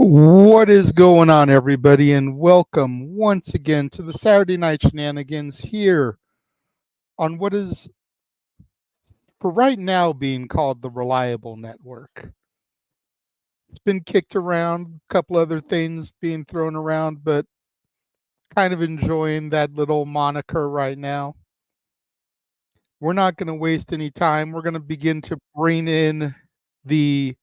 What is going on, everybody, and welcome once again to the Saturday Night Shenanigans here on what is, for right now, being called the Reliable Network. It's been kicked around, a couple other things being thrown around, but kind of enjoying that little moniker right now. We're not going to waste any time. We're going to begin to bring in the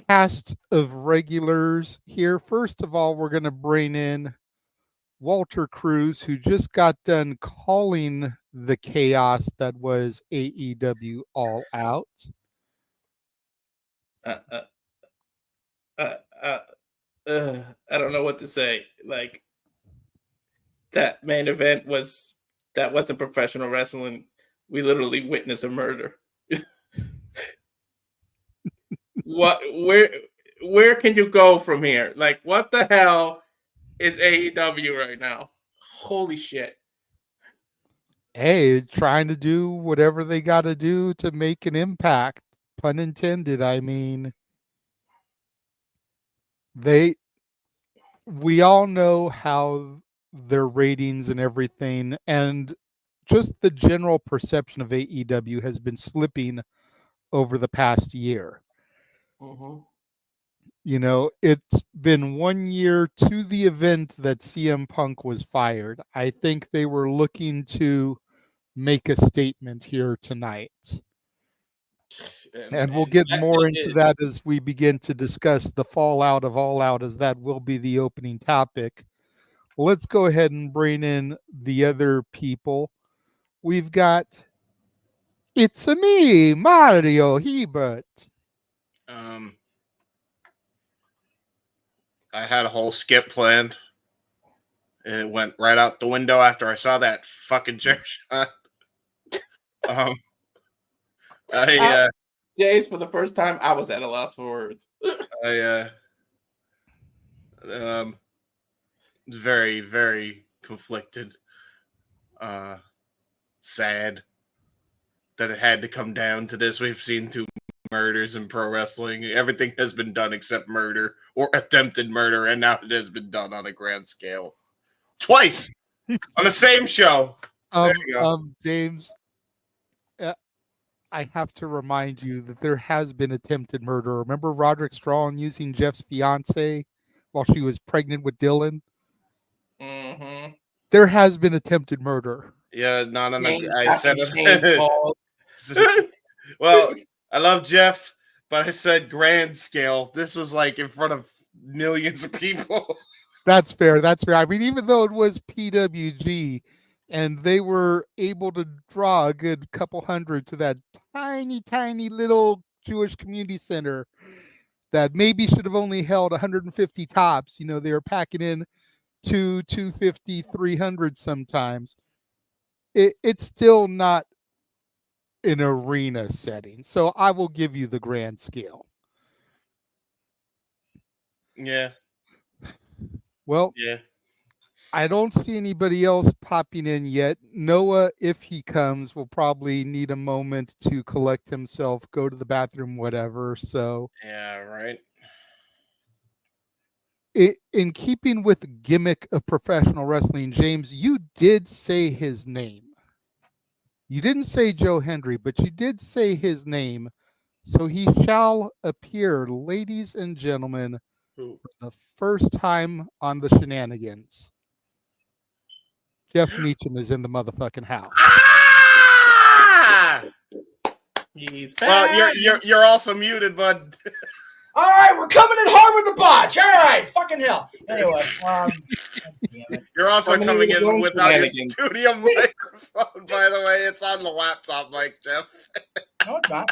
cast of regulars here. First of all, we're going to bring in Walter Cruz, who just got done calling the chaos that was AEW All Out. I don't know what to say. Like, that main event wasn't professional wrestling. We literally witnessed a murder. Where can you go from here? Like, what the hell is AEW right now? Holy shit. Hey, trying to do whatever they got to do to make an impact, pun intended. I mean, we all know how their ratings and everything, and just the general perception of AEW has been slipping over the past year. Mm-hmm. You know, it's been 1 year to the event that CM Punk was fired. I think they were looking to make a statement here tonight. And we'll get more into that as we begin to discuss the fallout of All Out, as that will be the opening topic. Let's go ahead and bring in the other people. We've got It's a me, Mario Hebert. I had a whole skip planned. It went right out the window after I saw that fucking chair shot. Jace, for the first time, I was at a loss for words. Very, very conflicted. Sad that it had to come down to this. We've seen two murders in pro wrestling. Everything has been done except murder or attempted murder, and now it has been done on a grand scale. Twice on the same show. There you go. James, I have to remind you that there has been attempted murder. Remember Roderick Strong using Jeff's fiance while she was pregnant with Dylan? Mm-hmm. There has been attempted murder. Yeah, no. I said it. Well, I love Jeff, but I said grand scale. This was like in front of millions of people. That's fair. I mean, even though it was PWG and they were able to draw a good couple hundred to that tiny, tiny little Jewish community center that maybe should have only held 150 tops. You know, they were packing in 250, 300 sometimes. It's still not an arena setting. So I will give you the grand scale. Yeah. Well, yeah. I don't see anybody else popping in yet. Noah, if he comes, will probably need a moment to collect himself, go to the bathroom, whatever. So yeah, right. In keeping with the gimmick of professional wrestling, James, you did say his name. You didn't say Joe Hendry, but you did say his name. So he shall appear, ladies and gentlemen, for the first time on the Shenanigans. Jeff Meacham is in the motherfucking house. Ah! He's back. Well, you're also muted, bud. All right, we're coming in hard with the botch. All right, fucking hell. Anyway, damn it. You're also coming in without your studio microphone. By the way, it's on the laptop mic, Jeff. No, it's not.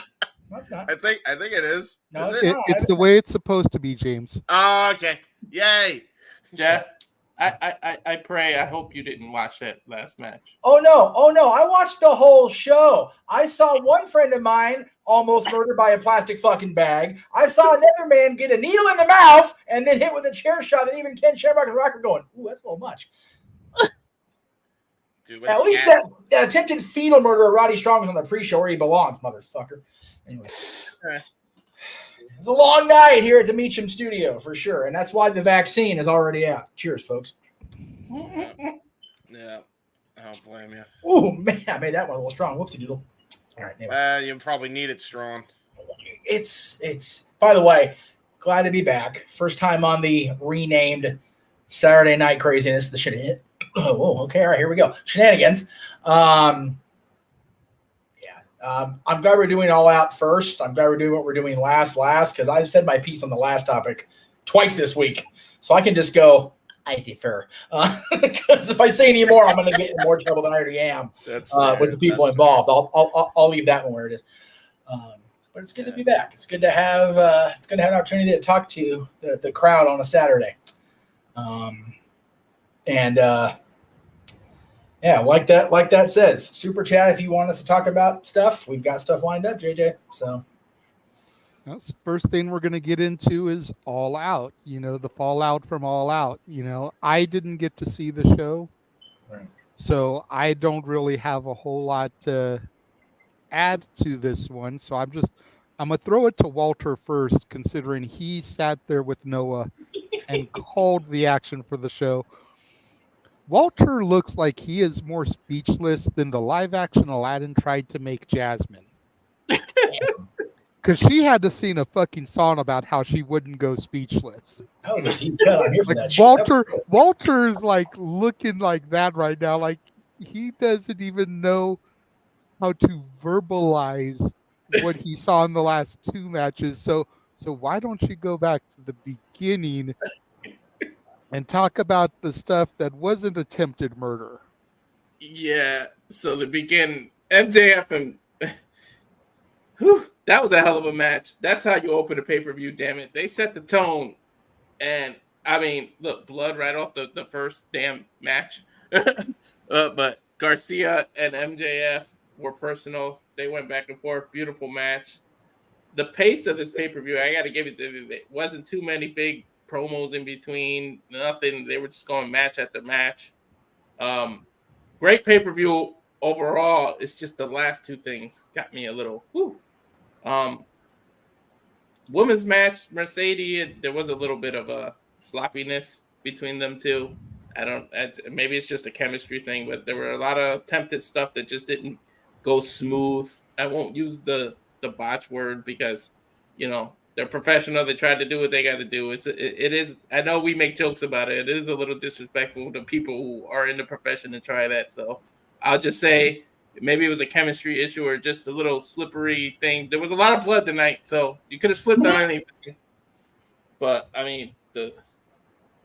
No, it's not. I think it is. No, is it's not. It's the way it's supposed to be, James. Oh, okay. Yay. Jeff, I pray. I hope you didn't watch that last match. Oh no. I watched the whole show. I saw one friend of mine almost murdered by a plastic fucking bag. I saw another man get a needle in the mouth and then hit with a chair shot that even Ken Shamrock and Rock are going, ooh, that's a little much. Dude, at least that attempted fetal murder of Roddy Strong was on the pre-show where he belongs, motherfucker. Anyway. It's a long night here at the Meacham studio for sure, and that's why the vaccine is already out. Cheers, folks. Yeah, I don't blame you. Oh man, I made that one a little strong. Whoopsie doodle. All right, anyway. You probably need it strong. It's. By the way, glad to be back. First time on the renamed Saturday Night Craziness. The shit. Oh, okay. All right, here we go. Shenanigans. I'm glad we're doing all out first. I'm glad we're doing what we're doing last, because I've said my piece on the last topic twice this week. So I can just go, I defer. Because if I say any more, I'm going to get in more trouble than I already am with the people involved. I'll leave that one where it is. But it's good to be back. It's good to have an opportunity to talk to the crowd on a Saturday. Yeah, like that says, super chat if you want us to talk about stuff. We've got stuff lined up, JJ. So that's the first thing we're going to get into is All Out, the fallout from All Out. I didn't get to see the show, right. So I don't really have a whole lot to add to this one. So I'm going to throw it to Walter first, considering he sat there with Noah and called the action for the show. Walter looks like he is more speechless than the live-action Aladdin tried to make Jasmine. Because she had to sing a fucking song about how she wouldn't go speechless. That was a deep cut. I'm here for Like that Walter's like looking like that right now. Like he doesn't even know how to verbalize what he saw in the last two matches. So why don't you go back to the beginning and talk about the stuff that wasn't attempted murder? Yeah. So the begin MJF and whew, that was a hell of a match. That's how you open a pay-per-view, damn it. They set the tone. And I mean, look, blood right off the first damn match. But Garcia and MJF were personal. They went back and forth. Beautiful match. The pace of this pay-per-view, I got to give it wasn't too many big promos in between. Nothing. They were just going match after match. Great pay-per-view overall. It's just the last two things got me a little whew. Women's match, Mercedes, there was a little bit of a sloppiness between them two. Maybe it's just a chemistry thing, but there were a lot of attempted stuff that just didn't go smooth. I won't use the botch word because, they're professional. They tried to do what they got to do. It is. I know we make jokes about it. It is a little disrespectful to people who are in the profession to try that. So I'll just say maybe it was a chemistry issue or just a little slippery thing. There was a lot of blood tonight, so you could have slipped on anything. But I mean, the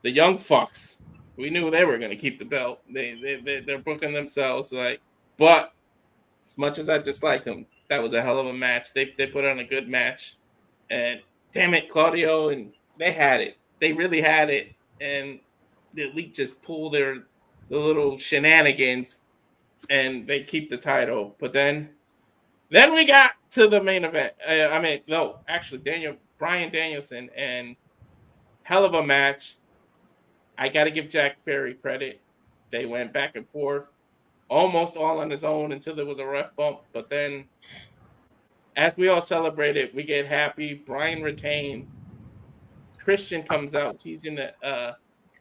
young fucks, we knew they were going to keep the belt. They're booking themselves but as much as I dislike them, that was a hell of a match. They put on a good match. And damn it, Claudio, and they had it. They really had it. And the Elite just pull the little shenanigans and they keep the title. But then we got to the main event. Bryan Danielson, and hell of a match. I got to give Jack Perry credit. They went back and forth, almost all on his own until there was a ref bump. But then, as we all celebrated, we get happy. Bryan retains. Christian comes out teasing that.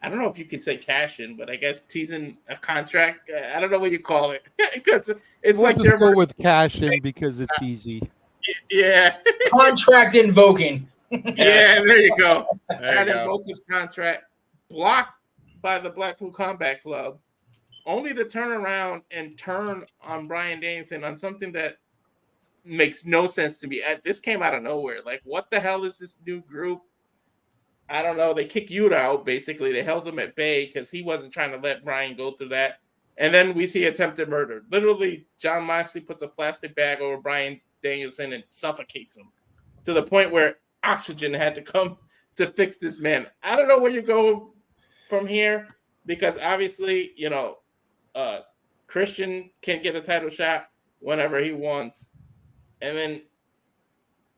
I don't know if you could say cash in, but I guess teasing a contract. I don't know what you call it because it's We'll just go with cash in because it's easy. Yeah, contract invoking. Yeah, there you go. Trying to invoke his contract, blocked by the Blackpool Combat Club, only to turn around and turn on Bryan Danielson on something that makes no sense to me. This came out of nowhere. Like, what the hell is this new group? I don't know. They kicked Yuta out, basically. They held him at bay because he wasn't trying to let Bryan go through that. And then we see attempted murder. Literally, Jon Moxley puts a plastic bag over Bryan Danielson and suffocates him to the point where oxygen had to come to fix this man. I don't know where you go from here because obviously, Christian can get a title shot whenever he wants. And then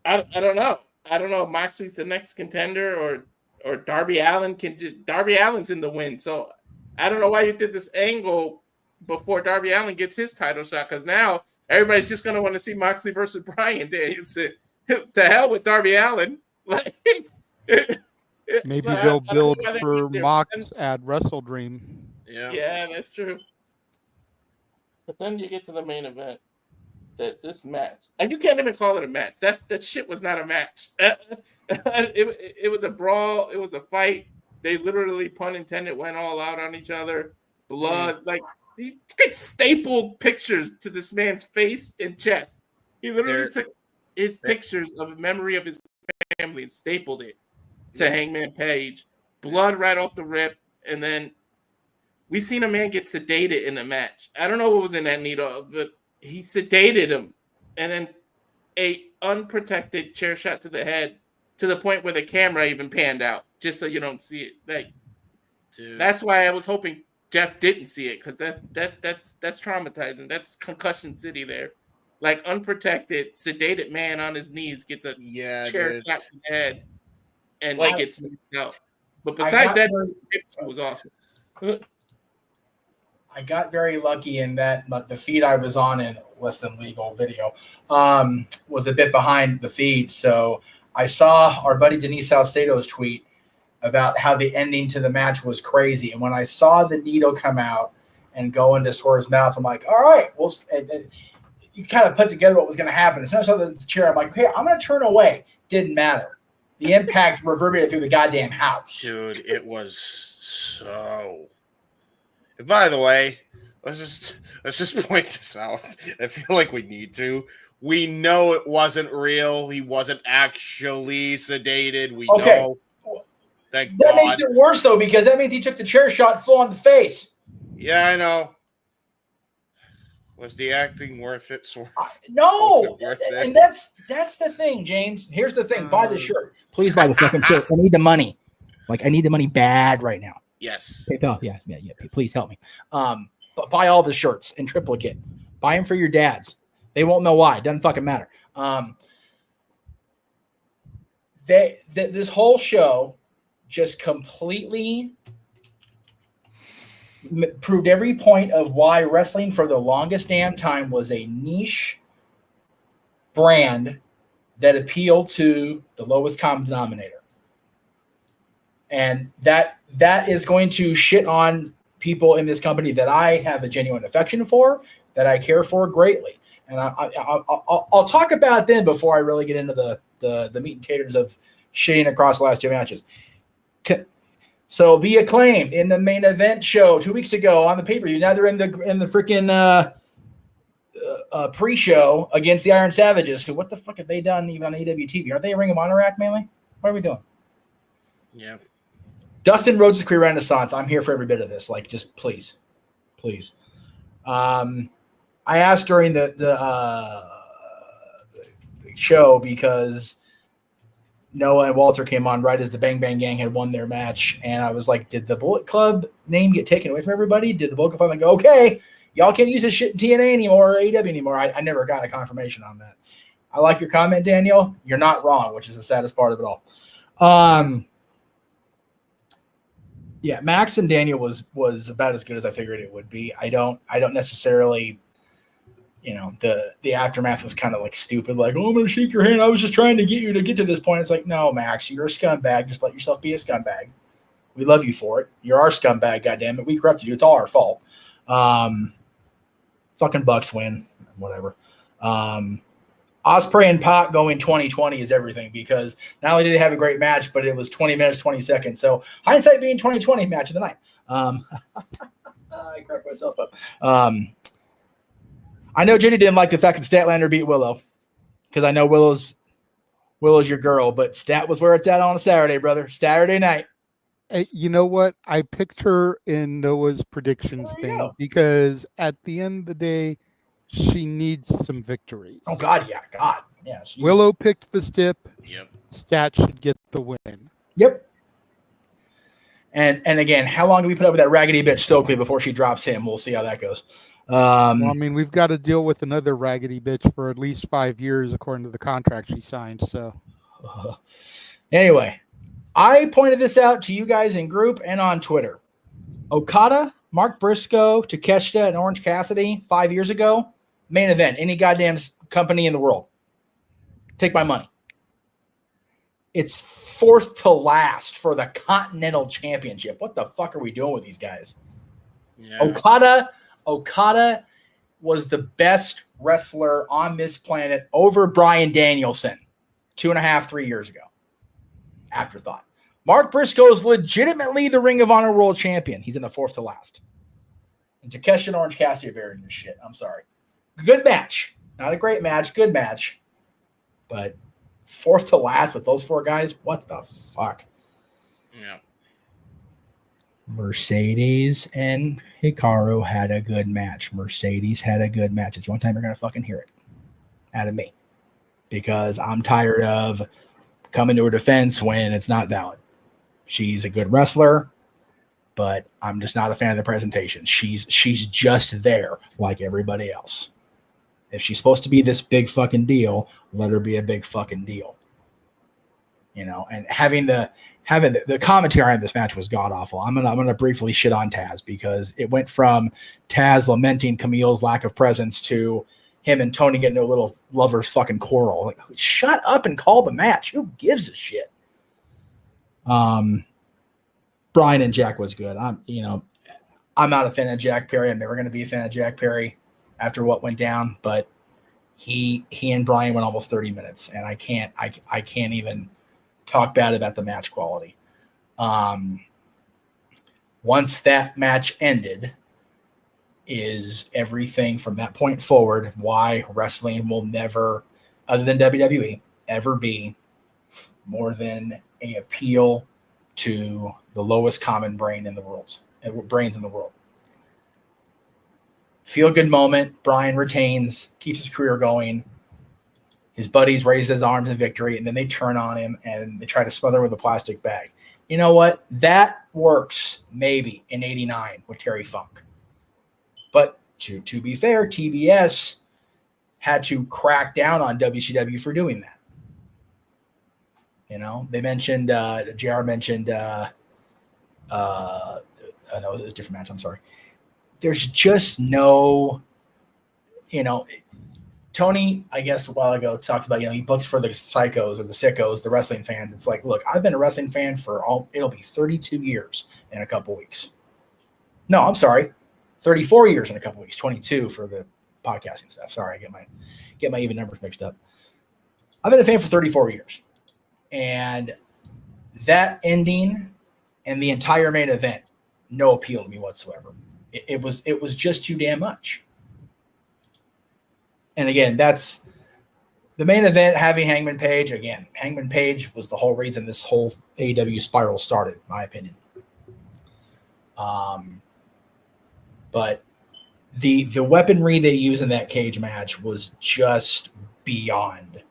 I don't know. I don't know if Moxley's the next contender or Darby Allin Darby Allin's in the win. So I don't know why you did this angle before Darby Allin gets his title shot, because now everybody's just going to want to see Moxley versus Bryan Danielson. To hell with Darby Allin. Like, Maybe so they'll I don't know build why they for went there. Mox at Wrestle Dream. Yeah. Yeah, that's true. But then you get to the main event. That this match, and you can't even call it a match. That shit was not a match. It was a brawl. It was a fight. They literally, pun intended, went all out on each other. Blood, like he fucking stapled pictures to this man's face and chest. He literally took his pictures of a memory of his family and stapled it to Hangman Page. Blood right off the rip, and then we seen a man get sedated in a match. I don't know what was in that needle, but he sedated him, and then a unprotected chair shot to the head, to the point where the camera even panned out, just so you don't see it. Like, Dude. that's why I was hoping Jeff didn't see it, because that's traumatizing. That's concussion city there. Like, unprotected, sedated man on his knees gets a chair shot to the head, and Like, he gets knocked out. But besides that, it was awesome. I got very lucky in that the feed I was on in Less Than Legal video was a bit behind the feed. So I saw our buddy Denise Salcedo's tweet about how the ending to the match was crazy. And when I saw the needle come out and go into Swerve's mouth, I'm like, all right, well, you kind of put together what was going to happen. As soon as I saw the chair, I'm like, okay, I'm going to turn away. Didn't matter. The impact reverberated through the goddamn house. Dude, it was so... And by the way, let's just point this out. I feel like we need to. We know it wasn't real. He wasn't actually sedated. We know. Thank God. That makes it worse, though, because that means he took the chair shot full on the face. Yeah, I know. Was the acting worth it? No. And that's the thing, James. Here's the thing. Buy the shirt. Please buy the fucking shirt. I need the money. Like, I need the money bad right now. Yes. PayPal. Yeah. Please help me. But buy all the shirts in triplicate. Buy them for your dads. They won't know why. It doesn't fucking matter. This whole show just completely proved every point of why wrestling for the longest damn time was a niche brand that appealed to the lowest common denominator. And that is going to shit on people in this company that I have a genuine affection for, that I care for greatly. And I'll talk about them before I really get into the meat and taters of shitting across the last two matches. So the Acclaimed in the main event show 2 weeks ago on the pay-per-view. Now they're in the freaking pre-show against the Iron Savages. So what the fuck have they done even on AWTV? Aren't they a Ring of Honor act mainly? What are we doing? Yeah. Dustin Rhodes' career renaissance. I'm here for every bit of this. Like, just please. I asked during the show because Noah and Walter came on right as the Bang Bang Gang had won their match, and I was like, "Did the Bullet Club name get taken away from everybody? Did the Bullet Club finally go, okay, y'all can't use this shit in TNA anymore or AEW anymore?" I never got a confirmation on that. I like your comment, Daniel. You're not wrong, which is the saddest part of it all. Yeah, Max and Daniel was about as good as I figured it would be. I don't necessarily, the aftermath was kind of like stupid, like, "Oh, I'm gonna shake your hand. I was just trying to get you to get to this point." It's like, no, Max, you're a scumbag. Just let yourself be a scumbag. We love you for it. You're our scumbag, goddammit. We corrupted you. It's all our fault. Fucking Bucks win. Whatever. Ospreay and Pac going 2020 is everything, because not only did they have a great match, but it was 20 minutes, 20 seconds. So hindsight being 2020 match of the night. I cracked myself up. I know Jenny didn't like the fact that Statlander beat Willow, because I know Willow's your girl, but Stat was where it's at on a Saturday, brother. Saturday night. Hey, you know what? I picked her in Noah's predictions thing because at the end of the day, she needs some victories. Oh, God, yeah. God. Yeah. Willow picked the stip. Yep. Stat should get the win. Yep. And again, how long do we put up with that raggedy bitch Stokely before she drops him? We'll see how that goes. Well, I mean, we've got to deal with another raggedy bitch for at least 5 years, according to the contract she signed. So, anyway, I pointed this out to you guys in group and on Twitter. Okada, Mark Briscoe, Takeshita, and Orange Cassidy 5 years ago, main event, any goddamn company in the world. Take my money. It's fourth to last for the Continental Championship. What the fuck are we doing with these guys? Yeah. Okada was the best wrestler on this planet over Bryan Danielson 2.5, 3 years ago. Afterthought. Mark Briscoe is legitimately the Ring of Honor World Champion. He's in the fourth to last. And Takeshi and Orange Cassidy are buried in this shit. I'm sorry. Good match. Not a great match. Good match. But fourth to last with those four guys? What the fuck? Yeah. Mercedes and Hikaru had a good match. Mercedes had a good match. It's the one time you're going to fucking hear it out of me. Because I'm tired of coming to her defense when it's not valid. She's a good wrestler, but I'm just not a fan of the presentation. She's just there like everybody else. If she's supposed to be this big fucking deal, let her be a big fucking deal. You know, and having the commentary on this match was god awful. I'm gonna briefly shit on Taz because it went from Taz lamenting Camille's lack of presence to him and Tony getting a little lovers fucking quarrel. Like, shut up and call the match. Who gives a shit? Brian and Jack was good. I'm not a fan of Jack Perry. I'm never going to be a fan of Jack Perry after what went down, but he and Brian went almost 30 minutes, and I can't even talk bad about the match quality. Once that match ended, is everything from that point forward why wrestling will never, other than WWE, ever be more than an appeal to the lowest common brains in the world. Feel good moment. Brian retains, keeps his career going. His buddies raise his arms in victory, and then they turn on him and they try to smother him with a plastic bag. You know what? That works maybe in '89 with Terry Funk. But to be fair, TBS had to crack down on WCW for doing that. You know, they mentioned, JR mentioned, no, it was a different match. I'm sorry. There's just no, Tony, I guess a while ago talked about, he books for the psychos or the sickos, the wrestling fans. It's like, look, I've been a wrestling fan it'll be 32 years in a couple weeks. No, I'm sorry. 34 years in a couple weeks, 22 for the podcasting stuff. Sorry, I get my even numbers mixed up. I've been a fan for 34 years. And that ending and the entire main event, no appeal to me whatsoever. It was just too damn much. And again, that's the main event having Hangman Page. Again, Hangman Page was the whole reason this whole AEW spiral started, in my opinion. But the weaponry they use in that cage match was just beyond,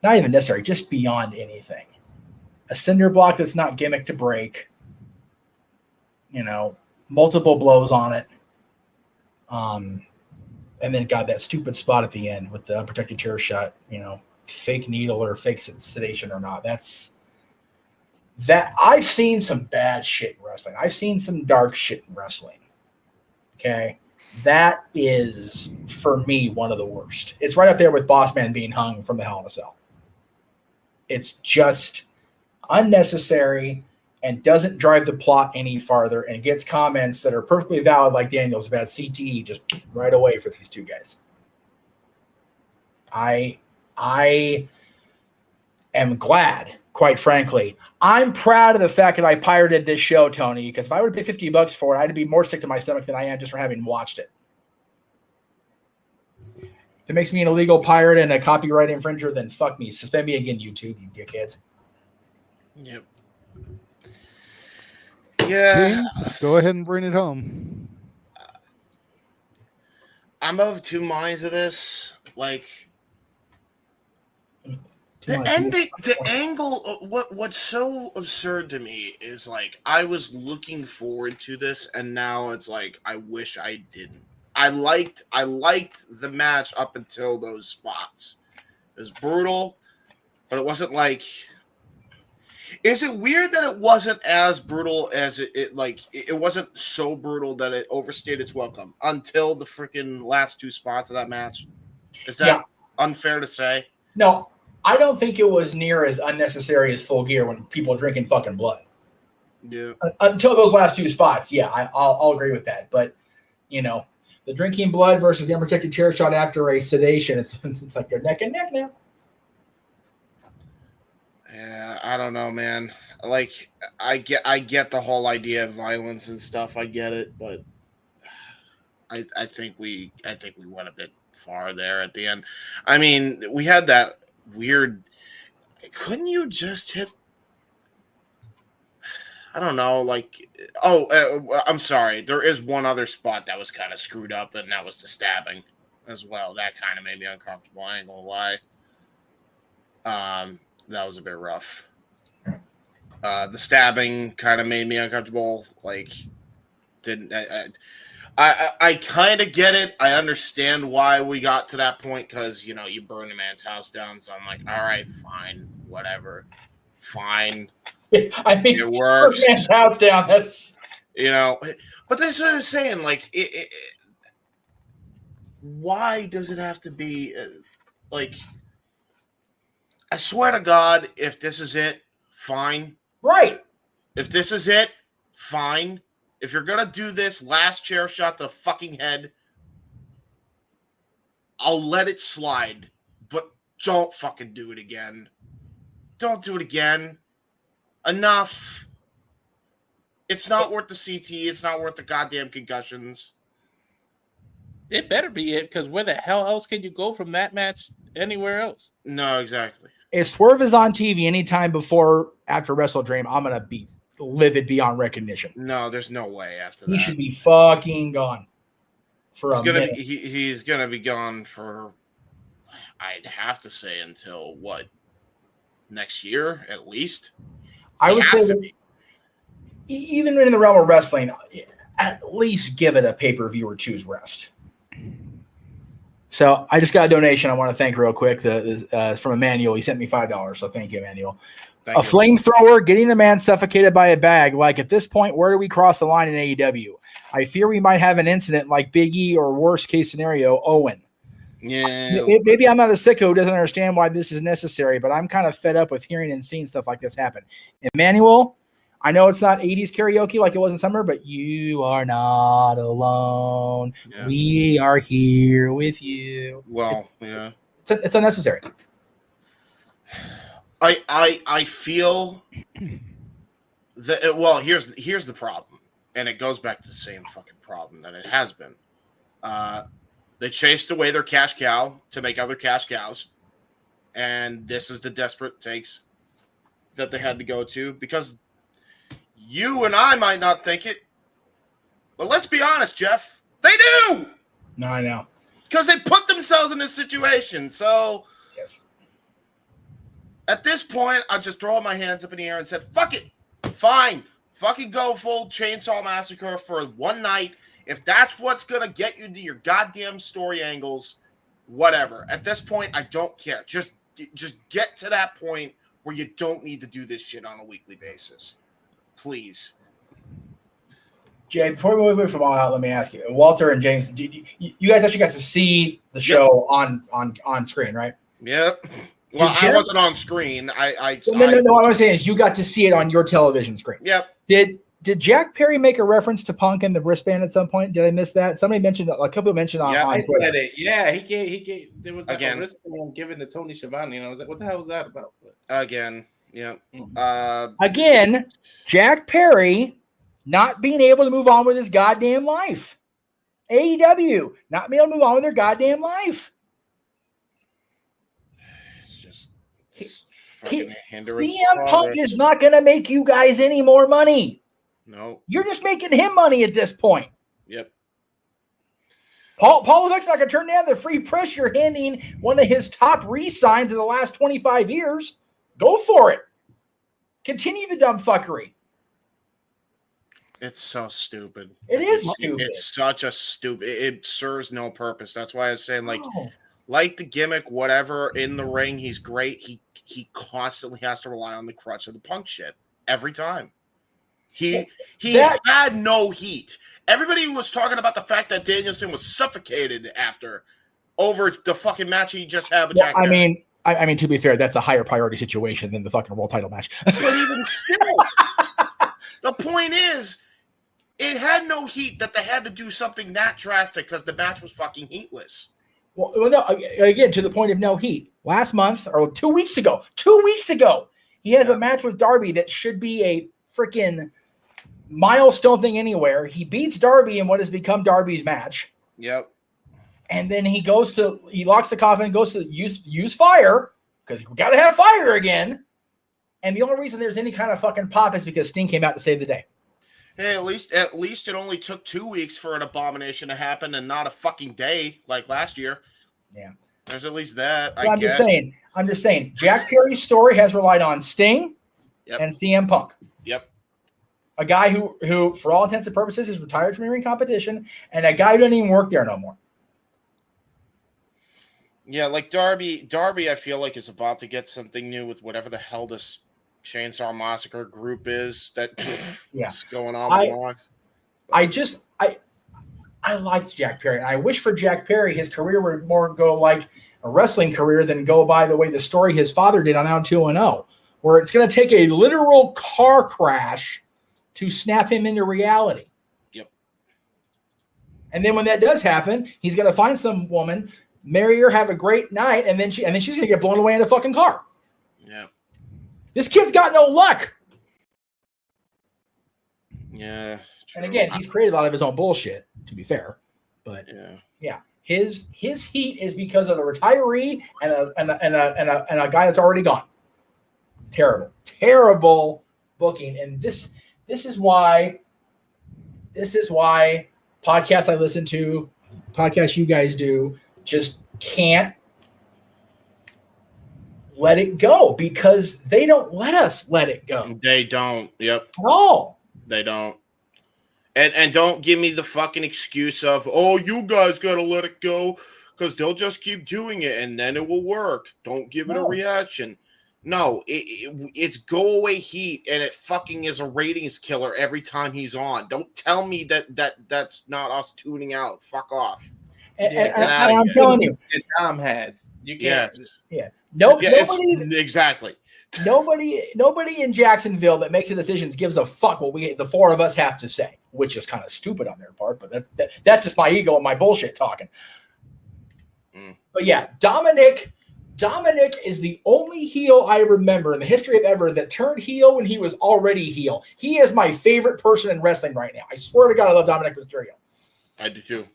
not even necessary, just beyond anything. A cinder block that's not gimmick to break, multiple blows on it. And then got that stupid spot at the end with the unprotected chair shot, fake needle or fake sedation or not. That I've seen some bad shit in wrestling. I've seen some dark shit in wrestling. Okay. That is, for me, one of the worst. It's right up there with Boss Man being hung from the Hell in a Cell. It's just unnecessary and doesn't drive the plot any farther and gets comments that are perfectly valid, like Daniel's, about CTE just right away for these two guys. I am glad, quite frankly. I'm proud of the fact that I pirated this show, Tony, because if I would have paid $50 for it, I'd be more sick to my stomach than I am just for having watched it. If it makes me an illegal pirate and a copyright infringer, then fuck me. Suspend me again, YouTube, you dickheads. Yep. Yeah. James, go ahead and bring it home. I'm of two minds of this. Like, the ending, the angle, what's so absurd to me is, like, I was looking forward to this, and now it's like, I wish I didn't. I liked the match up until those spots. It was brutal, but it wasn't like... Is it weird that it wasn't as brutal as it wasn't so brutal that it overstayed its welcome until the freaking last two spots of that match? Is that unfair to say? No, I don't think it was near as unnecessary as Full Gear when people are drinking fucking blood. Yeah. Until those last two spots, yeah, I'll agree with that. But the drinking blood versus the unprotected chair shot after a sedation, it's like they're neck and neck now. Yeah, I don't know, man. Like, I get the whole idea of violence and stuff. I get it, but I think we went a bit far there at the end. I mean, we had that weird. Couldn't you just hit? I don't know. Like, I'm sorry. There is one other spot that was kind of screwed up, and that was the stabbing as well. That kind of made me uncomfortable. I ain't gonna lie. That was a bit rough. The stabbing kind of made me uncomfortable. Like, I kind of get it. I understand why we got to that point because you burn a man's house down. So I'm like, all right, fine, whatever, fine. I mean, it works. Man's house down. That's but that's what I was saying. Like, why does it have to be like? I swear to God, if this is it, fine. Right. If this is it, fine. If you're gonna do this last chair shot to the fucking head, I'll let it slide. But don't fucking do it again. Don't do it again. Enough. It's not worth the CT. It's not worth the goddamn concussions. It better be it, because where the hell else can you go from that match anywhere else? No, exactly. If Swerve is on TV anytime after Wrestle Dream, I'm gonna be livid beyond recognition. No, there's no way after that. He should be fucking gone for a minute. He's gonna be gone for, I'd have to say, until what? Next year, at least? I would say that even in the realm of wrestling, at least give it a pay-per-view or two's rest. So I just got a donation I want to thank real quick. It's from Emmanuel. He sent me $5, so thank you, Emmanuel. A flamethrower getting a man suffocated by a bag. Like, at this point, where do we cross the line in AEW? I fear we might have an incident like Big E or worst case scenario, Owen. Yeah. Maybe I'm not a sicko who doesn't understand why this is necessary, but I'm kind of fed up with hearing and seeing stuff like this happen. Emmanuel, I know it's not 80s karaoke like it was in summer, but you are not alone. Yeah. We are here with you. Well, yeah. It's unnecessary. I feel that, well, here's the problem, and it goes back to the same fucking problem that it has been. They chased away their cash cow to make other cash cows, and this is the desperate takes that they had to go to, because you and I might not think it, but let's be honest, Jeff, they do. No, I know. Because they put themselves in this situation. So, yes. At this point, I just throw my hands up in the air and said, fuck it. Fine. Fucking go full Chainsaw Massacre for one night. If that's what's going to get you to your goddamn story angles, whatever. At this point, I don't care. Just get to that point where you don't need to do this shit on a weekly basis. Please. Jay, before we move from All Out, let me ask you. Walter and James, you guys actually got to see the show on screen, right? Yep. Well, I wasn't on screen. No. What I'm saying is you got to see it on your television screen. Yep. Did Jack Perry make a reference to Punk and the wristband at some point? Did I miss that? Somebody mentioned, a couple mentioned on I Twitter. said it. Yeah, he gave. There was like a wristband given to Tony Schiavone, and I was like, "What the hell was that about?" Again, yeah. Again, Jack Perry not being able to move on with his goddamn life. AEW not being able to move on with their goddamn life. CM Punk is not going to make you guys any more money. No. You're just making him money at this point. Yep. Paul Levesque's not going to turn down the free press you're handing one of his top re-signs in the last 25 years. Go for it. Continue the dumb fuckery. It's so stupid. It is stupid. It's such a stupid. It serves no purpose. That's why I was saying, like the gimmick, whatever, in the ring, he's great. He constantly has to rely on the crutch of the Punk shit every time. He had no heat. Everybody was talking about the fact that Danielson was suffocated over the fucking match he just had with Jack Perry. I mean, I mean, to be fair, that's a higher priority situation than the fucking world title match. But even still, the point is, it had no heat that they had to do something that drastic because the match was fucking heatless. Well, no, again, to the point of no heat. Last month, or 2 weeks ago, he has a match with Darby that should be a freaking milestone thing anywhere. He beats Darby in what has become Darby's match. Yep. And then he locks the coffin and goes to use fire, because we got to have fire again. And the only reason there's any kind of fucking pop is because Sting came out to save the day. Hey, at least it only took 2 weeks for an abomination to happen and not a fucking day like last year. Yeah. There's at least that. I'm just saying. Jack Perry's story has relied on Sting and CM Punk. Yep. A guy who, for all intents and purposes, is retired from ring competition, and a guy who doesn't even work there no more. Yeah, like Darby, I feel like is about to get something new with whatever the hell this Chainsaw Massacre group is that's going on with Mox. I liked Jack Perry. I wish for Jack Perry his career would more go like a wrestling career than go by the way the story his father did on Out 2-0, where it's going to take a literal car crash to snap him into reality. Yep. And then when that does happen, he's going to find some woman, marry her, have a great night, and then she's going to get blown away in a fucking car. Yeah. This kid's got no luck. Yeah. True. And again, he's created a lot of his own bullshit, to be fair. But yeah. His heat is because of a retiree and a guy that's already gone. Terrible booking. And this is why podcasts I listen to, podcasts you guys do, just can't let it go, because they don't let us let it go. They don't. Yep. At all. They don't. And don't give me the fucking excuse of, oh, you guys got to let it go because they'll just keep doing it and then it will work. Don't give it a reaction. No, it's go away heat, and it fucking is a ratings killer every time he's on. Don't tell me that's not us tuning out. Fuck off. And I'm telling you, Dom has. You can't. Yeah. Nobody, exactly. Nobody in Jacksonville that makes the decisions gives a fuck what the four of us have to say, which is kind of stupid on their part, but that's just my ego and my bullshit talking. But yeah, Dominic is the only heel I remember in the history of ever that turned heel when he was already heel. He is my favorite person in wrestling right now. I swear to God, I love Dominic Mysterio. I do too.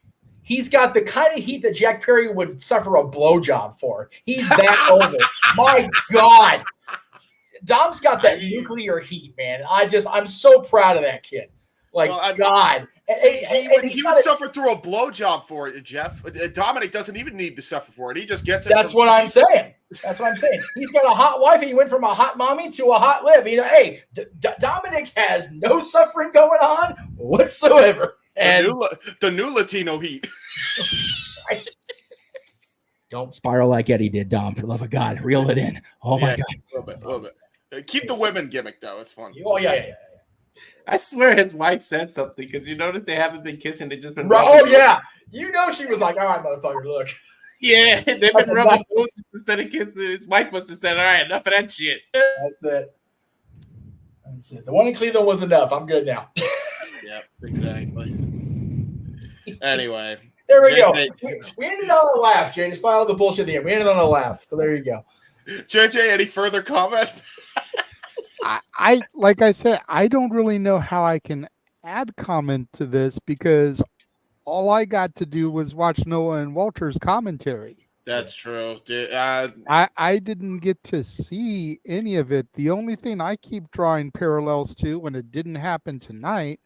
He's got the kind of heat that Jack Perry would suffer a blowjob for. He's that over. My God. Dom's got that nuclear heat, man. I'm so proud of that kid. God. He would suffer through a blowjob for it, Jeff. Dominic doesn't even need to suffer for it. He just gets it. That's what I'm saying. He's got a hot wife, and he went from a hot mommy to a hot live. Hey, Dominic has no suffering going on whatsoever. And the new Latino heat. Don't spiral like Eddie did, Dom. For the love of God, reel it in. Oh my God, a little bit. Keep the women gimmick though. It's fun. Oh yeah. I swear his wife said something, because you notice they haven't been kissing; they've just been. Oh yeah, she was like, "All right, motherfucker, look." Yeah, they've been rubbing noses instead of kissing. His wife must have said, "All right, enough of that shit." That's it. The one in Cleveland was enough. I'm good now. Yep, exactly. Anyway, there we go. We ended on a laugh, Jay. Despite all the bullshit at the end, we ended on a laugh. So there you go. JJ, any further comment? I like I said, I don't really know how I can add comment to this, because all I got to do was watch Noah and Walter's commentary. That's true. I didn't get to see any of it. The only thing I keep drawing parallels to, when it didn't happen tonight,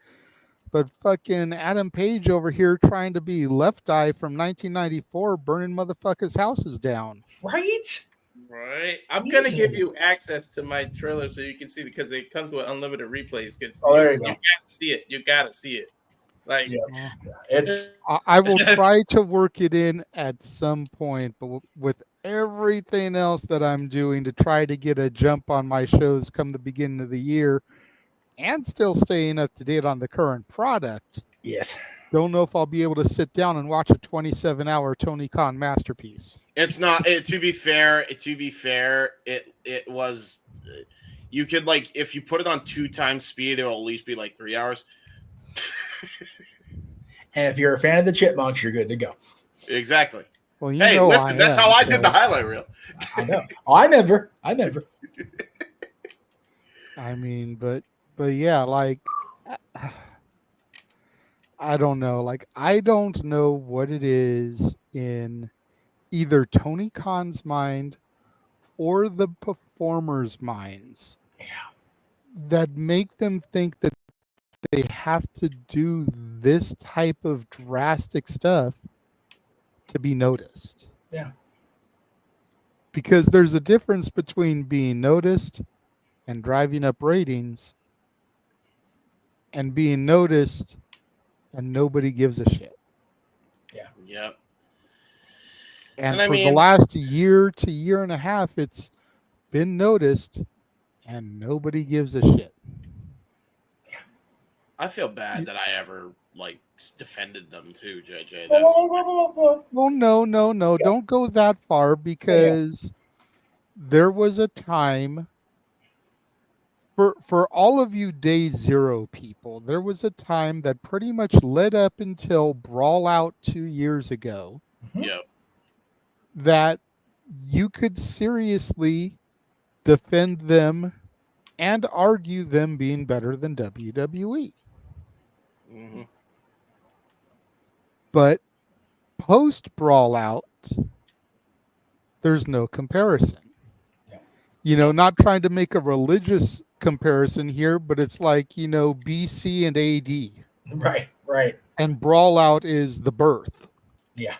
but fucking Adam Page over here trying to be Left Eye from 1994, burning motherfuckers' houses down. Right. I'm going to give you access to my trailer so you can see it, because it comes with unlimited replays. There you go. You got to see it. You got to see it. Like, I will try to work it in at some point, but with everything else that I'm doing to try to get a jump on my shows come the beginning of the year, and still staying up to date on the current product, Yes. Don't know if I'll be able to sit down and watch a 27-hour Tony Khan masterpiece. It's not. To be fair, it was. You could like if you put it on 2 times speed, it'll at least be like 3 hours. And if you're a fan of the Chipmunks, you're good to go. Exactly. Well, Hey, listen, that's how I did the highlight reel. I know. Oh, I remember. I mean, but yeah, like I don't know. Like I don't know what it is in either Tony Khan's mind or the performers' minds that make them think that they have to do this type of drastic stuff to be noticed. Yeah. Because there's a difference between being noticed and driving up ratings and being noticed and nobody gives a shit. Yeah. Yep. And for the last year to year and a half, it's been noticed and nobody gives a shit. Yeah. I feel bad that I ever like defended them too, JJ. Well, no. Don't go that far because there was a time for all of you day zero people, there was a time that pretty much led up until Brawl Out 2 years ago. Yep. That you could seriously defend them and argue them being better than WWE. Mm-hmm. But post Brawl Out, there's no comparison. You know, not trying to make a religious comparison here, but it's like, you know, BC and AD. Right. And Brawl Out is the birth. Yeah.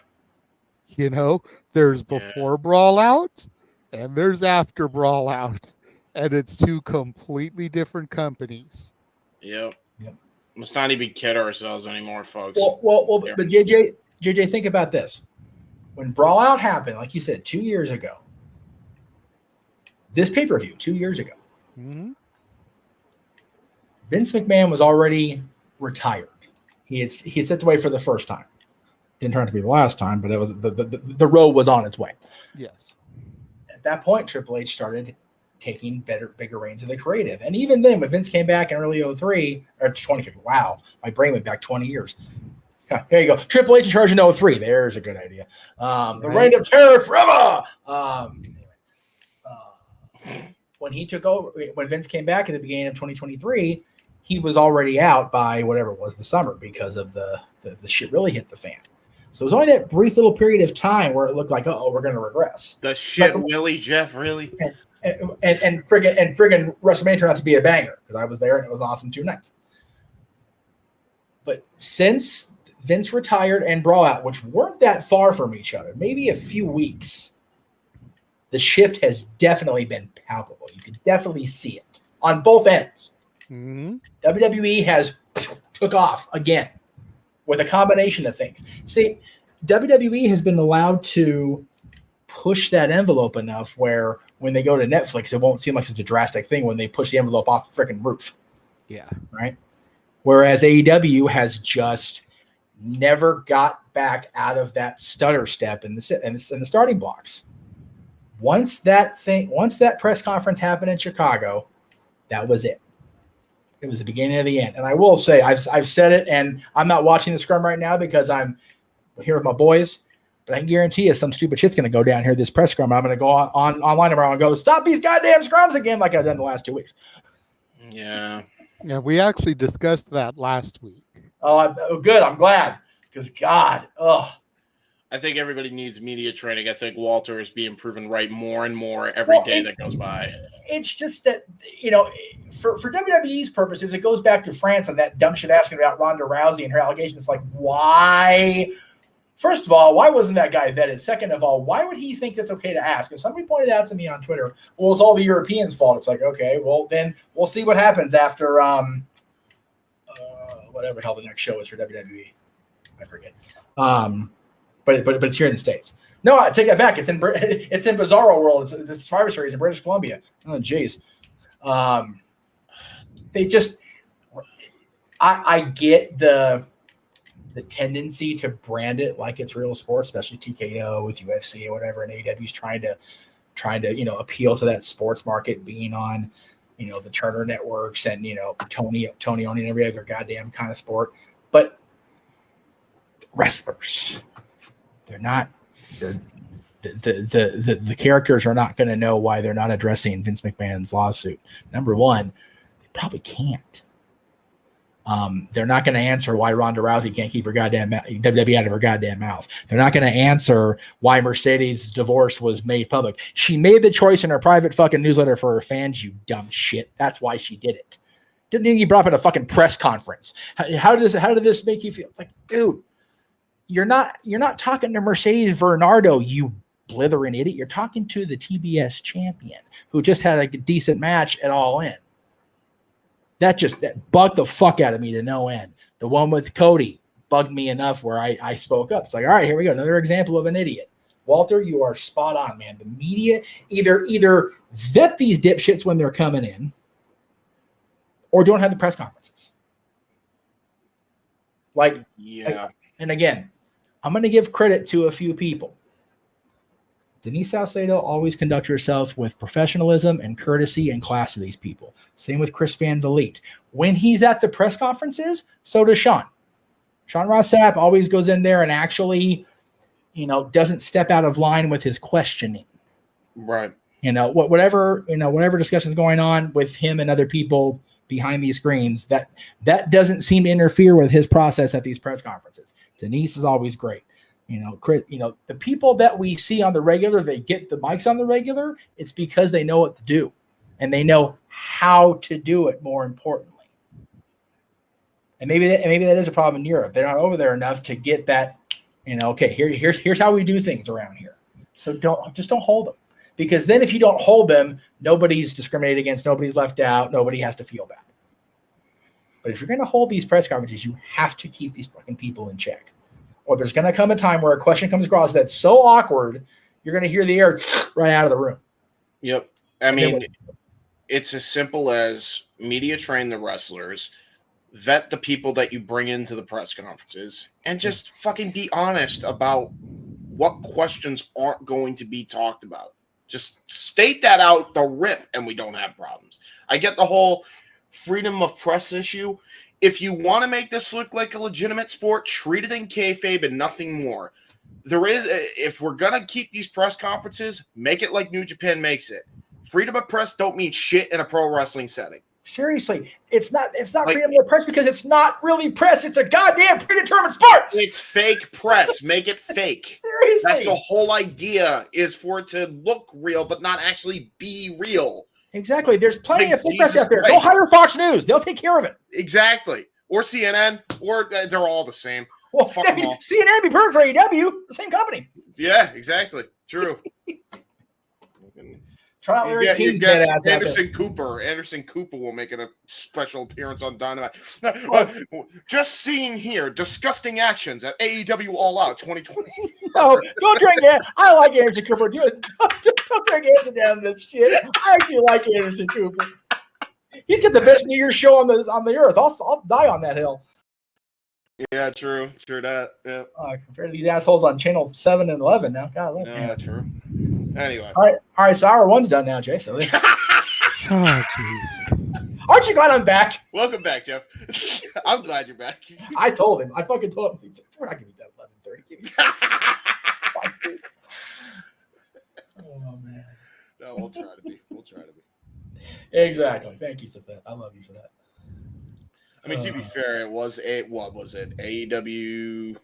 You know, there's before Brawl Out and there's after Brawl Out. And it's 2 completely different companies. Yep. Let's not even kid ourselves anymore, folks. Well, but JJ, think about this. When Brawl Out happened, like you said, 2 years ago, this pay-per-view 2 years ago, Vince McMahon was already retired. He had stepped away for the first time. Didn't turn out to be the last time, but it was the road was on its way. Yes. At that point, Triple H started taking bigger reins of the creative. And even then, when Vince came back in early 03, or 20, wow, my brain went back 20 years. There you go. Triple H in charge in 03. There's a good idea. The reign of terror forever. When he took over, when Vince came back at the beginning of 2023, he was already out by whatever it was, the summer, because of the shit really hit the fan. So it was only that brief little period of time where it looked like, we're going to regress. The shit, Willie, Jeff, really? And friggin' WrestleMania turned out to be a banger because I was there and it was awesome 2 nights. But since Vince retired and Brawl Out, which weren't that far from each other, maybe a few weeks, the shift has definitely been palpable. You could definitely see it on both ends. WWE has took off again with a combination of things. See, WWE has been allowed to push that envelope enough where when they go to Netflix, it won't seem like such a drastic thing when they push the envelope off the freaking roof. Yeah. Right? Whereas AEW has just never got back out of that stutter step in the starting blocks. Once that press conference happened in Chicago, that was it. It was the beginning of the end. And I will say, I've said it, and I'm not watching the scrum right now because I'm here with my boys. But I can guarantee you some stupid shit's going to go down here this press scrum. I'm going to go online tomorrow and go, stop these goddamn scrums again like I've done the last 2 weeks. Yeah. Yeah, we actually discussed that last week. Oh, good. I'm glad. Because, God, I think everybody needs media training. I think Walter is being proven right more and more every day that goes by. It's just that, you know, for WWE's purposes, it goes back to France and that dumb shit asking about Ronda Rousey and her allegations. Like, why? First of all, why wasn't that guy vetted? Second of all, why would he think that's okay to ask? And somebody pointed out to me on Twitter, well, it's all the Europeans' fault. It's like, okay, well, then we'll see what happens after whatever the hell the next show is for WWE. I forget. But it's here in the States. No, I take that back. It's in Bizarro World. It's Survivor Series in British Columbia. Oh, geez. They just – I get the the tendency to brand it like it's real sports, especially TKO with UFC or whatever, and AEW's trying to appeal to that sports market, being on the Turner networks and Tony owning every other goddamn kind of sport. But wrestlers, they're not the characters are not going to know why they're not addressing Vince McMahon's lawsuit. Number one, they probably can't. They're not going to answer why Ronda Rousey can't keep her goddamn WWE out of her goddamn mouth. They're not going to answer why Mercedes' divorce was made public. She made the choice in her private fucking newsletter for her fans, you dumb shit. That's why she did it. Didn't think you brought up at a fucking press conference. How did this make you feel? It's like, dude, you're not talking to Mercedes Bernardo, you blithering idiot. You're talking to the TBS champion who just had a decent match at All In. That bugged the fuck out of me to no end. The one with Cody bugged me enough where I spoke up. It's like, all right, here we go. Another example of an idiot. Walter, you are spot on, man. The media either vet these dipshits when they're coming in or don't have the press conferences. And again, I'm going to give credit to a few people. Denise Salcedo always conducts herself with professionalism and courtesy and class to these people. Same with Chris Van Vliet. When he's at the press conferences, so does Sean. Sean Ross Sapp always goes in there and actually, doesn't step out of line with his questioning. Right. Whatever discussion's going on with him and other people behind these screens, that doesn't seem to interfere with his process at these press conferences. Denise is always great. Chris, the people that we see on the regular, they get the mics on the regular, it's because they know what to do and they know how to do it, more importantly. And maybe that is a problem in Europe. They're not over there enough to get that, okay, here's how we do things around here. So don't hold them, because then if you don't hold them, nobody's discriminated against, nobody's left out, nobody has to feel bad. But if you're going to hold these press conferences, you have to keep these fucking people in check. Or there's going to come a time where a question comes across that's so awkward, you're going to hear the air right out of the room. Yep. I mean, it's as simple as media train the wrestlers, vet the people that you bring into the press conferences, and just fucking be honest about what questions aren't going to be talked about. Just state that out the rip, and we don't have problems. I get the whole freedom of press issue. If you want to make this look like a legitimate sport, treat it in kayfabe and nothing more. If we're going to keep these press conferences, make it like New Japan makes it. Freedom of press don't mean shit in a pro wrestling setting. Seriously, it's not freedom of press because it's not really press. It's a goddamn predetermined sport. It's fake press. Make it fake. Seriously. That's the whole idea, is for it to look real but not actually be real. Exactly. There's plenty of fake press Jesus out there. Christ. Go hire Fox News. They'll take care of it. Exactly. Or CNN, or they're all the same. Well, Fuck 'em all. CNN be perfect for AEW, the same company. Yeah, exactly. True. Try not Larry You King's get dead ass out there. Anderson Cooper. Anderson Cooper will make a special appearance on Dynamite. Just seeing here, disgusting actions at AEW All Out 2020. No, don't drink it. I like Anderson Cooper. Don't drink Anderson down this shit. I actually like Anderson Cooper. He's got the best New Year's show on the earth. I'll die on that hill. Yeah, true. True that. Yeah. Compared to these assholes on channel 7 and 11 now. God, Yeah, true. Anyway. All right. So hour one's done now, Jay. So Oh, jeez. aren't you glad I'm back? Welcome back, Jeff. I'm glad you're back. I told him. I fucking told him. We're not gonna be done at 11:30. Oh man. No, we'll try to be. Exactly. Thank you, Safet. I love you for that. I mean, to be fair, it was what was it? AEW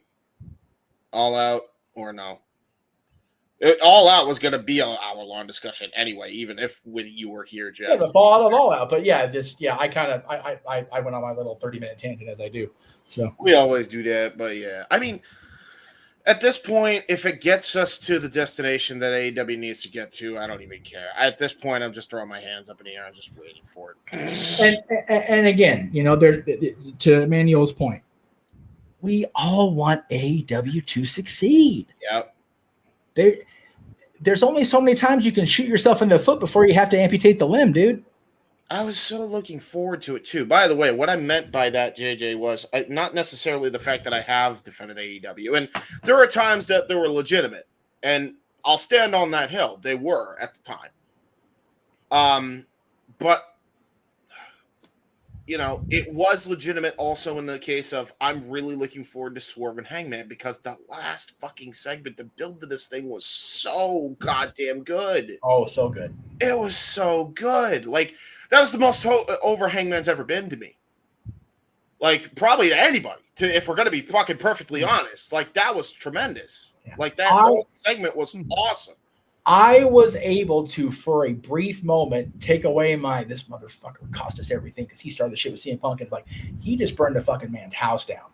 All Out or no? All Out was going to be an hour-long discussion anyway, even if you were here, Jeff. Yeah, the fallout of All Out. But yeah, I went on my little 30-minute tangent as I do. So we always do that, but yeah. I mean, at this point, if it gets us to the destination that AEW needs to get to, I don't even care. At this point, I'm just throwing my hands up in the air. I'm just waiting for it. And again, to Emmanuel's point, we all want AEW to succeed. Yep. There's only so many times you can shoot yourself in the foot before you have to amputate the limb, dude. I was so looking forward to it too. By the way, what I meant by that, JJ, was not necessarily the fact that I have defended AEW, and there are times that they were legitimate, and I'll stand on that hill. They were at the time. But you know, it was legitimate also in the case of I'm really looking forward to Swerve and Hangman because the last fucking segment, the build to this thing was so goddamn good. Oh, so good. It was so good. Like, that was the most over Hangman's ever been to me. Like, probably to anybody, if we're going to be fucking perfectly honest. Like, that was tremendous. Yeah. Like, that whole segment was awesome. I was able to, for a brief moment, take away this motherfucker cost us everything because he started the shit with CM Punk. And it's like, he just burned a fucking man's house down.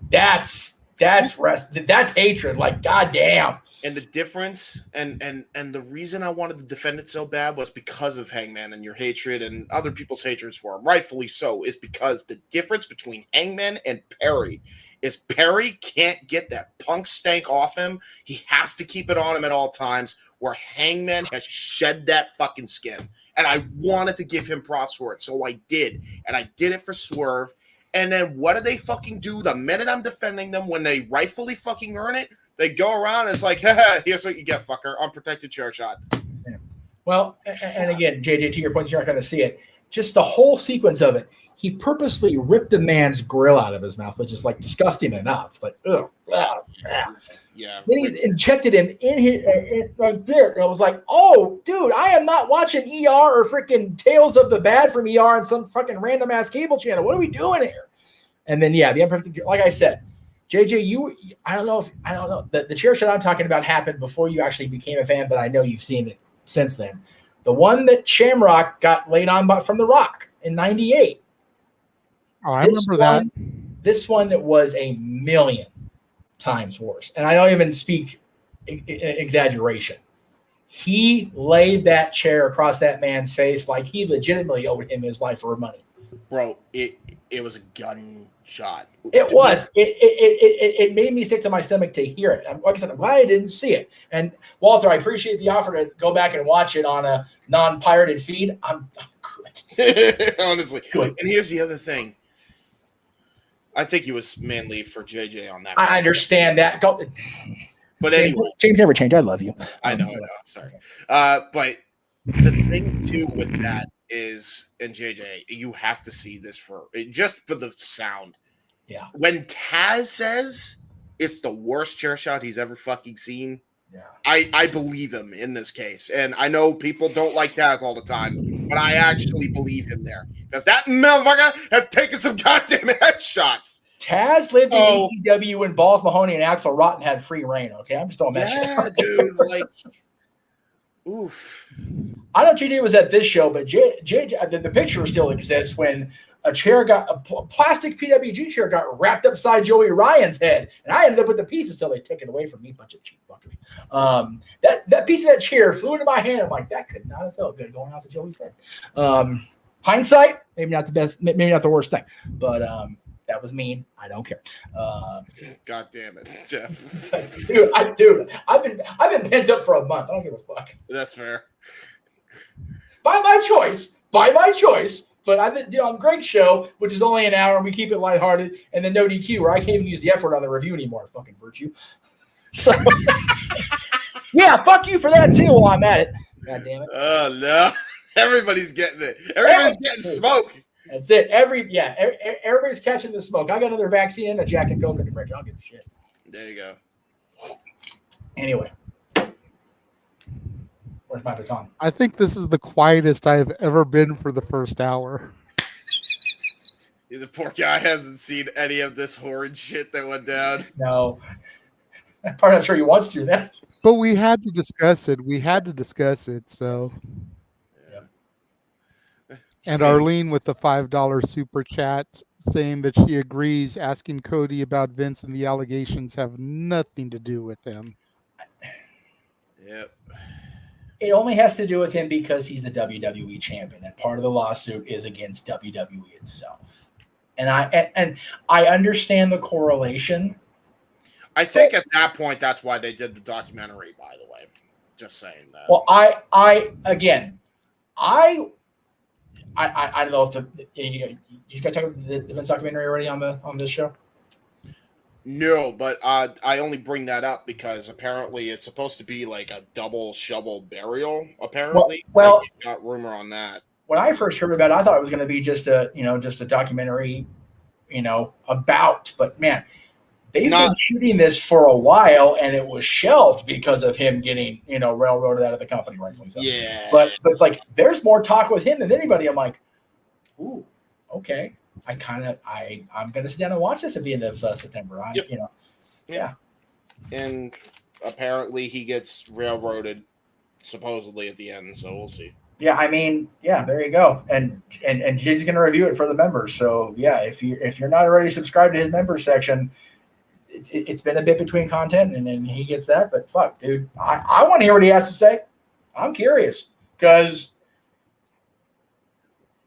That's hatred. Like, goddamn. And the difference, and the reason I wanted to defend it so bad was because of Hangman and your hatred and other people's hatreds for him, rightfully so, is because the difference between Hangman and Perry is Perry can't get that Punk stank off him. He has to keep it on him at all times, where Hangman has shed that fucking skin. And I wanted to give him props for it, so I did. And I did it for Swerve. And then what do they fucking do the minute I'm defending them when they rightfully fucking earn it? They go around and it's like, haha, here's what you get, fucker. Unprotected chair shot. Yeah. Well, and again, JJ, to your point, you're not going to see it. Just the whole sequence of it. He purposely ripped a man's grill out of his mouth, which is like disgusting enough. It's like, ugh. Yeah. Then he injected him in his right there. And I was like, oh, dude, I am not watching ER or freaking Tales of the Bad from ER on some fucking random ass cable channel. What are we doing here? And then, yeah, the unprotected, like I said, JJ, I don't know. The chair shot I'm talking about happened before you actually became a fan, but I know you've seen it since then. The one that Shamrock got laid on from The Rock in '98. Oh, I remember that. This one was a million times worse. And I don't even speak exaggeration. He laid that chair across that man's face like he legitimately owed him his life for money. Bro, it was a gunshot. It was. It made me sick to my stomach to hear it. Like I said, I'm glad I didn't see it. And Walter, I appreciate the offer to go back and watch it on a non-pirated feed. I'm good. Honestly. Good. And here's the other thing. I think he was manly for JJ on that. I understand that. But anyway. Change never change. I love you. I know. Sorry. But the thing, too, with that is, and JJ, you have to see this just for the sound. Yeah. When Taz says it's the worst chair shot he's ever fucking seen, yeah, I believe him in this case. And I know people don't like Taz all the time, but I actually believe him there. Because that motherfucker has taken some goddamn headshots. Taz lived in ECW when Balls Mahoney and Axel Rotten had free reign, okay? I'm just throwing that shit out. Dude, like, oof. I know JJ was at this show, but JJ, the picture still exists when a plastic PWG chair got wrapped upside Joey Ryan's head, and I ended up with the pieces till they took it away from me, bunch of cheap fuckers. That piece of that chair flew into my hand. I'm like, that could not have felt good going off of Joey's head. Hindsight, maybe not the best, maybe not the worst thing, but that was mean. I don't care. God damn it, Jeff. Dude, I've been pent up for a month. I don't give a fuck. That's fair. By my choice. But I think on Greg's show, which is only an hour, and we keep it lighthearted, and then no DQ, where I can't even use the F word on the review anymore. Fucking virtue. So, yeah, fuck you for that too. While I'm at it. God damn it. Oh no, everybody's getting it. Everybody's getting smoke. That's it. Everybody's catching the smoke. I got another vaccine and a Jack and Coke in the fridge. I don't give a shit. There you go. Anyway. Where's my baton? I think this is the quietest I have ever been for the first hour. The poor guy hasn't seen any of this horrid shit that went down. No. I'm probably not sure he wants to then. But we had to discuss it. So. Yeah. And Arlene with the $5 super chat saying that she agrees, asking Cody about Vince and the allegations have nothing to do with him. Yep. It only has to do with him because he's the WWE champion, and part of the lawsuit is against WWE itself. And I understand the correlation. I think at that point, that's why they did the documentary, by the way. Just saying that. Well, I I don't know if you guys talk about the Vince documentary already on this show. No, but I only bring that up because apparently it's supposed to be like a double shovel burial. Apparently, well, got rumor on that. When I first heard about it, I thought it was going to be just a documentary, about. But man, they've been shooting this for a while, and it was shelved because of him getting railroaded out of the company, rightfully so. Yeah, but it's like there's more talk with him than anybody. I'm like, ooh, okay. I'm going to sit down and watch this at the end of September. Yeah. And apparently he gets railroaded supposedly at the end, so we'll see. Yeah, I mean, there you go. And Jay's going to review it for the members. So yeah, if you're not already subscribed to his members section, it's been a bit between content, and then he gets that. But fuck, dude, I want to hear what he has to say. I'm curious because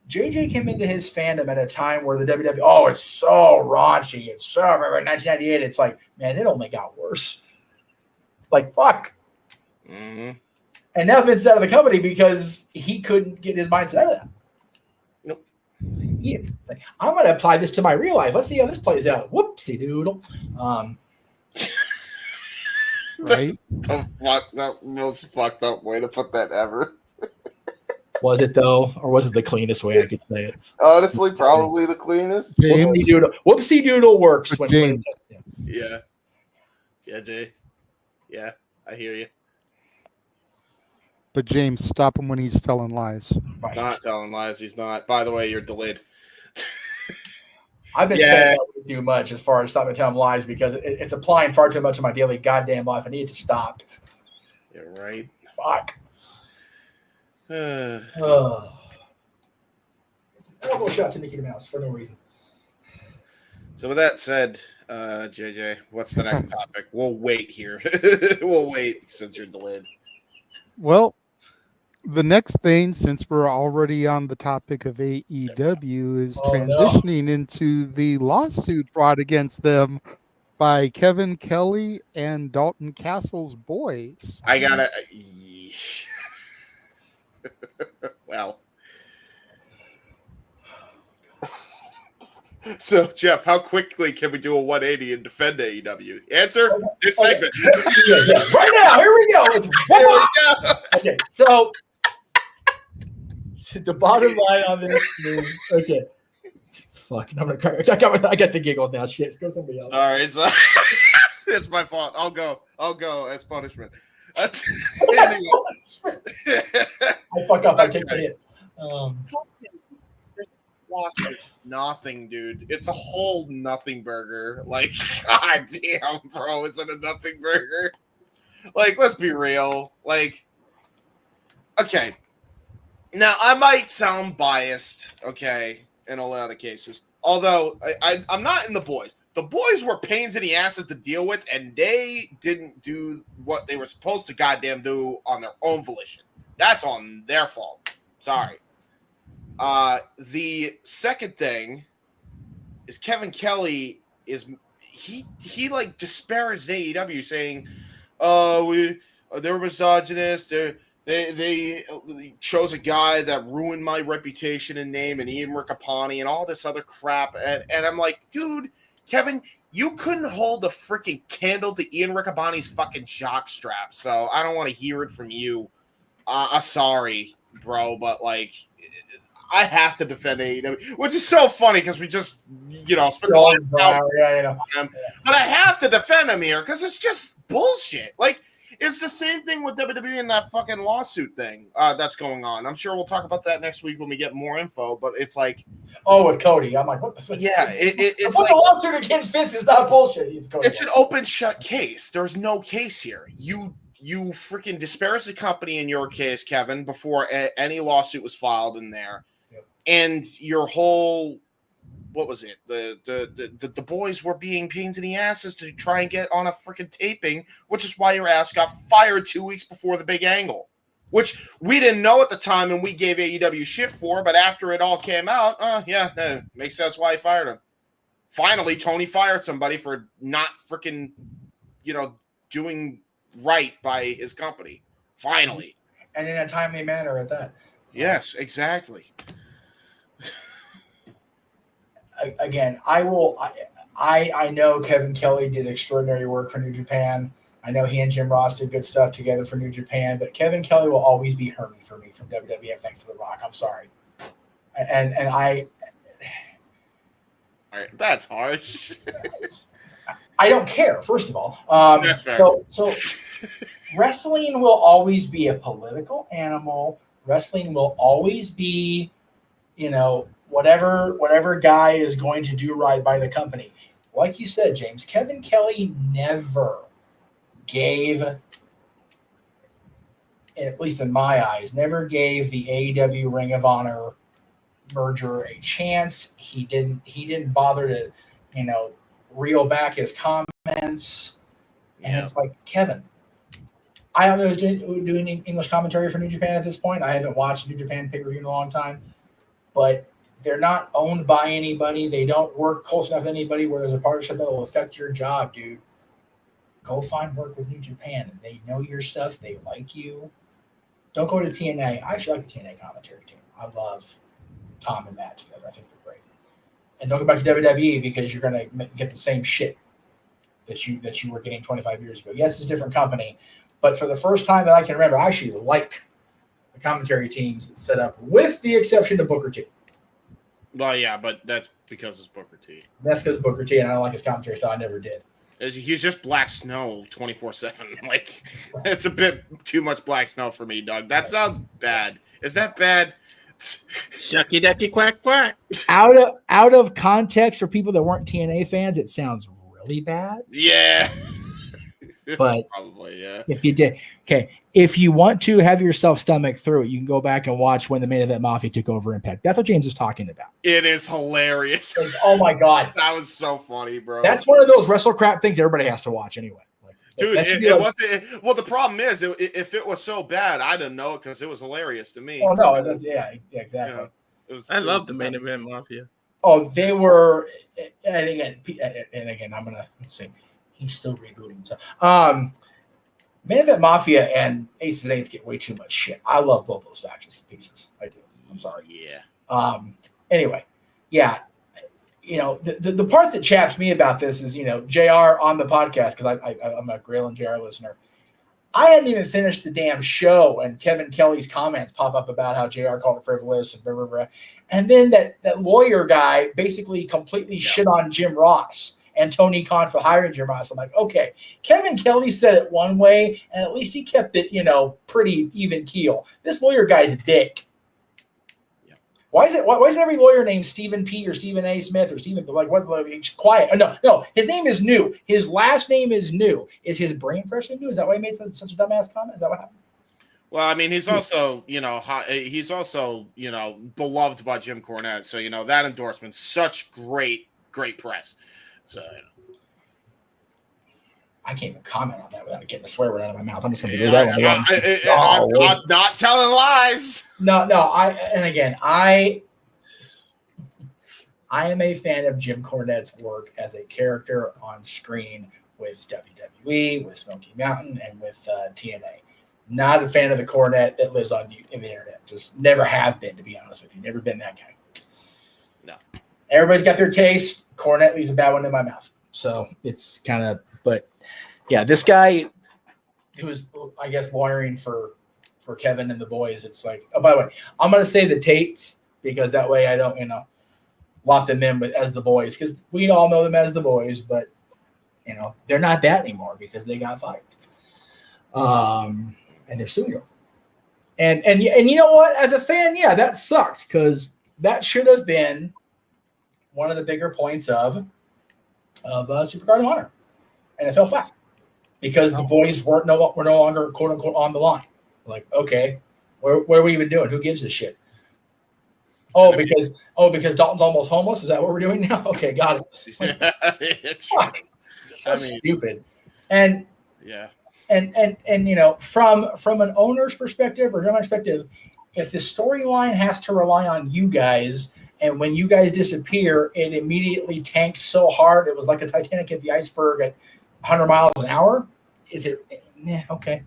JJ came into his fandom at a time where the WWE, it's so raunchy. It's so, remember 1998, it's like, man, it only got worse. Like, fuck. Mm-hmm. And now Vince out of the company because he couldn't get his mindset out of that. Nope. Yeah. Like, I'm going to apply this to my real life. Let's see how this plays out. Whoopsie doodle. Right? The most fucked up way to put that ever. Was it though, or was it the cleanest way I could say it? Honestly, probably the cleanest. James, whoopsie doodle works when James. Yeah, Jay. Yeah, I hear you. But James, stop him when he's telling lies. Right. Not telling lies. He's not. By the way, you're delayed. I've been saying that way too much as far as stopping telling lies because it's applying far too much to my daily goddamn life. I need it to stop. You're right. Fuck. It's an elbow shot to Mickey Mouse for no reason. So with that said, JJ, what's the next topic? We'll wait here. We'll wait since you're delayed. Well, the next thing, since we're already on the topic of AEW, is transitioning into the lawsuit brought against them by Kevin Kelly and Dalton Castle's boys. I gotta. Well. So, Jeff, how quickly can we do a 180 and defend AEW? Answer this segment. Yeah. Right now, here we go. Here we go. Okay, so the bottom line on this is okay. Fuck, I'm gonna cry. I got the giggles now. Shit, go somebody else. All right, so it's my fault. I'll go as punishment. Anyway. I fuck up. I take the hit. Nothing, dude. It's a whole nothing burger. Like, god damn, bro, is it a nothing burger? Like, let's be real. Like, okay. Now, I might sound biased, okay, in a lot of cases. Although, I'm not in the boys. The boys were pains in the asses to deal with, and they didn't do what they were supposed to goddamn do on their own volition. That's on their fault. Sorry. The second thing is Kevin Kelly he like disparaged AEW saying, they're misogynist. They chose a guy that ruined my reputation and name, and Ian Riccapani and all this other crap. And I'm like, dude, Kevin, you couldn't hold a freaking candle to Ian Riccapani's fucking jock strap. So I don't want to hear it from you. Sorry, bro, but like, I have to defend AEW, which is so funny because we just, spent a lot of time. But I have to defend him here because it's just bullshit. Like, it's the same thing with WWE and that fucking lawsuit thing that's going on. I'm sure we'll talk about that next week when we get more info. But it's like, with Cody, I'm like, what the fuck? Yeah, it's like the lawsuit against Vince is not bullshit. Cody. It's an open shut case. There's no case here. You freaking disparaged the company in your case, Kevin, before any lawsuit was filed in there. Yep. And your whole, what was it? The boys were being pains in the asses to try and get on a freaking taping, which is why your ass got fired 2 weeks before the big angle, which we didn't know at the time and we gave AEW shit for, but after it all came out, that makes sense why he fired him. Finally, Tony fired somebody for not freaking, doing right by his company. Finally. And in a timely manner at that. Yes, exactly. again, I will. I know Kevin Kelly did extraordinary work for New Japan. I know he and Jim Ross did good stuff together for New Japan, but Kevin Kelly will always be Hermie for me from WWF thanks to The Rock. I'm sorry. And I All right, that's harsh. I don't care, first of all. That's fair. So wrestling will always be a political animal. Wrestling will always be, whatever guy is going to do right by the company. Like you said, James, Kevin Kelly never gave, at least in my eyes, never gave the AEW Ring of Honor merger a chance. He didn't bother to, reel back his comments. And it's like, Kevin, I don't know who's doing English commentary for New Japan at this point. I haven't watched New Japan pay-per-view in a long time. But they're not owned by anybody. They don't work close enough to anybody where there's a partnership that will affect your job, dude. Go find work with New Japan. They know your stuff. They like you. Don't go to TNA. I actually like the TNA commentary team. I love Tom and Matt together. I think they're great. And don't go back to WWE because you're going to get the same shit that you were getting 25 years ago. Yes, it's a different company, but for the first time that I can remember, I actually like the commentary teams that set up, with the exception of Booker T. Well, yeah, but that's because it's Booker T. That's because Booker T, and I don't like his commentary style. I never did. He's just Black Snow 24/7. Like, it's a bit too much Black Snow for me, Doug. That sounds bad. Is that bad? Shucky ducky quack quack. Out of context for people that weren't TNA fans, it sounds really bad. Yeah. But probably, yeah. If you did, okay. If you want to have yourself stomach through it, you can go back and watch when the Main Event Mafia took over Impact. That's what James is talking about. It is hilarious. Like, oh my god, that was so funny, bro. That's one of those wrestle crap things everybody has to watch anyway. Like, dude, it wasn't. Well, the problem is, if it was so bad, I didn't know it because it was hilarious to me. Oh no, yeah, exactly. I love the Main Event Mafia. Oh, they were, and again, I'm gonna say he's still rebooting himself. Main Event Mafia and Aces and Eights get way too much shit. I love both those factions and pieces. I do. I'm sorry. Yeah. Anyway, yeah. The part that chaps me about this is, JR on the podcast, because I'm a Grail and JR listener. I hadn't even finished the damn show, and Kevin Kelly's comments pop up about how JR called it frivolous and blah, blah, blah. And then that lawyer guy basically completely shit on Jim Ross and Tony Khan for hiring Jim Ross. I'm like, okay, Kevin Kelly said it one way, and at least he kept it, pretty even keel. This lawyer guy's a dick. Yeah. Why isn't every lawyer named Stephen P. or Stephen A. Smith or Stephen, quiet? No, his name is New. His last name is New. Is his brain freshly new? Is that why he made such a dumbass comment? Is that what happened? Well, I mean, he's also, beloved by Jim Cornette. So, that endorsement, such great press. So, I can't even comment on that without getting a swear word out of my mouth. I'm just going to do that one. I'm not telling lies. No. I am a fan of Jim Cornette's work as a character on screen with WWE, with Smoky Mountain, and with TNA. Not a fan of the Cornette that lives on in the internet. Just never have been, to be honest with you. Never been that guy. No. Everybody's got their taste. Cornette leaves a bad one in my mouth. So it's kind of, but yeah, this guy who's, I guess, lawyering for Kevin and the boys, it's like, oh, by the way, I'm going to say the Tates because that way I don't, lot them in as the boys, because we all know them as the boys, but, they're not that anymore because they got fired. And they're suing them. And you know what? As a fan, yeah, that sucked because that should have been one of the bigger points of Supercard of Honor, and it fell flat because the boys were no longer quote unquote on the line. Like, okay, what are we even doing? Who gives a shit? Because Dalton's almost homeless. Is that what we're doing now? Okay, got it. Like, fuck. So stupid. And yeah. And from an owner's perspective or drummer perspective, if the storyline has to rely on you guys, and when you guys disappear, it immediately tanks so hard it was like a Titanic hit the iceberg at 100 miles an hour. Is it? Yeah, okay.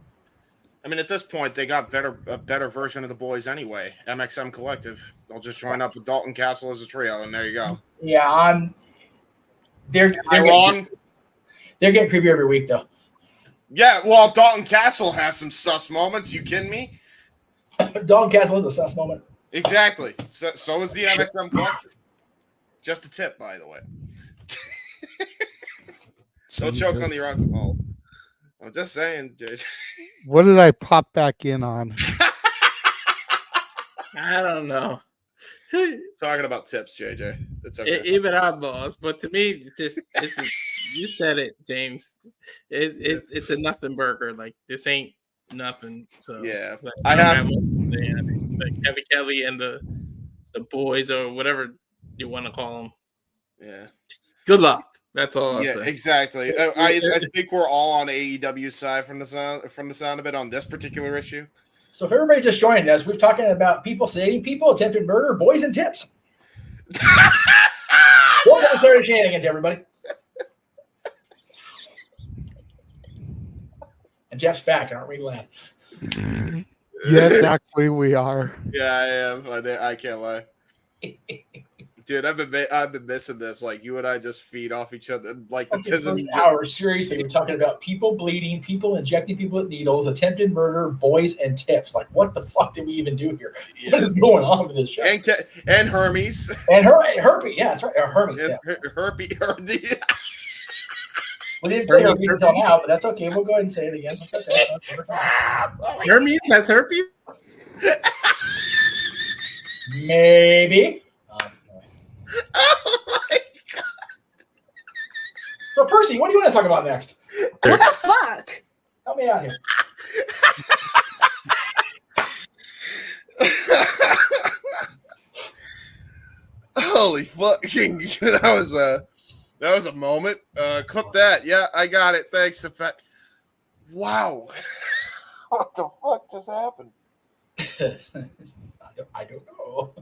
I mean, at this point, they got a better version of the boys anyway. MXM Collective. They'll just join up with Dalton Castle as a trio, and there you go. Yeah, they're wrong. They're getting creepy every week, though. Yeah, well, Dalton Castle has some sus moments. You kidding me? Dalton Castle is a sus moment. Exactly. So is the MXM Collective. Just a tip, by the way. Don't choke on the alcohol. I'm just saying, JJ. What did I pop back in on? I don't know. Talking about tips, JJ. It's okay. Even our boss, but to me, you said it, James. It's a nothing burger. Like this ain't nothing. So yeah, like, I have like Kevin Kelly and the boys or whatever you want to call them. Yeah. Good luck. That's all I'll say. Exactly. I think we're all on AEW's side from the sound of it on this particular issue. So if everybody just joined us, we're talking about people sedating people, attempted murder, boys and tips. Welcome to Saturday Shenanigans, everybody. And Jeff's back, aren't we glad? Yes, actually, we are. Yeah, I am. I can't lie. Dude, I've been missing this. Like you and I just feed off each other. Like the tism. Hours, seriously, we're talking about people bleeding, people injecting people with needles, attempted murder, boys and tips. Like, what the fuck did we even do here? Yeah. What is going on with this show? And Hermes. And Herpes. Yeah, that's right. Hermes. And yeah. Herpes. We didn't say herpes until now, but that's okay. We'll go ahead and say it again. That's okay. Hermes has herpes? Maybe. Oh my God. So, Percy, what do you want to talk about next? What the fuck? Help me out here. Holy fucking! That was a moment. Clip that. Yeah, I got it. Thanks, Effect. Wow. What the fuck just happened? I don't know.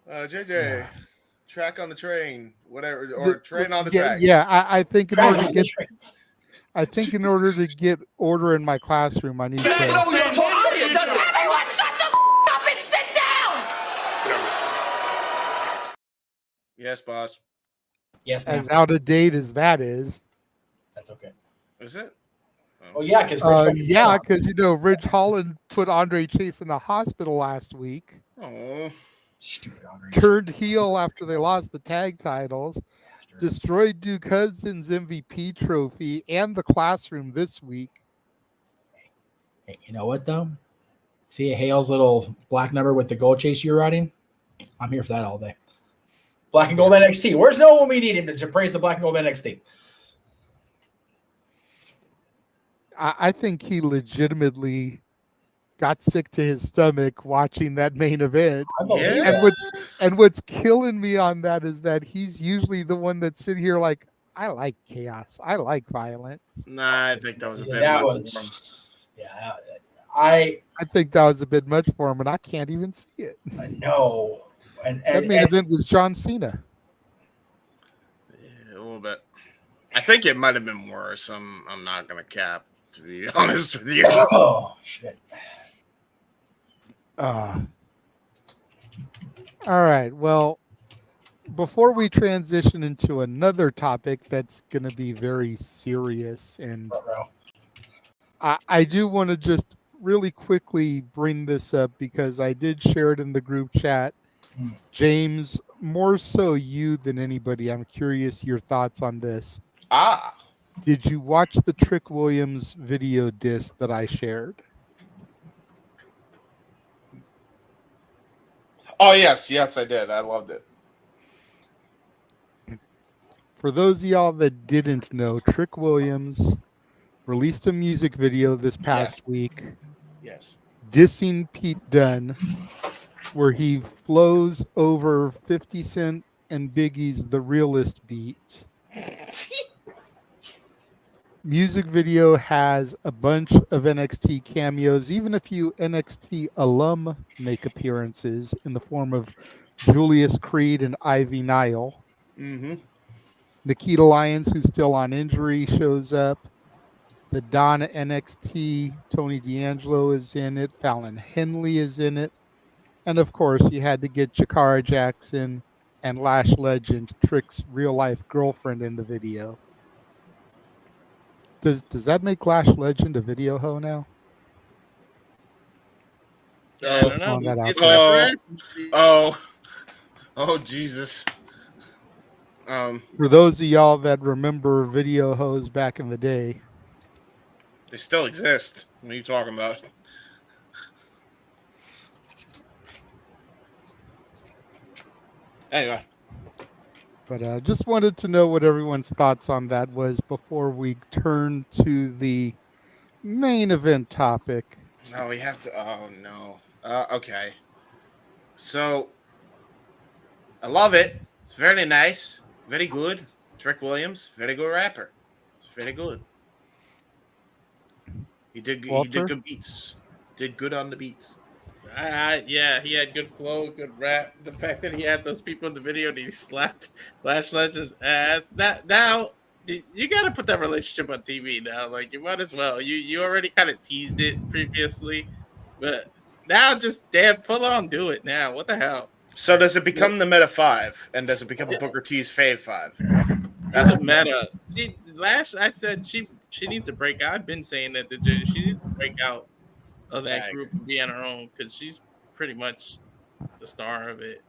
JJ, track on the train, whatever, or train on the track. Yeah, I think in order to get, I think in order to get order in my classroom, I need to. Everyone shut the up and sit down. Yes, boss. Yes, ma'am. As out of date as that is. That's okay. Is it? Oh yeah, because you know Ridge Holland put Andre Chase in the hospital last week. Oh, stupid Andre. Turned heel after they lost the tag titles. Destroyed Duke Hudson's MVP trophy and the classroom this week. Hey, you know what though? Thea Hale's little black number with the gold chase you're riding. I'm here for that all day. Black and gold NXT. Where's Noah when we need him to praise the black and gold NXT? I think he legitimately got sick to his stomach watching that main event. Yeah. And what's killing me on that is that he's usually the one that's sitting here like, I like chaos. I like violence. Nah, I think that was a bit That much was, for him. yeah. I think that was a bit much for him, and I can't even see it. know. And That main event was John Cena. Yeah, a little bit. I think it might have been worse. I'm not gonna cap, to be honest with you. Oh shit. All right. Well, before we transition into another topic that's going to be very serious, and I do want to just really quickly bring this up because I did share it in the group chat. James, more so you than anybody, I'm curious your thoughts on this. Did you watch the Trick Williams video disc that I shared? Oh, yes, I did. I loved it. For those of y'all that didn't know, Trick Williams released a music video this past week. Yes. Dissing Pete Dunne, where he flows over 50 Cent and Biggie's The Realist beat. Music video has a bunch of NXT cameos, even a few NXT alum make appearances in the form of Julius Creed and Ivy Nile. Mm-hmm. Nikita Lyons, who's still on injury, shows up. The Donna NXT, Tony D'Angelo is in it. Fallon Henley is in it. And of course, you had to get Jakara Jackson and Lash Legend, Trick's real life girlfriend, in the video. Does that make Lash Legend a video hoe now? I Just don't know. throwing that out It's there. Oh, Jesus. For those of y'all that remember video hoes back in the day, They still exist. What are you talking about? Anyway. but just wanted to know what everyone's thoughts on that was before we turn to the main event topic. No, we have to. Oh, no. Okay. So, I love it. It's very nice. Very good. Trick Williams, very good rapper. It's very good. He did Walter? good beats. Did good on the beats. Yeah, he had good flow, good rap. The fact that he had those people in the video and he slapped Lash Legend's ass. Now you got to put that relationship on TV now. Like, you might as well. You already kind of teased it previously, but now just damn full on do it now. What the hell? So does it become the Meta 5? And does it become a Booker T's Fave 5? That's a meta. Lash, I said she needs to break out. I've been saying that she needs to break out of that group and be on her own because she's pretty much the star of it.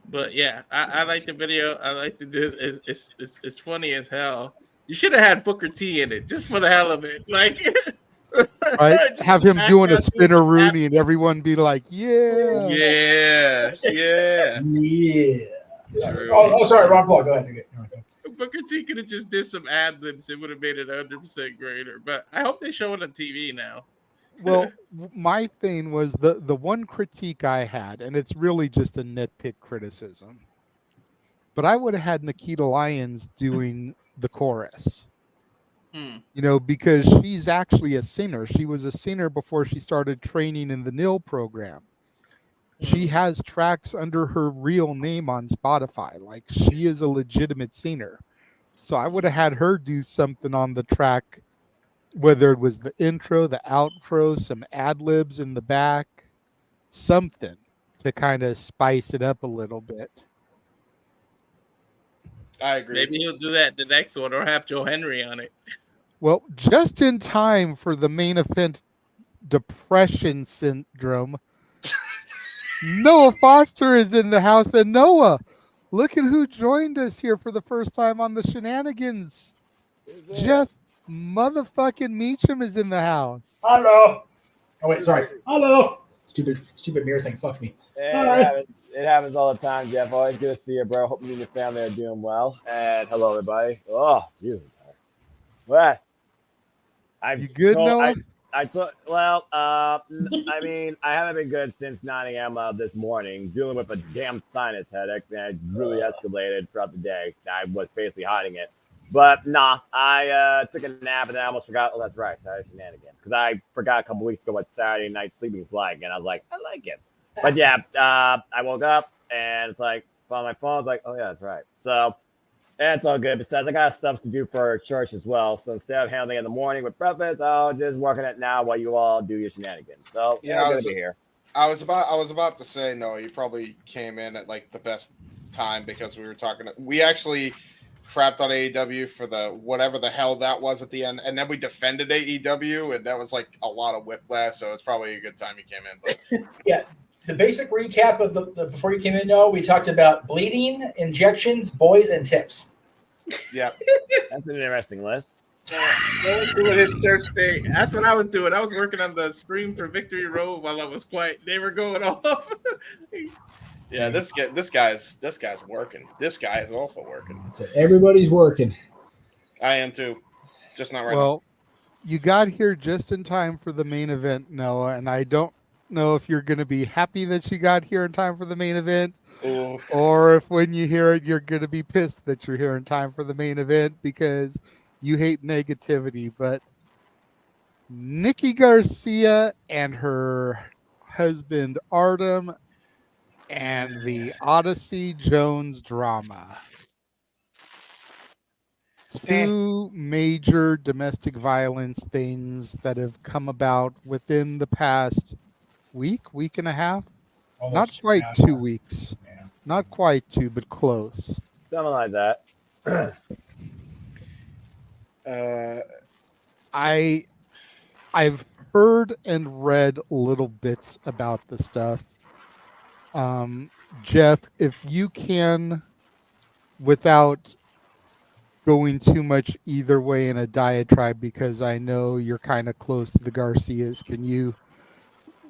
But yeah, I like the video. I like the it's funny as hell. You should have had Booker T in it just for the hell of it. Like, Right? just Have him doing a background spinner some Rooney and everyone be like, yeah. Yeah. True. Oh, sorry, wrong plug. Go ahead. Booker T could have just did some ad libs. It would have made it 100% greater. But I hope they show it on TV now. Well, my thing was the one critique I had, and it's really just a nitpick criticism, but I would have had Nikita Lyons doing the chorus. You know, because she's actually a singer. She was a singer before she started training in the NIL program. She has tracks under her real name on Spotify. Like, she is a legitimate singer. So I would have had her do something on the track, whether it was the intro, the outro, some ad libs in the back, something to kind of spice it up a little bit. I agree. Maybe he'll do that the next one, or have Joe Henry on it. Well, just in time for the main event, Depression Syndrome, Noah Foster is in the house. And Noah, look at who joined us here for the first time on the Shenanigans. Jeff motherfucking Meacham is in the house. Hello. Oh, wait, sorry. Hello. Stupid mirror thing. Fuck me. It happens all the time, Jeff. Always good to see you, bro. Hope you and your family are doing well. And hello, everybody. Oh, you. What? You good, Noah? I mean, I haven't been good since 9 a.m. This morning, dealing with a damn sinus headache that really escalated throughout the day. I was basically hiding it. But nah, I took a nap and then I almost forgot. Oh, that's right, Saturday Shenanigans. Because I forgot a couple weeks ago what Saturday night sleeping is like. And I was like, I like it. But yeah, I woke up and it's like, on my phone, I was like, oh yeah, that's right. So, and it's all good. Besides, I got stuff to do for church as well. So instead of handling it in the morning with breakfast, I'll just work on it now while you all do your shenanigans. So yeah, I'm gonna be here. I was about to say, no, you probably came in at like the best time because we were talking. We actually crapped on AEW for the whatever the hell that was at the end, and then we defended AEW, and that was like a lot of whiplash. So it's probably a good time you came in. But yeah. The basic recap of the before you came in, Noah, we talked about bleeding, injections, boys, and tips. Yeah, that's an interesting list. Doing his church thing. That's what I was doing. I was working on the Scream for Victory Road while I was quiet. They were going off. Yeah, this guy's working. This guy is also working. So everybody's working. I am too, just not right now. Well, you got here just in time for the main event, Noah, and I don't know if you're going to be happy that you got here in time for the main event, or if when you hear it, you're going to be pissed that you're here in time for the main event because you hate negativity. But Nikki Garcia and her husband Artem and the Odyssey Jones drama. two major domestic violence things that have come about within the past week and a half. Not Almost quite 2 weeks. Yeah. Not quite two, but close. Something like that. I've heard and read little bits about the stuff. Jeff, if you can, without going too much either way in a diatribe, because I know you're kind of close to the Garcias, can you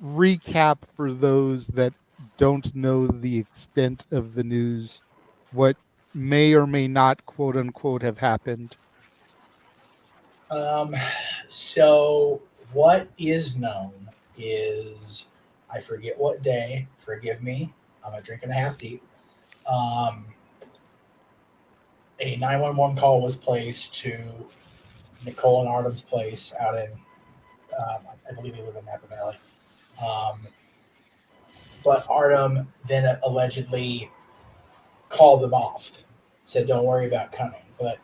recap for those that don't know the extent of the news, what may or may not, quote unquote, have happened? So what is known is, I forget what day, forgive me, I'm a drink and a half deep. A 911 call was placed to Nicole and Artem's place out in, I believe they live in Napa Valley. But Artem then allegedly called them off, said, "Don't worry about coming." But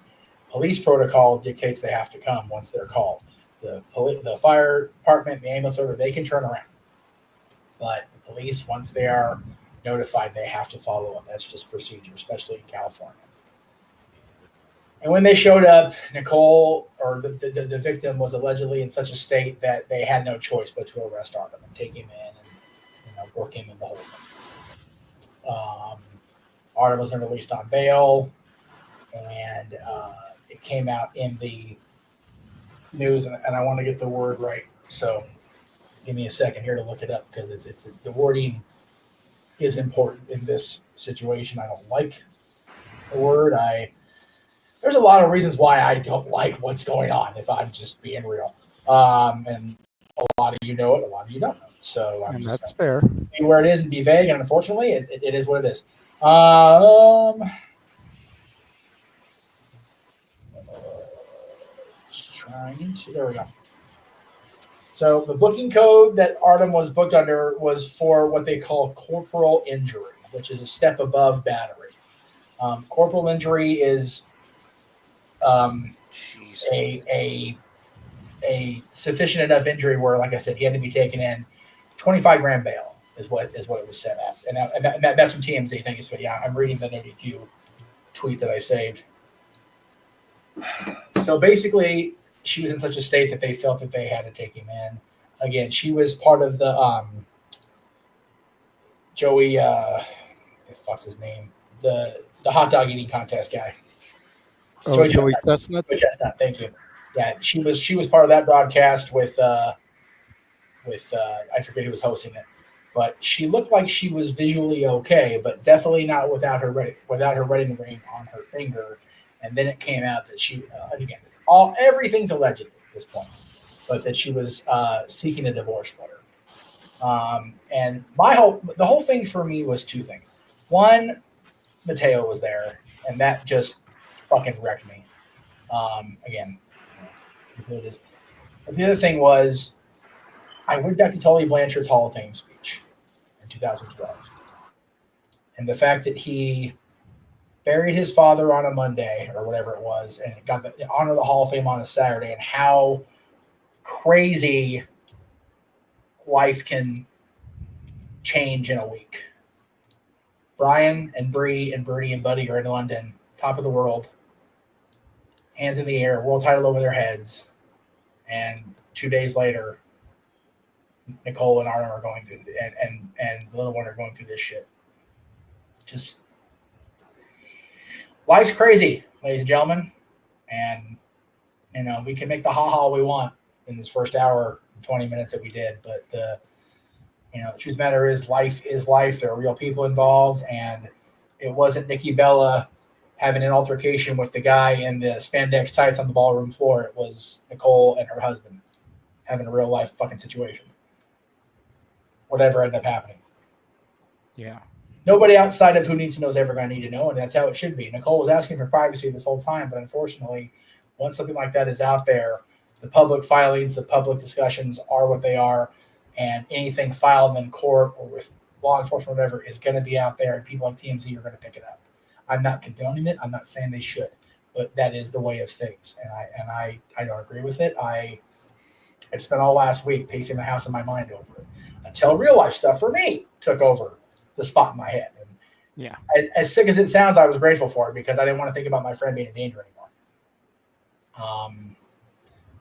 police protocol dictates they have to come once they're called. The fire department, the ambulance order, they can turn around. But the police, once they are notified, they have to follow up. That's just procedure, especially in California. And when they showed up, Nicole, or the victim, was allegedly in such a state that they had no choice but to arrest Artem and take him in and work him in the whole thing. Artem was then released on bail, and it came out in the news, and I want to get the word right. So give me a second here to look it up, because it's the wording is important in this situation. I don't like the word. There's a lot of reasons why I don't like what's going on, if I'm just being real. And a lot of you know it, a lot of you don't know it. So And that's fair. Be where it is and be vague, and unfortunately, it is what it is. There we go. So the booking code that Artem was booked under was for what they call corporal injury, which is a step above battery. Corporal injury is a sufficient enough injury where, like I said, he had to be taken in. 25 grand bail is what it was set at, and that's from TMZ. Thank you, Sweetie. Yeah, I'm reading the NoDQ tweet that I saved. So basically, she was in such a state that they felt that they had to take him in. Again, she was part of the Joey. What the fuck's his name? The hot dog eating contest guy. Oh, Joey Chestnut. Joey Chestnut. Thank you. Yeah, she was part of that broadcast with I forget who was hosting it, but she looked like she was visually okay, but definitely not without her wedding ring on her finger. And then it came out that she, again, everything's alleged at this point, but that she was seeking a divorce lawyer. And the whole thing for me was two things. One, Mateo was there, and that just fucking wrecked me. Again, it is. But the other thing was, I went back to Tully Blanchard's Hall of Fame speech in 2012, and the fact that he buried his father on a Monday or whatever it was, and got the honor of the Hall of Fame on a Saturday, and how crazy life can change in a week. Brian and Bree and Birdie and Buddy are in London, top of the world, hands in the air, world title over their heads, and 2 days later, Nicole and Artem are going through, and the little one are going through this shit. Just life's crazy, ladies and gentlemen, and we can make the ha-ha we want in this first hour and 20 minutes that we did, but the truth of the matter is life is life. There are real people involved, and it wasn't Nikki Bella having an altercation with the guy in the spandex tights on the ballroom floor. It was Nicole and her husband having a real life fucking situation. Whatever ended up happening. Yeah. Nobody outside of who needs to know is ever going to need to know, and that's how it should be. Nicole was asking for privacy this whole time, but unfortunately, once something like that is out there, the public filings, the public discussions are what they are, and anything filed in court or with law enforcement or whatever is going to be out there, and people like TMZ are going to pick it up. I'm not condoning it. I'm not saying they should. but that is the way of things, and I don't agree with it. I spent all last week pacing the house in my mind over it until real life stuff for me took over the spot in my head. And Yeah. as sick as it sounds, I was grateful for it because I didn't want to think about my friend being in danger anymore.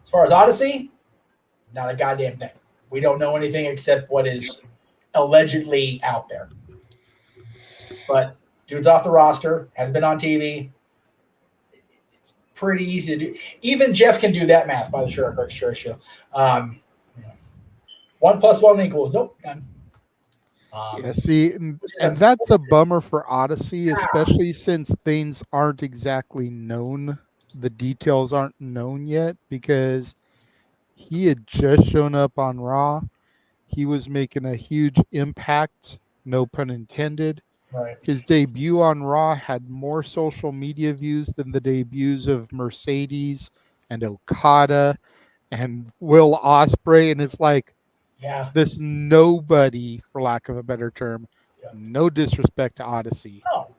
As far as Odyssey, not a goddamn thing. We don't know anything except what is allegedly out there. But dude's off the roster, has been on TV. It's pretty easy to do. Even Jeff can do that math by the sure show. 1 + 1 equals nope, none. Yeah, see, and that's a bummer for Odyssey, especially since things aren't exactly known. The details aren't known yet because he had just shown up on Raw. He was making a huge impact, no pun intended. Right. His debut on Raw had more social media views than the debuts of Mercedes and Okada and Will Ospreay. And it's like, Yeah. this nobody, for lack of a better term, Yeah. no disrespect to Odyssey, No.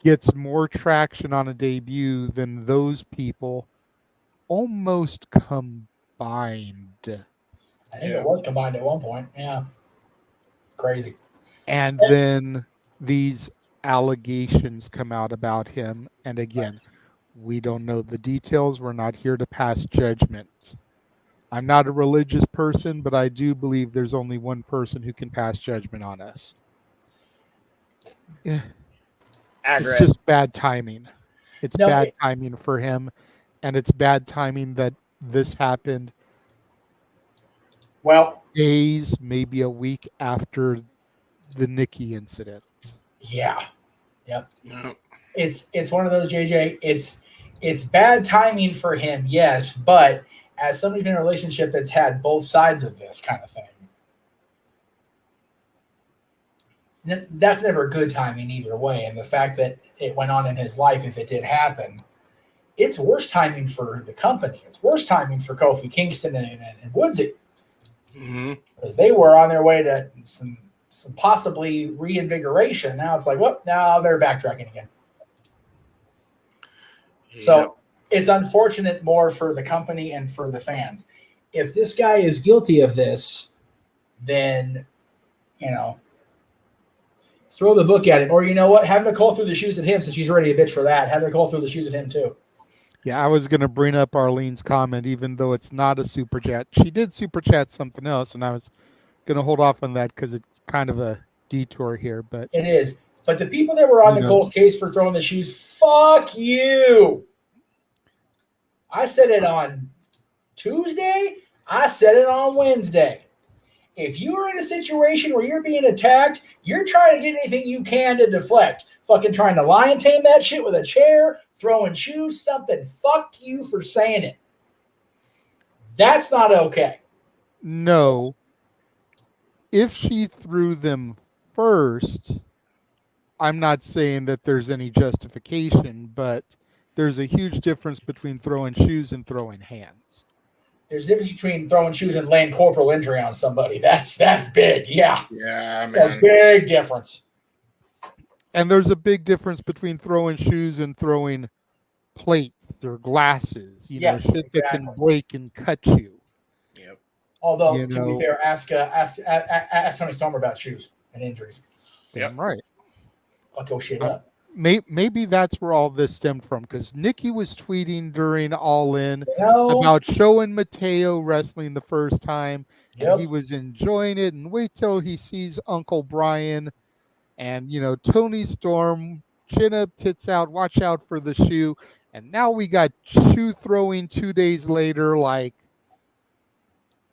gets more traction on a debut than those people almost combined. I think it was combined at one point. Yeah. It's crazy. And then these allegations come out about him. And again, we don't know the details. We're not here to pass judgment. I'm not a religious person, but I do believe there's only one person who can pass judgment on us. Yeah. Accurate. It's just bad timing. It's bad timing for him. And it's bad timing that this happened days, maybe a week after the Nikki incident. Yeah. Yep. It's one of those, JJ. It's bad timing for him, yes, but as somebody in a relationship that's had both sides of this kind of thing, that's never good timing either way. And the fact that it went on in his life, if it did happen, it's worse timing for the company. It's worse timing for Kofi Kingston and Woodsy. Because they were on their way to some possibly reinvigoration. Now it's like, whoop, now they're backtracking again. So it's unfortunate more for the company and for the fans. If this guy is guilty of this, then, throw the book at him. Or you know what? Have Nicole through the shoes at him since she's already a bitch for that. Have Nicole through the shoes at him too. Yeah, I was going to bring up Arlene's comment, even though it's not a super chat. She did super chat something else, and I was going to hold off on that because it's kind of a detour here. But it is. But the people that were on Nicole's case for throwing the shoes, fuck you. I said it on Tuesday. I said it on Wednesday. If you are in a situation where you're being attacked, you're trying to get anything you can to deflect. Fucking trying to lion tame that shit with a chair, throwing shoes, something. Fuck you for saying it. That's not okay. No. If she threw them first, I'm not saying that there's any justification, but there's a huge difference between throwing shoes and throwing hands. There's a difference between throwing shoes and laying corporal injury on somebody. That's big. Yeah. Yeah, man. A big difference. And there's a big difference between throwing shoes and throwing plates or glasses, shit that can break and cut you. Yep. Although, to be fair, ask Tony Storm about shoes and injuries. Damn right. Fuck your shit up. Maybe that's where all this stemmed from, because Nikki was tweeting during All In about showing Mateo wrestling the first time, and he was enjoying it, and wait till he sees Uncle Brian and, Tony Storm, chin up, tits out, watch out for the shoe, and now we got shoe throwing 2 days later, like...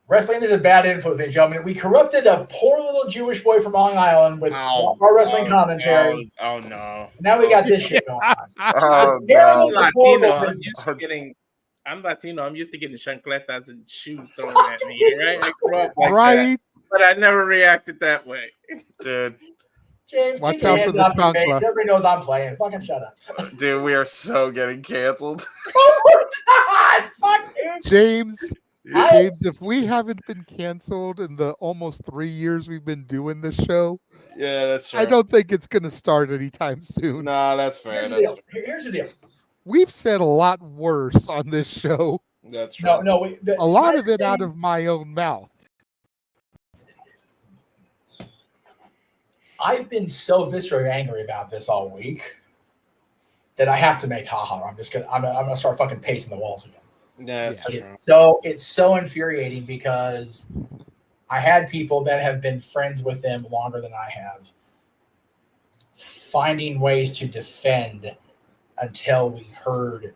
Wrestling is a bad influence, ladies and gentlemen. We corrupted a poor little Jewish boy from Long Island with our wrestling commentary. Oh, no. Now we got this shit going on. I'm Latino. I'm used to getting chancletas and shoes thrown at me, right? I grew up like that, but I never reacted that way. Dude. James, take your hands off your face. Everybody knows I'm playing. Fucking shut up. Dude, we are so getting canceled. Oh, my God. Fuck, dude. James, if we haven't been canceled in the almost 3 years we've been doing this show, yeah, that's true. I don't think it's going to start anytime soon. No, that's fair. Here's the deal. We've said a lot worse on this show. That's true. No. A lot of it out of my own mouth. I've been so viscerally angry about this all week that I have to make haha. I'm gonna start fucking pacing the walls again. Yeah, that's It's true. it's so infuriating because I had people that have been friends with them longer than I have finding ways to defend until we heard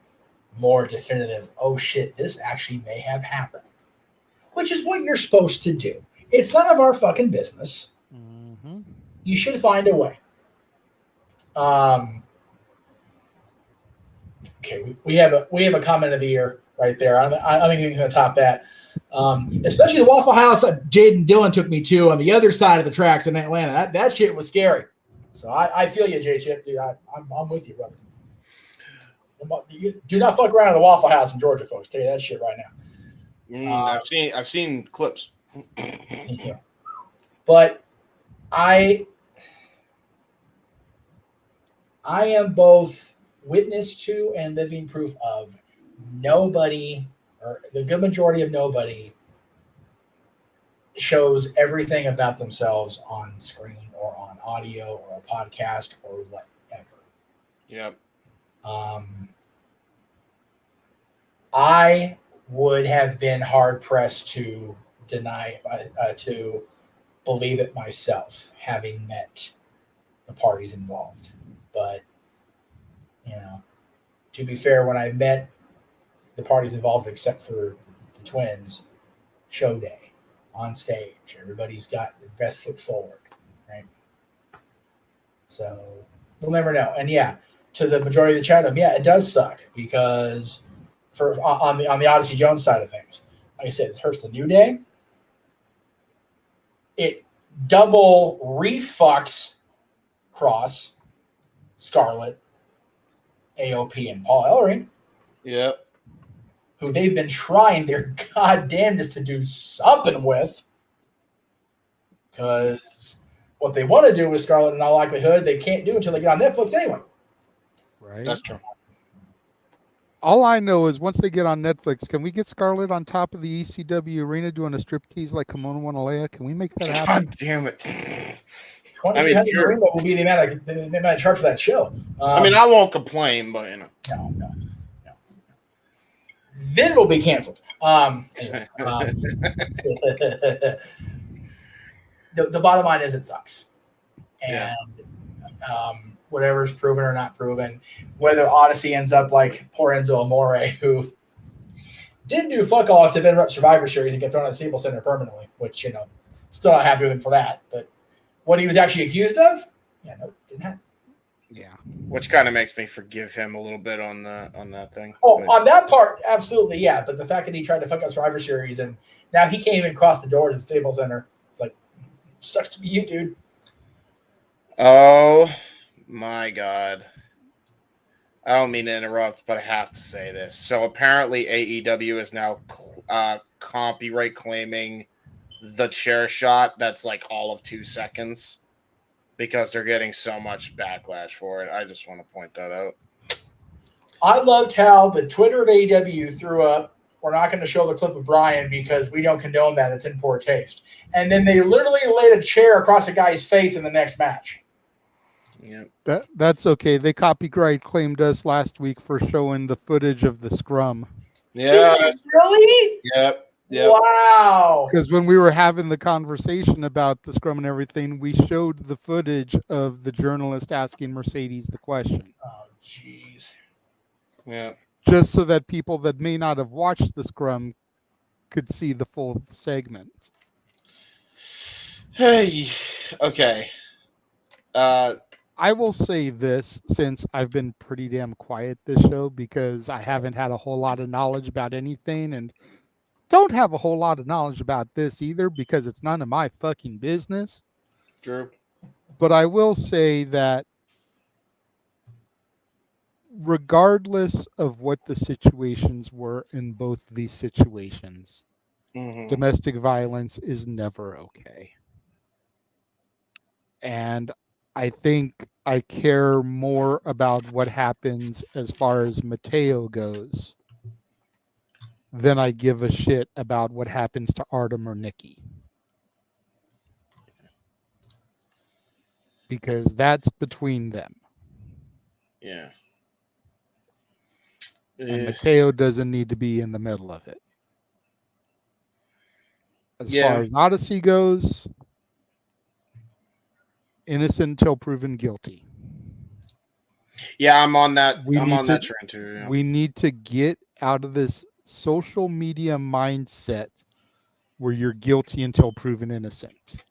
more definitive, oh shit, this actually may have happened. Which is what you're supposed to do. It's none of our fucking business. Mm-hmm. You should find a way. Okay, we have a comment of the year right there. I don't think anything's gonna top that. Especially the Waffle House that Jaden Dillon took me to on the other side of the tracks in Atlanta. That shit was scary. So I feel you, J Chip, dude. I'm with you, brother. Do not fuck around at the Waffle House in Georgia, folks. Tell you that shit right now. I've seen clips. Yeah. But I am both witness to and living proof of nobody, or the good majority of nobody, shows everything about themselves on screen or on audio or a podcast or whatever. Yep. I would have been hard pressed to deny, to believe it myself, having met the parties involved. But, to be fair, when I met the parties involved, except for the twins, show day on stage, everybody's got their best foot forward, right? So we'll never know. And yeah, to the majority of the chat room, yeah, it does suck because on the Odyssey Jones side of things, like I said, it hurts the New Day. It double refucks Cross, Scarlett, AOP, and Paul Ellering, Yep. who they've been trying their goddamnedest to do something with. Because what they want to do with Scarlett, in all likelihood, they can't do until they get on Netflix anyway. Right. That's true. All I know is once they get on Netflix, can we get Scarlett on top of the ECW arena doing a striptease like Kimono Wanalea? Can we make that happen? God damn it. 2,300 sure. Marina will be the amount of charge for that show. I won't complain, but No. Then will be canceled. The bottom line is it sucks. And whatever's proven or not proven, whether Odyssey ends up like poor Enzo Amore, who didn't do fuck all except interrupt Survivor Series and get thrown out of the Staples Center permanently, which, still not happy with him for that. But what he was actually accused of, didn't happen. Yeah. which kind of makes me forgive him a little bit on that thing. Oh, on that part, absolutely, yeah. But the fact that he tried to fuck up Survivor Series and now he can't even cross the doors at Staples Center, it's like, sucks to be you, dude. Oh my God. I don't mean to interrupt, but I have to say this. So apparently AEW is now copyright claiming the chair shot that's like all of 2 seconds because they're getting so much backlash for it. I just want to point that out. I loved how the Twitter of AEW threw up, we're not going to show the clip of Brian because we don't condone that. It's in poor taste. And then they literally laid a chair across a guy's face in the next match. Yeah, That's okay. They copyright claimed us last week for showing the footage of the scrum. yeah, Really? yep. Wow. Because when we were having the conversation about the scrum and everything, we showed the footage of the journalist asking Mercedes the question. Oh, jeez. Yeah. Just so that people that may not have watched the scrum could see the full segment. Hey, okay. I will say this, since I've been pretty damn quiet this show because I haven't had a whole lot of knowledge about anything and don't have a whole lot of knowledge about this either because it's none of my fucking business. True. But I will say that regardless of what the situations were in both these situations, domestic violence is never okay. And I think I care more about what happens as far as Mateo goes than I give a shit about what happens to Artem or Nikki. Because that's between them. Yeah. And Mateo doesn't need to be in the middle of it. As far as Odyssey goes, innocent until proven guilty. Yeah, I'm on that. I'm on that trend too. Yeah. We need to get out of this social media mindset where you're guilty until proven innocent.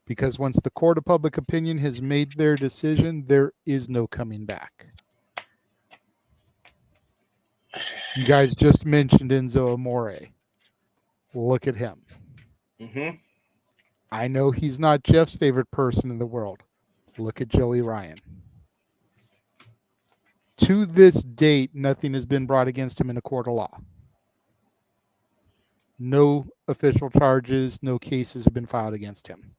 Because once the court of public opinion has made their decision, there is no coming back. You guys just mentioned Enzo Amore. Look at him. Mm-hmm. I know he's not Jeff's favorite person in the world. Look at Joey Ryan. To this date, nothing has been brought against him in a court of law. No official charges, no cases have been filed against him.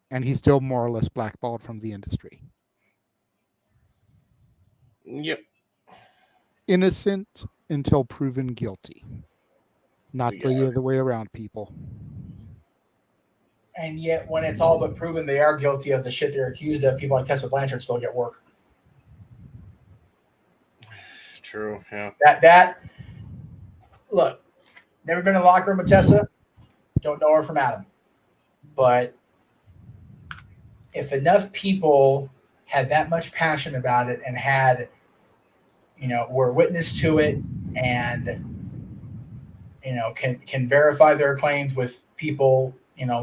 And he's still more or less blackballed from the industry. Yep. Innocent until proven guilty. Not the other way around, people. And yet, when it's all but proven they are guilty of the shit they're accused of, people like Tessa Blanchard still get work. True, yeah. That look, never been in the locker room with Tessa. Don't know her from Adam. But if enough people had that much passion about it and had, were witness to it and, can verify their claims with people,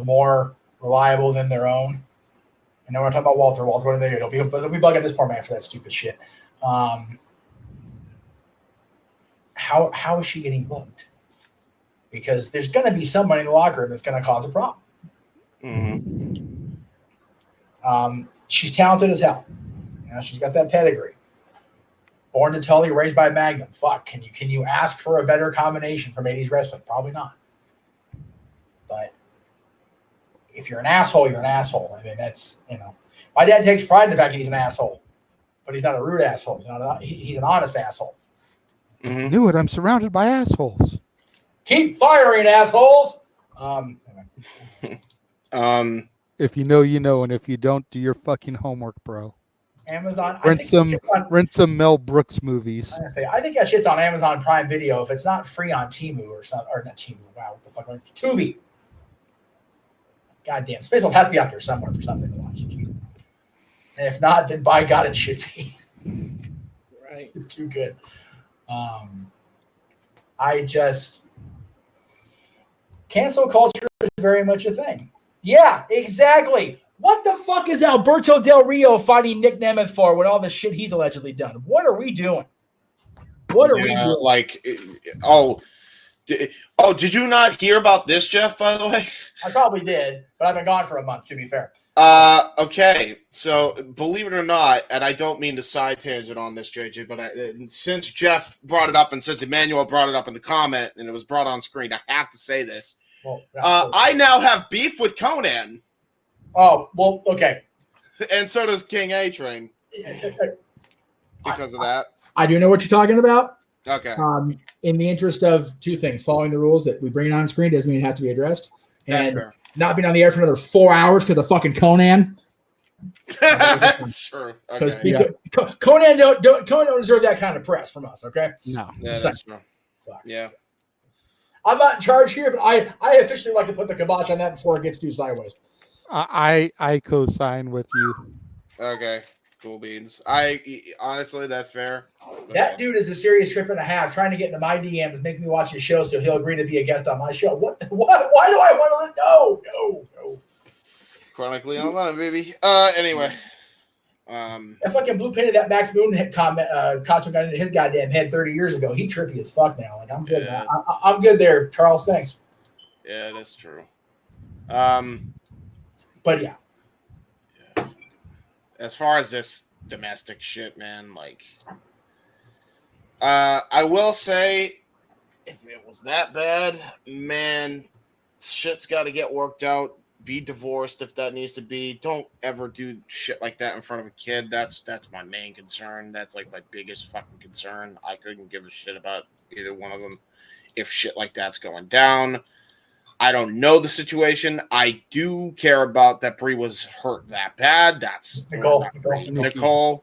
more reliable than their own. I know we're talking about Walter. Walter, what are they doing? Don't be bugging this poor man for that stupid shit. How is she getting booked? Because there's going to be somebody in the locker room that's going to cause a problem. Mm-hmm. She's talented as hell. She's got that pedigree. Born to Tully, raised by Magnum. Fuck, can you ask for a better combination from 80s wrestling? Probably not. But if you're an asshole, you're an asshole. I mean, that's, my dad takes pride in the fact that he's an asshole, but he's not a rude asshole. He's an honest asshole. Mm-hmm. Knew it. I'm surrounded by assholes. Keep firing, assholes. If you know, you know, and if you don't, do your fucking homework, bro. Amazon. Rent some Mel Brooks movies. I think that shit's on Amazon Prime Video. If it's not free on Temu or something, or not Temu. Wow, what the fuck? Tubi. Goddamn, Space World has to be out there somewhere for something to watch. Jesus. And if not, then by God, it should be. Right. It's too good. I just cancel culture is very much a thing. Yeah, exactly. What the fuck is Alberto Del Rio fighting Nick Nemeth for with all the shit he's allegedly done? What are we doing? What are we doing? Did you not hear about this, Jeff, by the way? I probably did, but I've been gone for a month, to be fair. Okay. So, believe it or not, and I don't mean to side tangent on this, JJ, but since Jeff brought it up and since Emmanuel brought it up in the comment and it was brought on screen, I have to say this. Well, I now have beef with Conan. Oh, well, okay. And so does King A-Train. Because of that. I do know what you're talking about. Okay. In the interest of two things, following the rules that we bring it on screen doesn't mean it has to be addressed. That's And fair. not being on the air for another 4 hours because of fucking Conan. That's true. Because Okay. Conan don't deserve that kind of press from us, okay? No. Yeah, that's true. Fuck. Yeah. I'm not in charge here, but I officially like to put the kibosh on that before it gets too sideways. I co-sign with you. Okay. Cool beans. Honestly, that's fair. That dude is a serious trip and a half trying to get into my DMs, make me watch his show so he'll agree to be a guest on my show. What? Why do I want to? No. Chronically online, baby. Anyway. I fucking blue painted that Max Moon costume gun into his goddamn head 30 years ago. He trippy as fuck now. Like, I'm good. Yeah. I'm good there, Charles. Thanks. Yeah, that's true. But yeah. As far as this domestic shit, man, like, I will say, if it was that bad, man, shit's got to get worked out Be divorced if that needs to be. Don't ever do shit like that in front of a kid. That's my main concern. That's like my biggest fucking concern. I couldn't give a shit about either one of them if shit like that's going down. I don't know the situation. I do care about that Brie was hurt that bad. That's Nicole.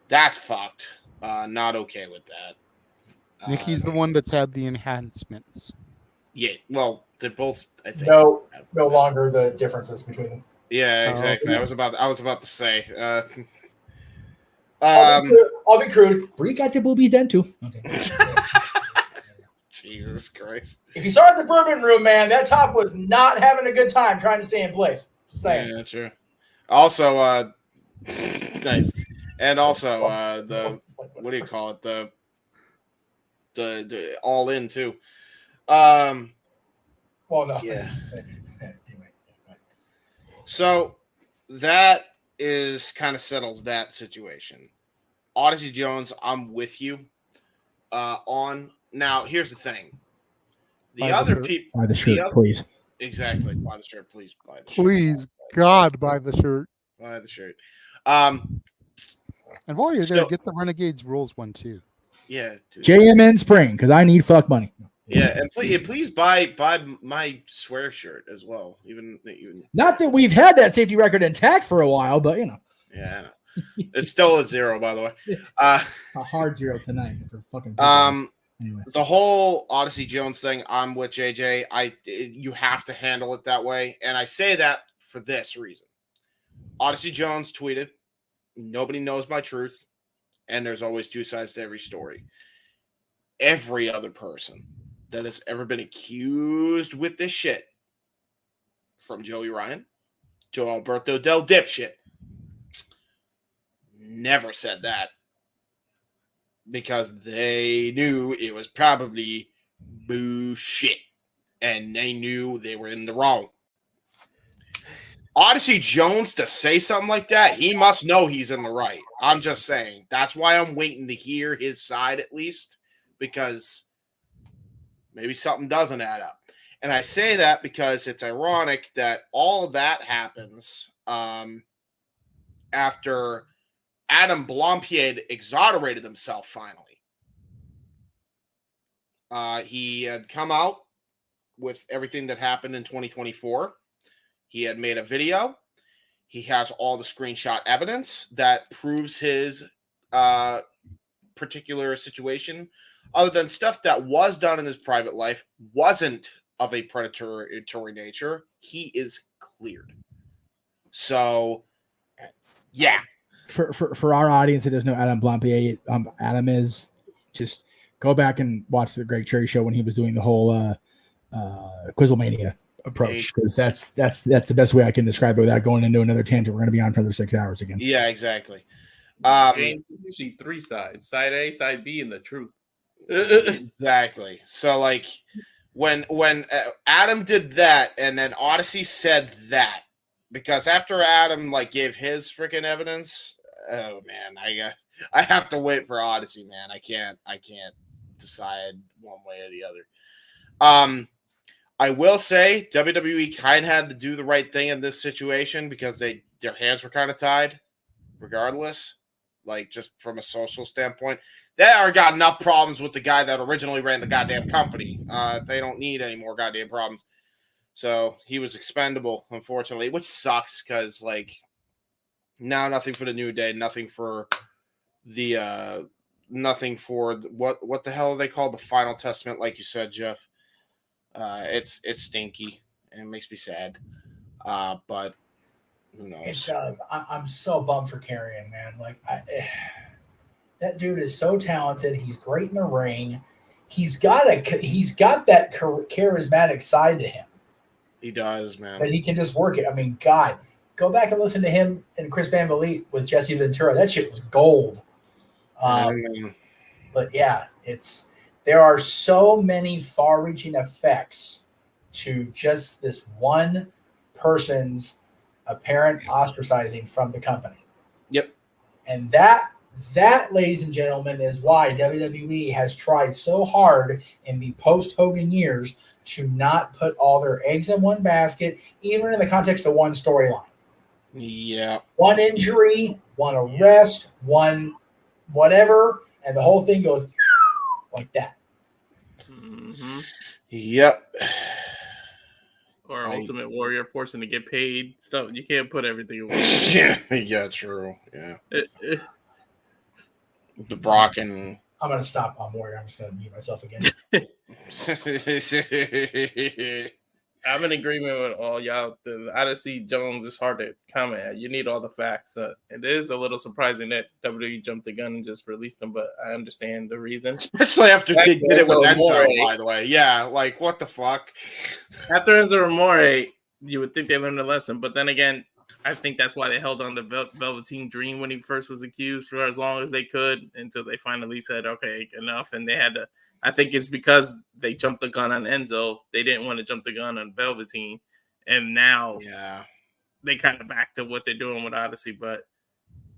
That's fucked. Not okay with that. Nikki's the one that's had the enhancements. Yeah, well, they're both. I think no longer the differences between them. Yeah, exactly. okay. I was about to say. I'll be crude. Brie got the boobies done too. Okay. Jesus Christ! If you saw it at the bourbon room, man, that top was not having a good time trying to stay in place. Just saying. Yeah, true. Also, nice, and also the what do you call it? The all in too. Well, no. Yeah. Anyway. So that is kind of settles that situation. Odyssey Jones, I'm with you on. Now, here's the thing. The other people Buy the shirt, please. Exactly. Buy the shirt, please. Buy the shirt. Please, God, buy the shirt. Buy the shirt. And while you're there, get the Renegades rules one too. Yeah. Dude. JMN Spring, because I need fuck money. Yeah, and please buy my swear shirt as well. Even not that we've had that safety record intact for a while, but you know. Yeah, I know. It's still a 0, by the way. A hard 0 tonight for fucking. Anyway. The whole Odyssey Jones thing, I'm with JJ. You have to handle it that way, and I say that for this reason. Odyssey Jones tweeted, "Nobody knows my truth, and there's always two sides to every story." Every other person that has ever been accused with this shit, from Joey Ryan to Alberto Del Dipshit, never said that because they knew it was probably bullshit and they knew they were in the wrong. Odyssey Jones to say something like that, he must know he's in the right. I'm just saying. That's why I'm waiting to hear his side at least, because maybe something doesn't add up. And I say that because it's ironic that all of that happens after Adam Blampied exonerated himself finally. He had come out with everything that happened in 2024. He had made a video. He has all the screenshot evidence that proves his particular situation. Other than stuff that was done in his private life wasn't of a predatory nature, he is cleared. So, yeah. For our audience, there's no Adam Blampied. Adam is just go back and watch the Greg Cherry show when he was doing the whole Quizlemania approach, because that's the best way I can describe it without going into another tangent. We're going to be on for another 6 hours again. Yeah, exactly. Usually 3 sides: side A, side B, and the truth. Exactly. So, like, when Adam did that, and then Odyssey said that, because after Adam like gave his freaking evidence, oh man, I have to wait for Odyssey, man. I can't decide one way or the other. I will say WWE kind of had to do the right thing in this situation because their hands were kind of tied, regardless. Like, just from a social standpoint, they already got enough problems with the guy that originally ran the goddamn company. They don't need any more goddamn problems. So he was expendable, unfortunately, which sucks because, like, now nothing for the New Day, nothing for the what the hell are they called? The Final Testament, like you said, Jeff. It's stinky and it makes me sad. But who knows? It does. I'm so bummed for Karrion, man. Like, that dude is so talented. He's great in the ring. He's got that charismatic side to him. He does, man. That he can just work it. I mean, God, go back and listen to him and Chris Van Vliet with Jesse Ventura. That shit was gold. But yeah, there are so many far-reaching effects to just this one person's apparent ostracizing from the company. Yep. And that That, ladies and gentlemen, is why WWE has tried so hard in the post-Hogan years to not put all their eggs in one basket, even in the context of one storyline. Yeah. One injury, one arrest, one whatever, and the whole thing goes like that. Mm-hmm. Yep. Or Ultimate Warrior forcing to get paid stuff. You can't put everything away. Yeah, true. Yeah. Eh. The Brock and I'm going to stop on Warrior. I'm just going to mute myself again. I'm in agreement with all y'all. The Odyssey Jones is hard to comment at. You need all the facts. It is a little surprising that WWE jumped the gun and just released them, but I understand the reason. Especially after they did it with Enzo, by the way. Yeah, like, what the fuck? After Enzo Amore, you would think they learned a lesson, but then again, I think that's why they held on to Velveteen Dream when he first was accused for as long as they could until they finally said, okay, enough. And they had to, I think it's because they jumped the gun on Enzo. They didn't want to jump the gun on Velveteen. And now they kind of back to what they're doing with Odyssey. But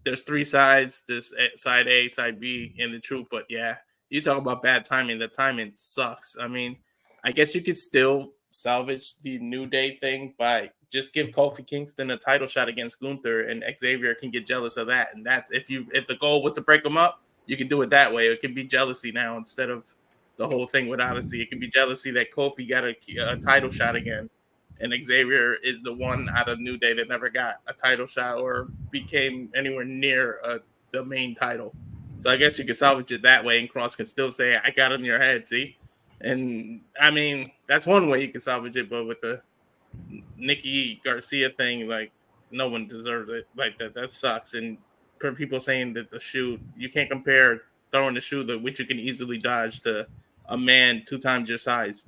there's three sides. There's side A, side B, and the truth. But yeah, you talk about bad timing. The timing sucks. I mean, I guess you could still salvage the New Day thing by just give Kofi Kingston a title shot against Gunther, and Xavier can get jealous of that. And that's if the goal was to break them up, you can do it that way. It can be jealousy now instead of the whole thing with Odyssey. It can be jealousy that Kofi got a title shot again, and Xavier is the one out of New Day that never got a title shot or became anywhere near the main title. So I guess you could salvage it that way, and Cross can still say, I got it in your head, see? And I mean, that's one way you can salvage it, but with the Nikki Garcia thing, like, no one deserves it like that. That sucks. And for people saying that the shoe, you can't compare throwing the shoe that which you can easily dodge to a man 2 times your size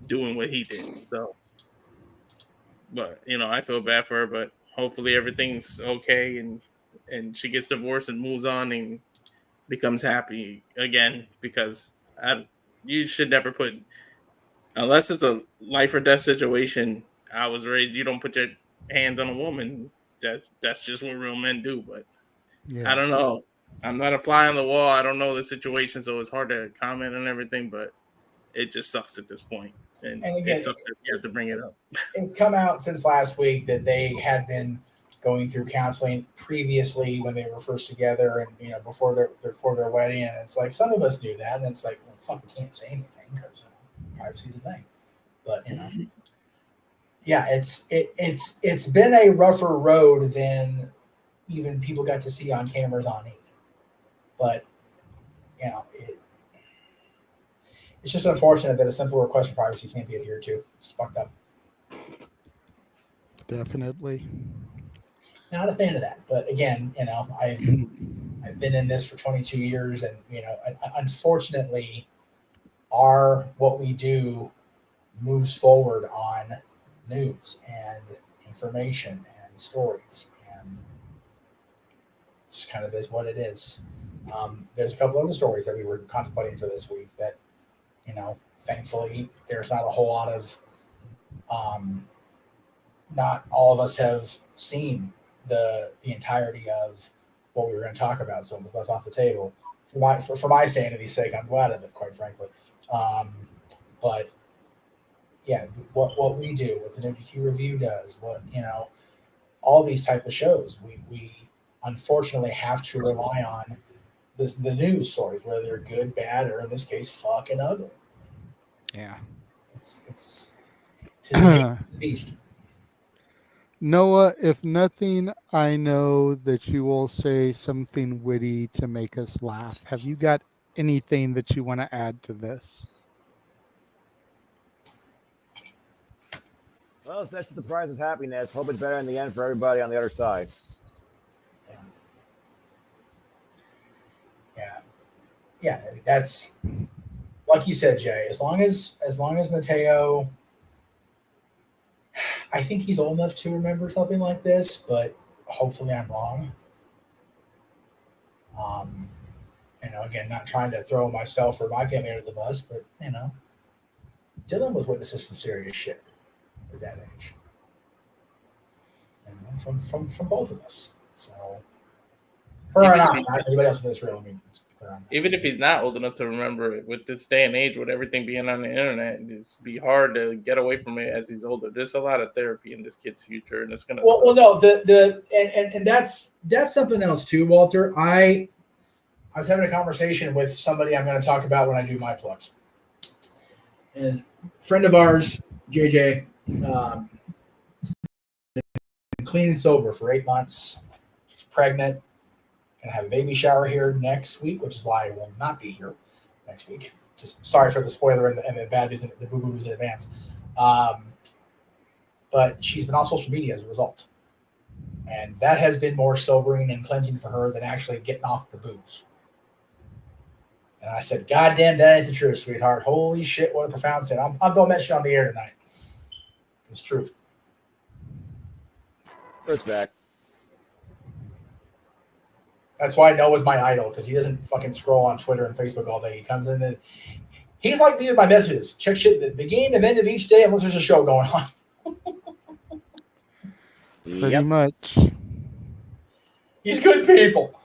doing what he did. So, but I feel bad for her, but hopefully everything's okay and she gets divorced and moves on and becomes happy again, because you should never put, unless it's a life or death situation. I was raised, you don't put your hands on a woman. That's just what real men do. But I don't know. I'm not a fly on the wall. I don't know the situation, so it's hard to comment on everything. But it just sucks at this point, and again, it sucks that you have to bring it up. It's come out since last week that they had been going through counseling previously when they were first together, and before their wedding. And it's like, some of us knew that, and it's like, well, fuck, we can't say anything because privacy's a thing. But yeah, it's been a rougher road than even people got to see on cameras on E. But it's just unfortunate that a simple request for privacy can't be adhered to. It's fucked up. Definitely. Not a fan of that, but again, I've been in this for 22 years, and unfortunately, what we do moves forward on news and information and stories, and it just kind of is what it is. There's a couple other stories that we were contemplating for this week that, thankfully, there's not a whole lot of, not all of us have seen the entirety of what we were going to talk about, so it was left off the table. For my sanity's sake, I'm glad of it, quite frankly. But yeah, what we do, what the WQ review does, all these type of shows, we unfortunately have to rely on the news stories, whether they're good, bad, or in this case, fucking ugly. Yeah, it's the beast. Noah, if nothing, I know that you will say something witty to make us laugh. Have you got anything that you want to add to this? Well, it's that's just the price of happiness. Hope it's better in the end for everybody on the other side. Yeah. That's like you said, Jay. As long as Mateo, I think he's old enough to remember something like this, but hopefully I'm wrong. Again, not trying to throw myself or my family under the bus, but Dylan was witnessing some serious shit at that age. From both of us. So Her Even and if I, he- not anybody else in this room. I mean, it's clear on that. Even if he's not old enough to remember it, with this day and age, with everything being on the internet, it's be hard to get away from it as he's older. There's a lot of therapy in this kid's future, and it's gonna. Well, no, and that's something else too, Walter. I was having a conversation with somebody I'm going to talk about when I do my plugs. And a friend of ours, JJ, been clean and sober for 8 months. She's pregnant. Gonna have a baby shower here next week, which is why I will not be here next week. Just sorry for the spoiler and the bad news and the boo boos in advance. But she's been on social media as a result. And that has been more sobering and cleansing for her than actually getting off the booze. And I said, God damn, that ain't the truth, sweetheart. Holy shit, what a profound statement. I'm throwing that shit on the air tonight. It's truth. Respect. That's why Noah's my idol, because he doesn't fucking scroll on Twitter and Facebook all day. He comes in and he's like me with my messages. Check shit at the beginning and end of each day unless there's a show going on. Pretty much. He's good people.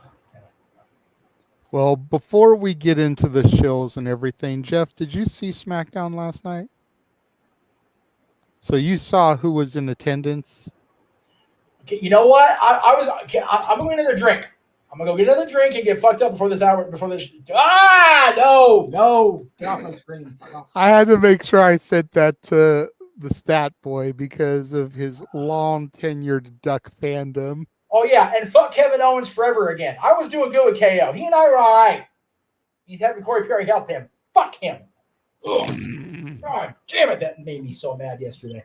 Well, before we get into the shows and everything, Jeff, did you see SmackDown last night? So you saw who was in attendance? Okay, you know what? I'm going to get another drink. I'm going to go get another drink and get fucked up before this hour. No. Get off my screen. I had to make sure I sent that to the stat boy because of his long tenured Duck fandom. Oh, yeah, and fuck Kevin Owens forever again. I was doing good with KO. He and I were all right. He's having Corey Perry help him. Fuck him. Ugh. God damn it, that made me so mad yesterday.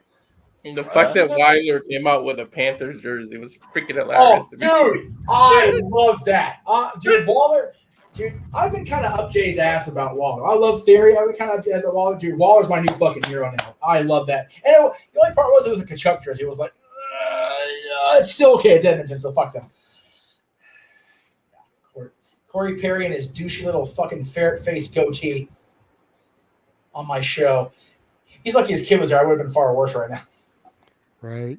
The fact that Wilder came out with a Panthers jersey was freaking hilarious. Oh, dude, I love that. Dude, Waller, dude, I've been kind of up Jay's ass about Waller. I love Theory. I've been kind of up the Waller. Dude, Waller's my new fucking hero now. I love that. And the only part was it was a Kachuk jersey. It was like, it's still okay. It's Edmonton, so fuck them. Corey Perry and his douchey little fucking ferret face goatee on my show. He's lucky his kid was there. I would have been far worse right now. Right.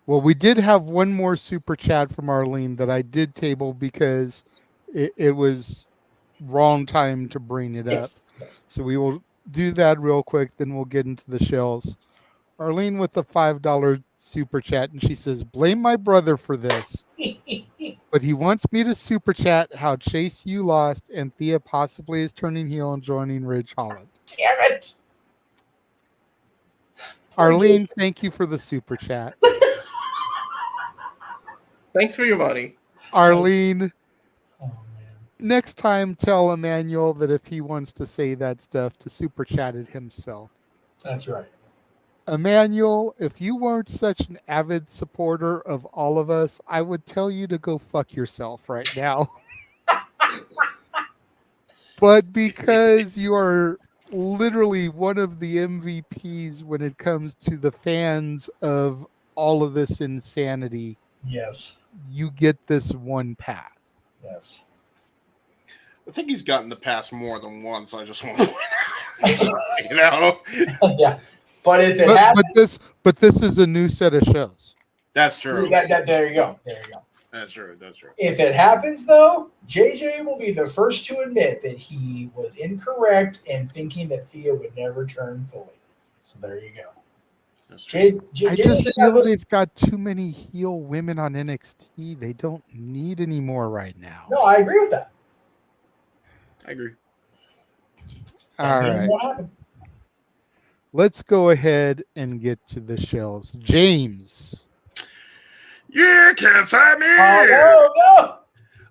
Well, we did have one more super chat from Arlene that I did table because it was wrong time to bring it up. Yes. So we will do that real quick, then we'll get into the shells. Arlene with the $5 super chat, and she says, blame my brother for this. But he wants me to super chat how Chase you lost and Thea possibly is turning heel and joining Ridge Holland. Damn it. Arlene, thank you for the super chat. Thanks for your money. Arlene, Oh, man. next time tell Emmanuel that if he wants to say that stuff to super chat it himself. That's right. Emmanuel, if you weren't such an avid supporter of all of us, I would tell you to go fuck yourself right now. But because you are literally one of the MVPs when it comes to the fans of all of this insanity, Yes. you get this one pass. Yes. I think he's gotten the pass more than once. I just want to, you know. Yeah. But if it happens, But this is a new set of shows. That's true. there you go. There you go. That's true. That's true. If it happens, though, JJ will be the first to admit that he was incorrect in thinking that Thea would never turn fully. So there you go. That's true. I just feel they've got too many heel women on NXT. They don't need any more right now. No, I agree with that. I agree. All right. What happened? Let's go ahead and get to the shells. James. You can find me No.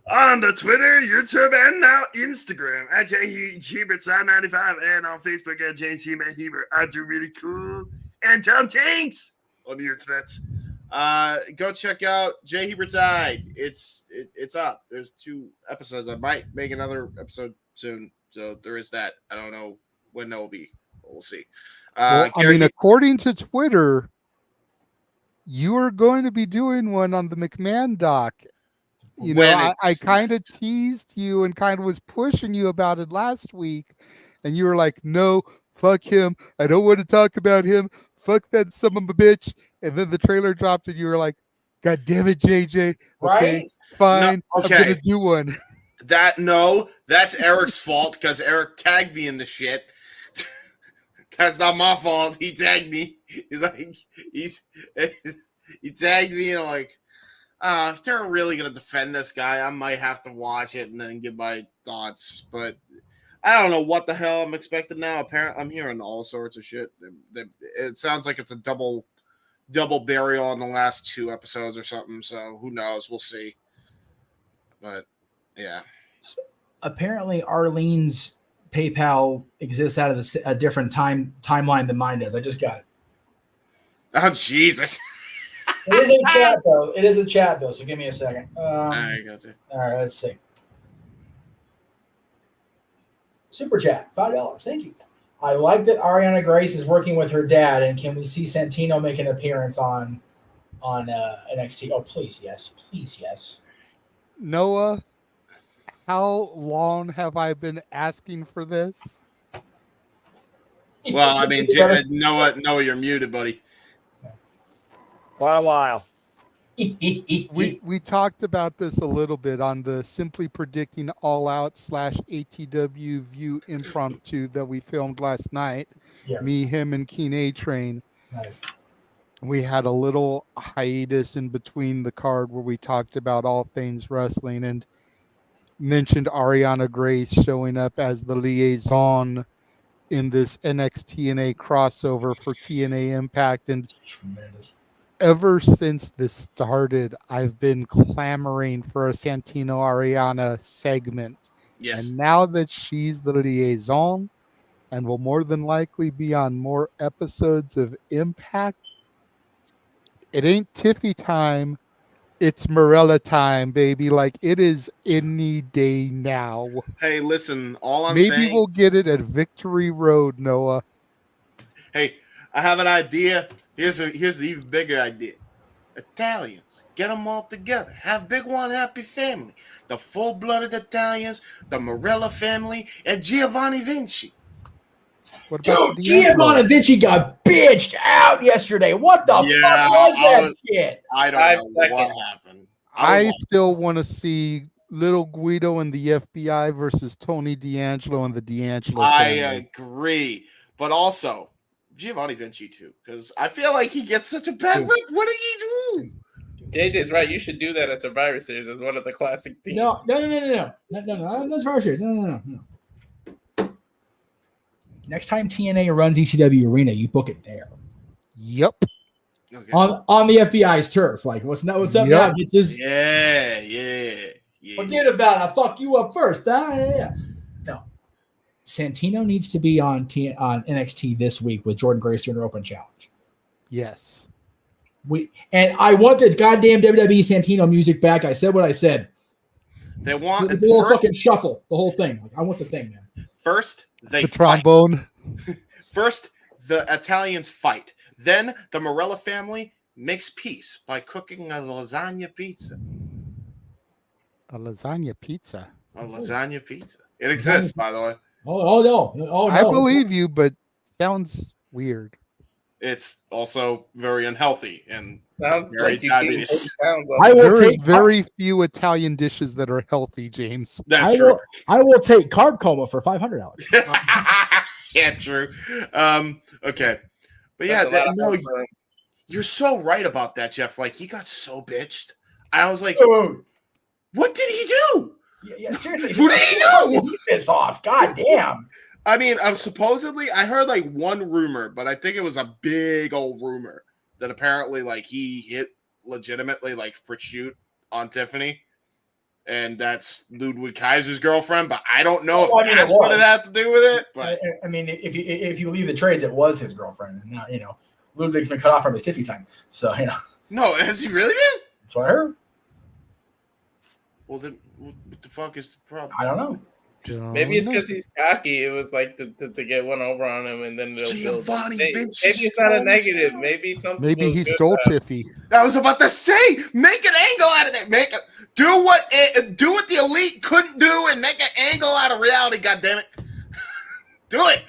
on the Twitter, YouTube, and now Instagram at JHebert95 and on Facebook at JCManHebert. I do really cool. And Tom Tanks on the internet. Go check out J Hebert's Eye. It's up. There's 2 episodes. I might make another episode soon. So there is that. I don't know when that will be. We'll see. Well, I mean, according to Twitter, you are going to be doing one on the McMahon doc. You know, I kind of teased you and kind of was pushing you about it last week, and you were like, "No, fuck him. I don't want to talk about him. Fuck that son of a bitch." And then the trailer dropped, and you were like, "God damn it, JJ! Okay, Right? Fine. No, I'm gonna okay. do one. That's Eric's fault because Eric tagged me in the shit. That's not my fault. He tagged me. He tagged me and I'm like, if they're really gonna defend this guy, I might have to watch it and then give my thoughts. But I don't know what the hell I'm expecting now. Apparently, I'm hearing all sorts of shit. It sounds like it's a double burial in the last 2 episodes or something. So who knows? We'll see. But yeah. Apparently, Arlene's PayPal exists out of a different timeline than mine does. I just got it. Oh Jesus! It is in chat though. It is a chat though. So give me a second. I got you. All right, let's see. Super chat, $5. Thank you. I like that Ariana Grace is working with her dad, and can we see Santino make an appearance on NXT? Oh, please, yes. Noah, how long have I been asking for this? Well, I mean, Noah, you're muted, buddy. Quite a while. We talked about this a little bit on the Simply Predicting All Out / ATW View impromptu that we filmed last night. Yes. Me, him, and Keen A Train. Nice. We had a little hiatus in between the card where we talked about all things wrestling and mentioned Ariana Grace showing up as the liaison in this NXT crossover for TNA Impact. And Tremendous. ever since this started, I've been clamoring for a Santino Ariana segment. Yes. And now that she's the liaison and will more than likely be on more episodes of Impact, it ain't Tiffy time. It's Morella time, baby. Like, it is any day now. Hey, listen, all I'm Maybe saying... we'll get it at Victory Road, Noah. Hey, I have an idea. Here's the even bigger idea. Italians, get them all together. Have big one happy family. The full-blooded Italians, the Morella family, and Giovanni Vinci. What about Dude, Giovanni Vinci got bitched out yesterday. What the fuck was that shit? I don't know what happened. I still want to see Little Guido and the FBI versus Tony D'Angelo and the D'Angelo family. I agree. But also, Giovanni Vinci too, because I feel like he gets such a bad rep. What did he do? JJ's right. You should do that at Survivor Series as one of the classic teams. No. That's Survivor Series. No. Next time TNA runs ECW Arena, you book it there. Yep. Okay. On the FBI's turf. Like, what's up now? Bitches? Yeah. Forget about it. I'll fuck you up first. Yeah. No. Santino needs to be on NXT this week with Jordan Grace doing her open challenge. Yes. And I want the goddamn WWE Santino music back. I said what I said. They want the whole fucking shuffle, the whole thing. Like, I want the thing, man. First, the trombone. First, the Italians fight. Then the Morella family makes peace by cooking a lasagna pizza. A lasagna pizza. A lasagna pizza. It exists, by the way. Oh no. I believe you, but sounds weird. It's also very unhealthy and sounds very like diabetes. There is very few Italian dishes that are healthy, James. That's true. I will take carb coma for $500. Yeah, true. Okay. But yeah, you're so right about that, Jeff. Like, he got so bitched. I was like, what did he do? Yeah, seriously. What did he do? Piss off. God damn. I mean, supposedly, I heard like one rumor, but I think it was a big old rumor that apparently like he hit legitimately like for shoot on Tiffany. And that's Ludwig Kaiser's girlfriend, but I don't know if that's what it had to do with it. But I mean, if you leave the trades, it was his girlfriend. Now, Ludwig's been cut off from his Tiffy time. So, No, has he really been? That's what I heard. Well, then what the fuck is the problem? I don't know. Maybe it's because he's cocky. It was like to get one over on him, and then maybe it's not a negative. Maybe he stole Tiffy. I was about to say, make an angle out of that. Do what the elite couldn't do, and make an angle out of reality. God damn it, do it.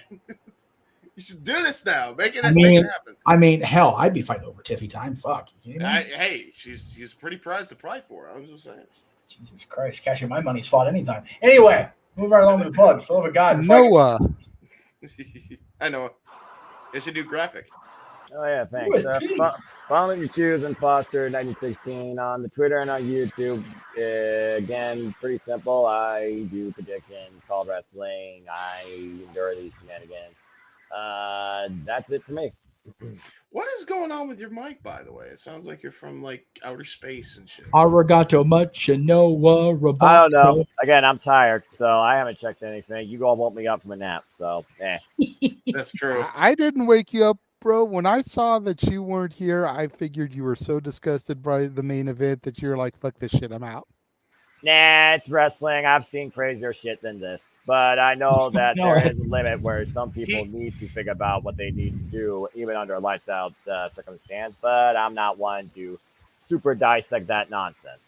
You should do this now. Make it happen. I mean, hell, I'd be fighting over Tiffy time. Fuck. You kidding me? Hey, she's a pretty prize to pry for. I was just saying. Jesus Christ, cashing my money's fought anytime. Anyway, move right along with the plug. For the love of God. Noah. I know. It's a new graphic. Oh yeah, thanks. Follow me, choose and Foster 1916 on the Twitter and on YouTube. Again, pretty simple. I do predictions, call wrestling. I endure these shenanigans. That's it for me. What is going on with your mic, by the way? It sounds like you're from like outer space and shit. Arigato much, Noah. Roboto. I don't know. Again, I'm tired, so I haven't checked anything. You all woke me up from a nap, so That's true. I didn't wake you up, bro. When I saw that you weren't here, I figured you were so disgusted by the main event that you're like, fuck this shit, I'm out. Nah, it's wrestling. I've seen crazier shit than this. But I know that there is a limit where some people need to figure out what they need to do, even under a lights out circumstance. But I'm not one to super dissect that nonsense.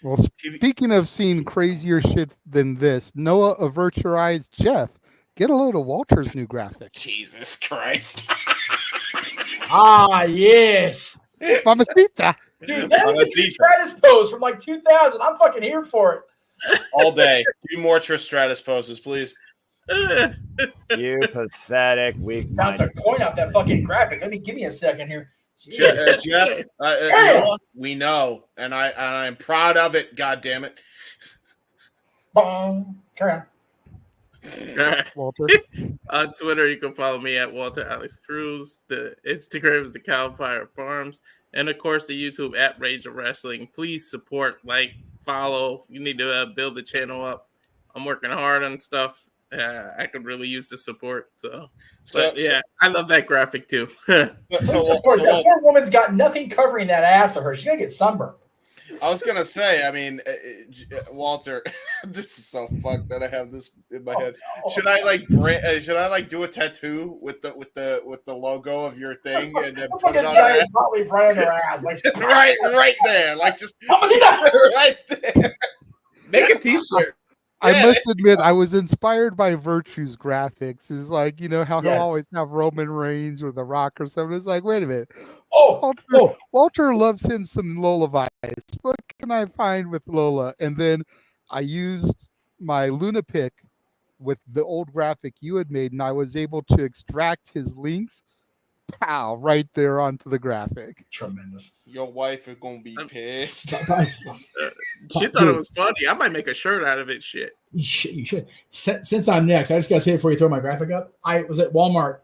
Well, speaking of seeing crazier shit than this, Noah, avert your eyes. Jeff, get a load of Walter's new graphic. Jesus Christ. Ah, yes. Mamacita. Dude, that was the Stratus pose from like 2000. I'm fucking here for it. All day. 2 more Trish Stratus poses, please. You pathetic, weak. Bounce a coin off that fucking graphic. Give me a second here. Jeff, we know, and I'm proud of it. God damn it! Bong. Carry on. Walter. On Twitter, you can follow me at Walter Alex Cruz. The Instagram is the Cowfire Farms, and of course the YouTube at Rage of Wrestling. Please support, like, follow. You need to build the channel up. I'm working hard on stuff. I could really use the support. I love that graphic too. That poor woman's got nothing covering that ass of her. She's gonna get sunburned. I was gonna say, I mean, Walter, this is so fucked that I have this in my head. Should I like do a tattoo with the logo of your thing and then put it on giant Motley right on her ass, like right there, like just right there. Make a t-shirt. I must admit, I was inspired by Virtue's graphics. It's like, you know, how he'll always have Roman Reigns or The Rock or something. It's like, wait a minute. Walter loves him some Lola vibes. What can I find with Lola? And then I used my Luna pick with the old graphic you had made, and I was able to extract his links. Pow, right there onto the graphic. Tremendous. Your wife is gonna be pissed. She thought it was funny. I might make a shirt out of it. Shit. You should. Since I'm next, I just gotta say before you throw my graphic up, I was at Walmart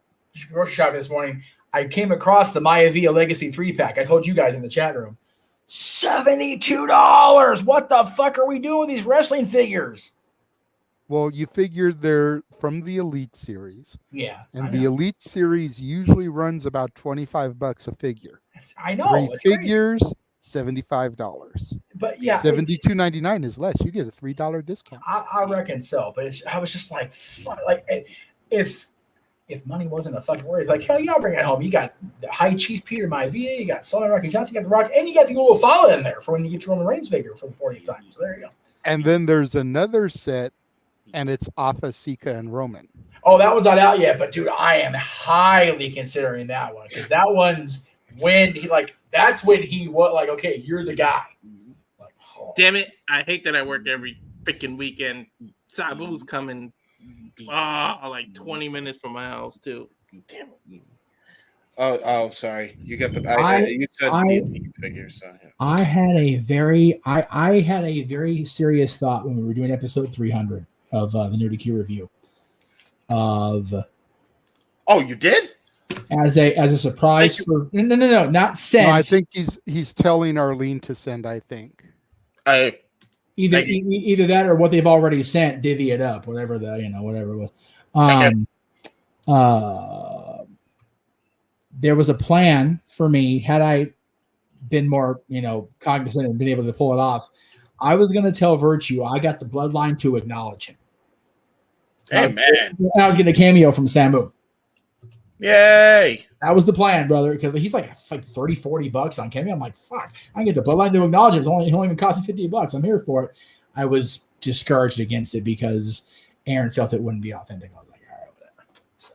grocery shopping this morning. I came across the Maya Villa Legacy 3-pack. I told you guys in the chat room. $72. What the fuck are we doing with these wrestling figures? Well, you figured they're from the Elite Series. Yeah. And the Elite Series usually runs about $25 a figure. I know. 3 figures, $75. But yeah. $72.99 is less. You get a $3 discount. I reckon so. But I was just like, fuck. Like, if money wasn't a fucking worry, it's like, hell yeah, I'll bring it home. You got the High Chief Peter Maivia, you got Solomon Rocky Johnson, you got The Rock, and you got the little follow in there for when you get your Roman Reigns figure for the 40th time. So there you go. And then there's another set, and it's Alpha, Sika, and Roman. Oh, that one's not out yet, but dude, I am highly considering that one because that one's when that's when he was like, okay, you're the guy. Like, damn it, I hate that I work every freaking weekend. Sabu's coming, like 20 minutes from my house too. Damn it. Oh, sorry. You got the. You said the figures. So, yeah. I had a very serious thought when we were doing episode 300 of the Nerdy Q review. You did? As a surprise for no, not sent. No, I think he's telling Arlene to send. I think. Either that or what they've already sent, divvy it up, whatever it was. There was a plan for me. Had I been more, cognizant and been able to pull it off, I was going to tell Virtue I got the bloodline to acknowledge him. Hey, man. I was getting a cameo from Samu. Yay. That was the plan, brother, because he's like $30-$40 on cameo. I'm like, fuck, I can get the bloodline to acknowledge him. It only even cost me $50. I'm here for it. I was discouraged against it because Aaron felt it wouldn't be authentic. I was like, all right, whatever. So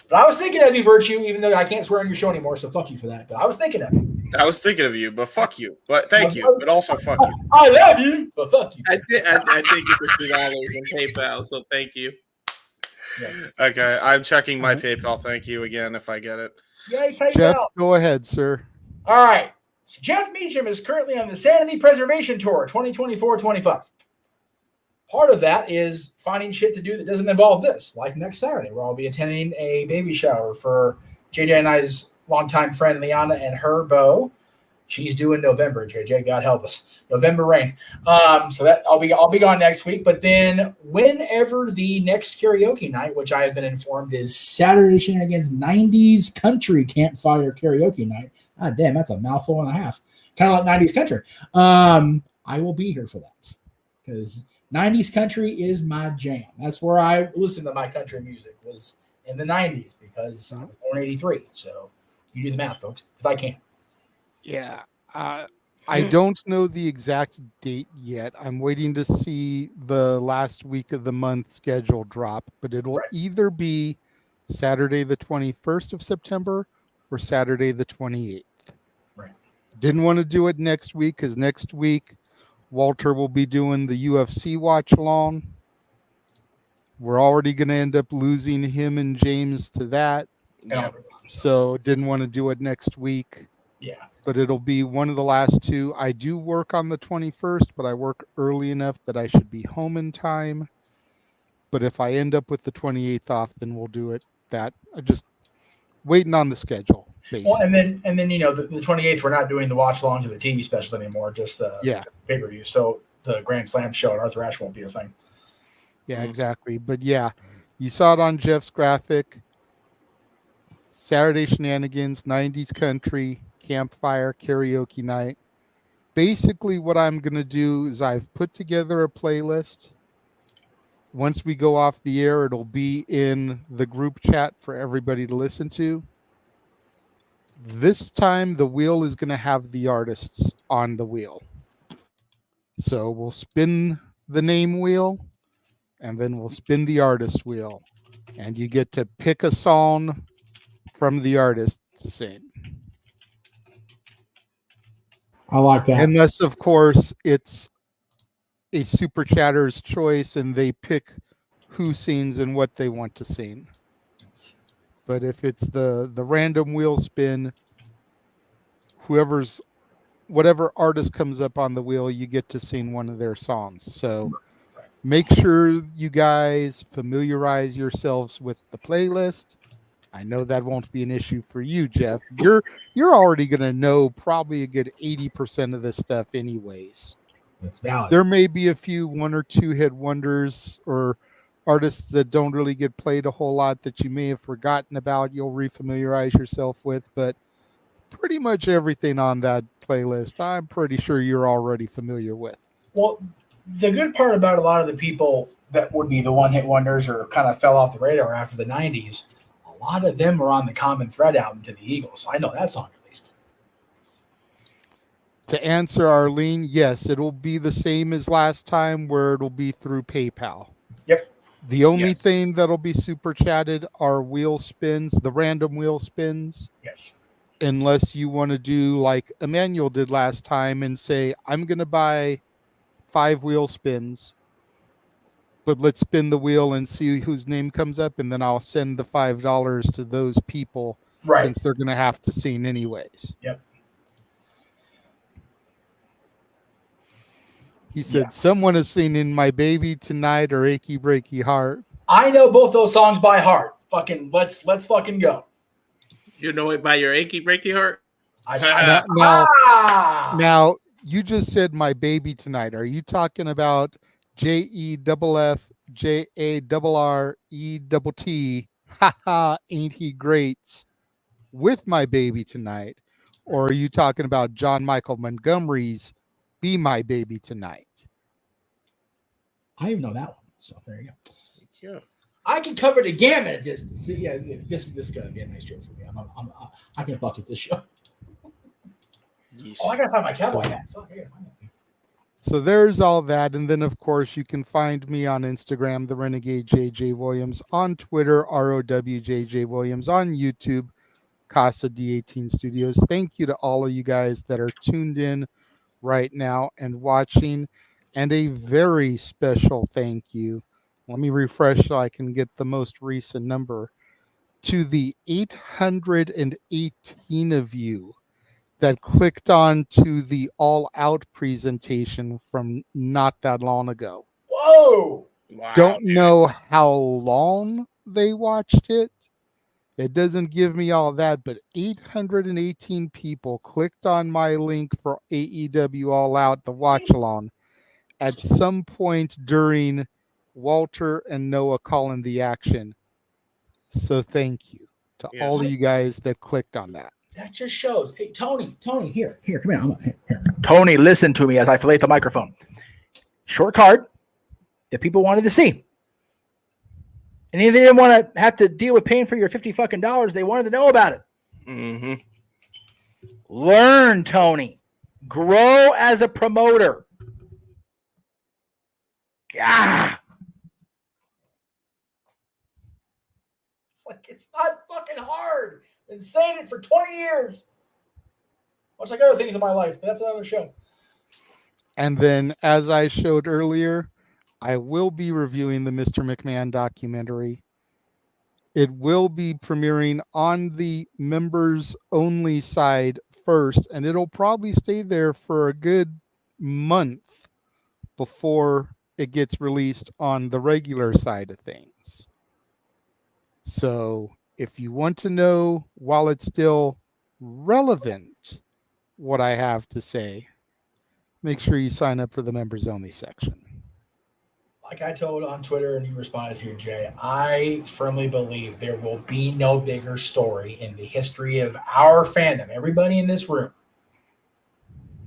But I was thinking of you, Virtue, even though I can't swear on your show anymore, so fuck you for that. But I was thinking of you. I was thinking of you, but fuck you. But thank you, but also fuck you. I love you, but fuck you. I did get the $2 in PayPal, so thank you. Yes. Okay, I'm checking my PayPal. Thank you again if I get it. Yay, PayPal. Jeff, go ahead, sir. All right. So Jeff Meacham is currently on the Sanity Preservation Tour 2024-25. Part of that is finding shit to do that doesn't involve this, like next Saturday, where I'll be attending a baby shower for JJ and I's longtime friend Liana and her beau. She's due in November, JJ. God help us. November rain. So that I'll be gone next week. But then whenever the next karaoke night, which I have been informed is Saturday Shenanigans 90s Country Campfire Karaoke Night. Ah, damn, that's a mouthful and a half. Kind of like 90s Country. I will be here for that because 90s country is my jam. That's where I listen to my country music, was in the 90s because I was born in 83. So you do the math, folks, because I can't. Yeah. I don't know the exact date yet. I'm waiting to see the last week of the month schedule drop, but it'll either be Saturday the 21st of September or Saturday the 28th. Right. Didn't want to do it next week because next week Walter will be doing the UFC watch along. We're already going to end up losing him and James to that. Yeah. So didn't want to do it next week. Yeah. But it'll be one of the last two. I do work on the 21st, but I work early enough that I should be home in time. But if I end up with the 28th off, then we'll do it that. I'm just waiting on the schedule. Basically. Well, and then you know the 28th, we're not doing the watch alongs of the TV specials anymore, just the pay-per-view. So the Grand Slam show at Arthur Ashe won't be a thing. Yeah, exactly. But yeah, you saw it on Jeff's graphic. Saturday Shenanigans, 90s Country, Campfire, Karaoke Night. Basically, what I'm going to do is I've put together a playlist. Once we go off the air, it'll be in the group chat for everybody to listen to. This time, the wheel is going to have the artists on the wheel. So we'll spin the name wheel, and then we'll spin the artist wheel. And you get to pick a song from the artist to sing. I like that. Unless, of course, it's a super chatter's choice and they pick who sings and what they want to sing. But if it's the random wheel spin, whatever artist comes up on the wheel, you get to sing one of their songs. So make sure you guys familiarize yourselves with the playlist. I know that won't be an issue for you, Jeff. You're already going to know probably a good 80% of this stuff anyways. That's valid. There may be a few one or two hit wonders or artists that don't really get played a whole lot that you may have forgotten about. You'll refamiliarize yourself with, but pretty much everything on that playlist, I'm pretty sure you're already familiar with. Well, the good part about a lot of the people that would be the one-hit wonders or kind of fell off the radar after the 90s, a lot of them were on the Common Thread album to the Eagles. So I know that song at least. To answer Arlene, yes, it'll be the same as last time where it'll be through PayPal. Yep. The only thing that'll be super chatted are wheel spins, the random wheel spins. Yes. Unless you want to do like Emmanuel did last time and say, I'm going to buy 5 wheel spins, but let's spin the wheel and see whose name comes up, and then I'll send the $5 to those people since they're going to have to sing anyways. Yep. He said, someone is singing My Baby Tonight or Achy Breaky Heart. I know both those songs by heart. Fucking let's fucking go. You know it by your achy breaky heart? Now, you just said My Baby Tonight. Are you talking about JEFFJARRETT? Haha, ain't he great? With My Baby Tonight? Or are you talking about John Michael Montgomery's Be My Baby Tonight? I even know that one. So there you go. Yeah. I can cover the gamut. This is gonna be a nice show for me. I can fuck with this show. Yeesh. Oh, I gotta find my cowboy hat. Fuck, I gotta find it. So there's all that. And then, of course, you can find me on Instagram, the Renegade JJ Williams, on Twitter, ROWJJ Williams, on YouTube, Casa D18 Studios. Thank you to all of you guys that are tuned in right now and watching. And a very special thank you. Let me refresh so I can get the most recent number. To the 818 of you that clicked on to the All Out presentation from not that long ago. Whoa! Wow. Don't know how long they watched it. It doesn't give me all that, but 818 people clicked on my link for AEW All Out, the watch along, at some point during Walter and Noah calling the action. So thank you to Yes. all of you guys that clicked on that. That just shows. Hey, Tony, here, come here. Here. Tony, listen to me as I fillet the microphone. Short card that people wanted to see. And if they didn't want to have to deal with paying for your $50 fucking dollars, they wanted to know about it. Mm-hmm. Learn, Tony. Grow as a promoter. Ah. It's like, it's not fucking hard. Been saying it for 20 years. Much like other things in my life, but that's another show. And then, as I showed earlier, I will be reviewing the Mr. McMahon documentary. It will be premiering on the members only side first, and it'll probably stay there for a good month before it gets released on the regular side of things. So if you want to know while it's still relevant what I have to say, make sure you sign up for the members only section. Like I told on Twitter and you responded to, Jay, I firmly believe there will be no bigger story in the history of our fandom, everybody in this room,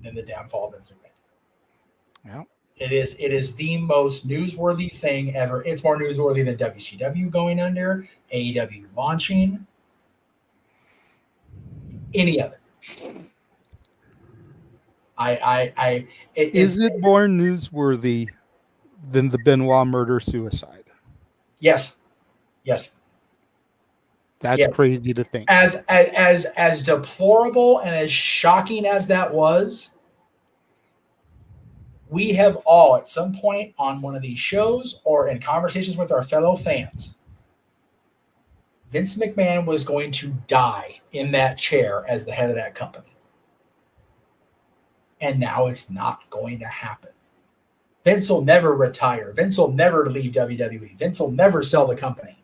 than the downfall of Vince McMahon. Yeah. It is the most newsworthy thing ever. It's more newsworthy than WCW going under, AEW launching, any of it. Is it more newsworthy than the Benoit murder-suicide? Yes. That's Yes. crazy to think. As deplorable and as shocking as that was, we have all at some point on one of these shows or in conversations with our fellow fans, Vince McMahon was going to die in that chair as the head of that company. And now it's not going to happen. Vince will never retire. Vince will never leave WWE. Vince will never sell the company.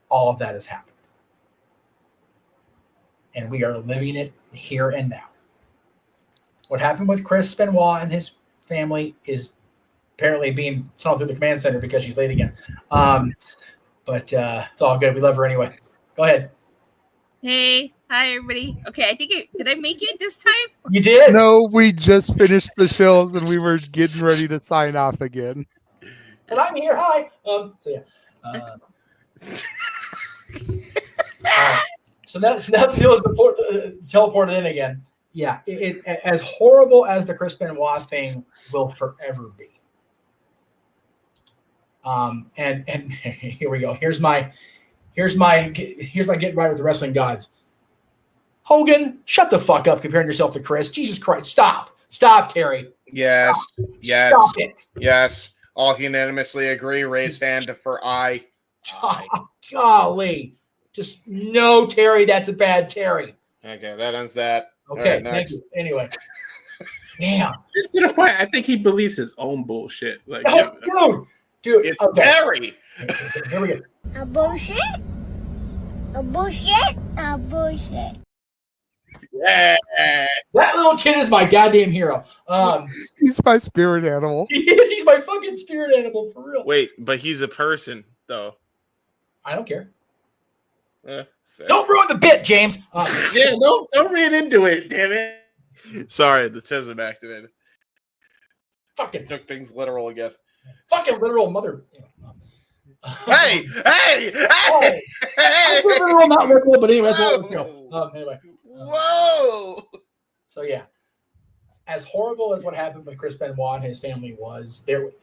All of that has happened. And we are living it here and now. What happened with Chris Benoit and his family is apparently being tunneled through the command center because she's late again. But it's all good. We love her anyway. Go ahead. Hey, hi everybody. Okay, I think did I make it this time? You did? No, we just finished the shows and we were getting ready to sign off again. But I'm here. Hi. So yeah. So now the deal is teleported in again. Yeah, it as horrible as the Chris Benoit thing will forever be. And here we go. Here's my getting right with the wrestling gods. Hogan, shut the fuck up comparing yourself to Chris. Jesus Christ, stop, Terry. Yes, yes, Stop it. yes. All unanimously agree. Raise hand for I. Oh, golly, just no, Terry. That's a bad Terry. Okay, that ends that. Okay, All right, thank next. you. Anyway, damn. Just to the point, I think he believes his own bullshit. Like, Oh, dude, It's okay. Terry. Here we go. A bullshit? A bullshit? A bullshit. Yeah. That little kid is my goddamn hero. He's my spirit animal. He is. He's my fucking spirit animal for real. Wait, but he's a person, though. I don't care. Fair. Don't ruin the bit, James. yeah, don't read into it, damn it. Sorry, the TISM activated. Fucking Took things literal again. fucking literal mother. Hey! Oh, I feel literal, not literal, but anyway, that's what let's go. Anyway. Whoa! So yeah. as horrible as what happened with Chris Benoit and his family was, it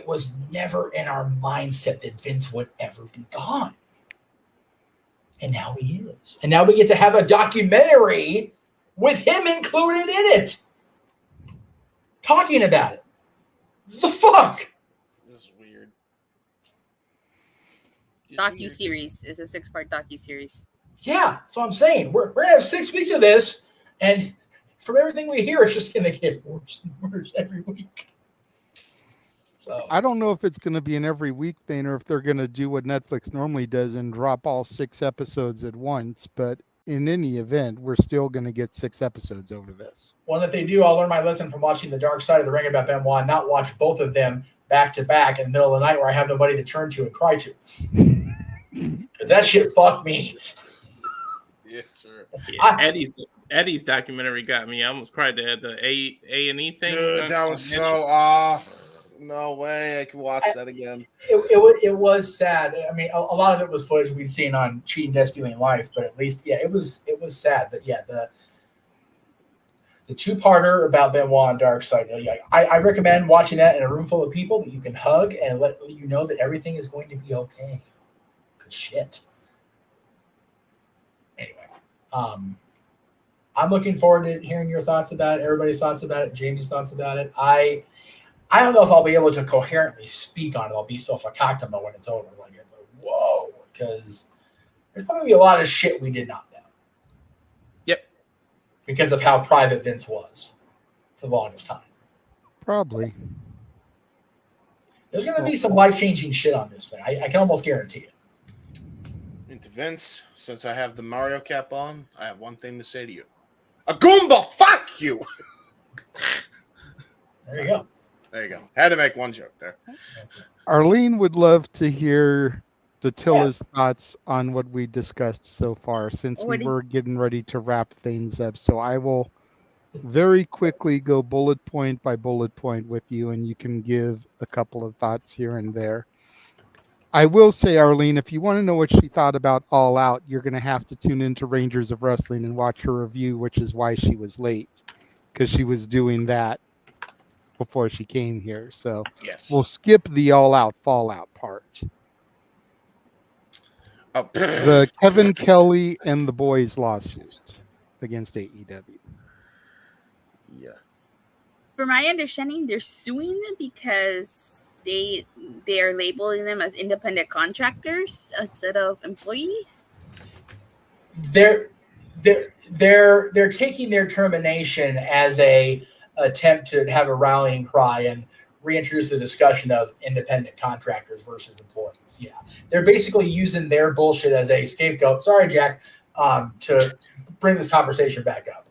was never in our mindset that Vince would ever be gone. And now he is. And now we get to have a documentary with him included in it. Talking about it. The fuck? This is weird. Docu-series. It's a 6-part docu-series. Yeah, that's what I'm saying. We're going to have 6 weeks of this, and from everything we hear, it's just going to get worse and worse every week. So I don't know if it's going to be an every week thing or if they're going to do what Netflix normally does and drop all 6 episodes at once. But in any event, we're still going to get 6 episodes over this. Well, if they do, I'll learn my lesson from watching The Dark Side of the Ring about Benoit, not watch both of them back to back in the middle of the night where I have nobody to turn to and cry to. Because that shit fucked me. Yeah, sure. Yeah, Eddie's documentary got me. I almost cried. They had the A&E thing. Dude, that was so off. No way I can watch that again. It was sad. I mean, a lot of it was footage we'd seen on Cheating, Death, Stealing, Life, but at least, yeah, it was sad. But yeah, the 2-parter about Benoit and Dark Side. Yeah, I recommend watching that in a room full of people that you can hug and let you know that everything is going to be okay. Good shit. Anyway, I'm looking forward to hearing your thoughts about it, everybody's thoughts about it, James's thoughts about it. I don't know if I'll be able to coherently speak on it. I'll be so fakaktima when it's over. Like, whoa, because there's probably a lot of shit we did not know. Yep. Because of how private Vince was for the longest time. Probably. There's going to be some life-changing shit on this thing. I can almost guarantee it. And to Vince, since I have the Mario cap on, I have one thing to say to you. A Goomba, fuck you! There you go. There you go. Had to make one joke there. Arlene would love to hear Datilla's Yes. thoughts on what we discussed so far, since we were getting ready to wrap things up. So I will very quickly go bullet point by bullet point with you, and you can give a couple of thoughts here and there. I will say, Arlene, if you want to know what she thought about All Out, you're going to have to tune into Rangers of Wrestling and watch her review, which is why she was late, because she was doing that before she came here. So Yes. we'll skip the All Out Fallout part. Oh, The Kevin Kelly and the Boys lawsuit against AEW. yeah. From my understanding, they're suing them because they are labeling them as independent contractors instead of employees. They're taking their termination as a attempt to have a rallying cry and reintroduce the discussion of independent contractors versus employees. Yeah, they're basically using their bullshit as a scapegoat. Sorry, Jack, to bring this conversation back up,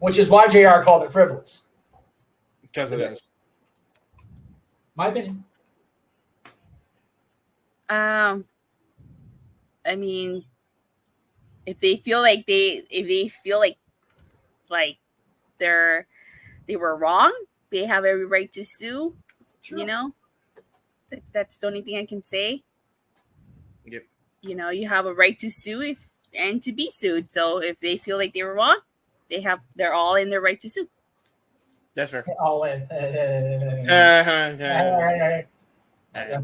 which is why JR called it frivolous. Because it is. My opinion. I mean, if they feel like they were wrong, they have every right to sue. Sure. You know, that's the only thing I can say. Yep. You know, you have a right to sue and to be sued. So if they feel like they were wrong, they're all in their right to sue. That's fair. All in.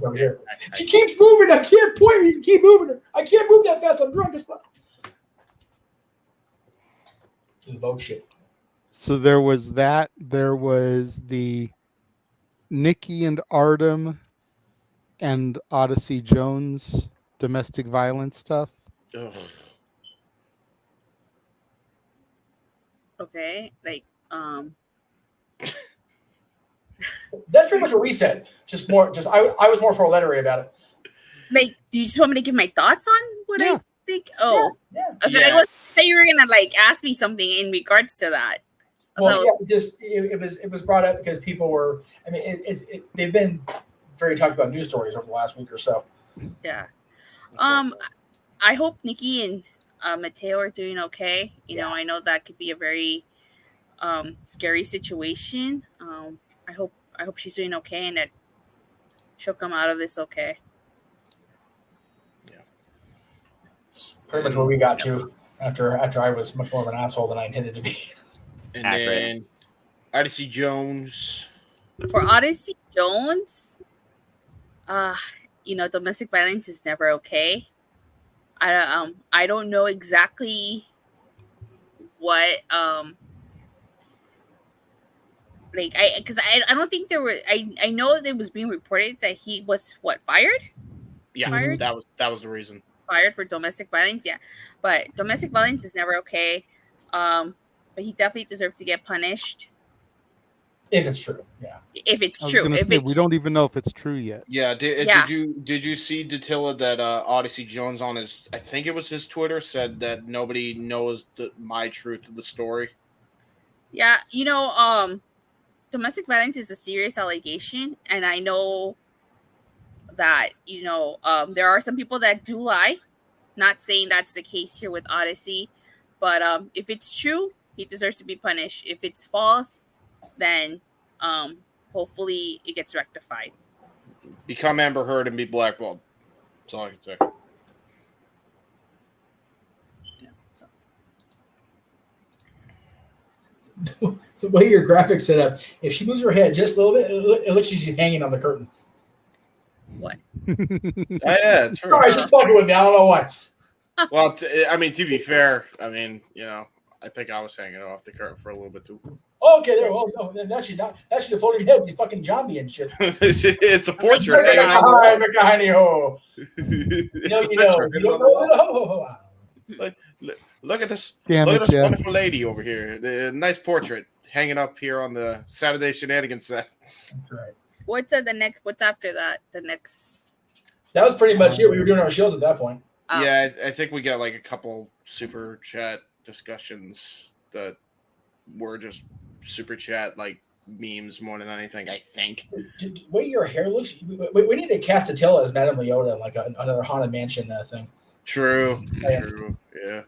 Over here. She keeps moving. I can't point. You keep moving her. I can't move that fast. I'm drunk as fuck. To the Vogue shit. So there was that. There was the Nikki and Artem and Odyssey Jones domestic violence stuff. Ugh. Okay, like That's pretty much what we said. I was more for a lettery about it. like, do you just want me to give my thoughts on what I think? Oh, Yeah. okay. Yeah. I thought you were gonna like ask me something in regards to that. Well, Although- it was brought up because people were. I mean, they've been very talked about news stories over the last week or so. Yeah. I hope Nikki and Mateo are doing okay. You know, I know that could be a very scary situation. I hope she's doing okay and that she'll come out of this okay. It's pretty much what we got to. After I was much more of an asshole than I intended to be. And Accurate. then Odyssey Jones. For Odyssey Jones, domestic violence is never okay. I don't know exactly what I don't think there were I know it was being reported that he was fired Yeah, Fired? that was the reason. fired for domestic violence, yeah, but domestic violence is never okay. But he definitely deserves to get punished If it's true, yeah. if it's I was true. going to If say, it's we don't even know if it's true yet. Yeah, Yeah. did you see Datilla that Odyssey Jones on his, I think it was his Twitter, said that nobody knows my truth of the story. Yeah, domestic violence is a serious allegation, and I know that there are some people that do lie. Not saying that's the case here with Odyssey, but if it's true, he deserves to be punished. If it's false, then hopefully it gets rectified. Become Amber Heard and be blackballed. That's all I can say. So the way your graphics set up, if she moves her head just a little bit, it looks like she's hanging on the curtain. What? Yeah, true. Sorry, she's fucking with me. I don't know why. Well, to be fair, I think I was hanging off the curtain for a little bit too. Oh, okay, there. Well, no, that's she not. That's the floating head. She's fucking zombie and shit. It's a portrait. hanging on Hi, the McCahoney. Oh, It's a you know, picture you hanging don't on the know. wall. Look at this. Damn Look it, at this Jeff. wonderful lady over here. The nice portrait hanging up here on the Saturday Shenanigans set. That's right. What's after that? The next. That was pretty much it. We were doing our shows at that point. Yeah, I think we got like a couple super chat discussions that were just super chat like memes more than anything. I think. The way your hair looks, we need to cast Attila as Madame Leota, like another Haunted Mansion thing. True. Yeah. True. Yeah.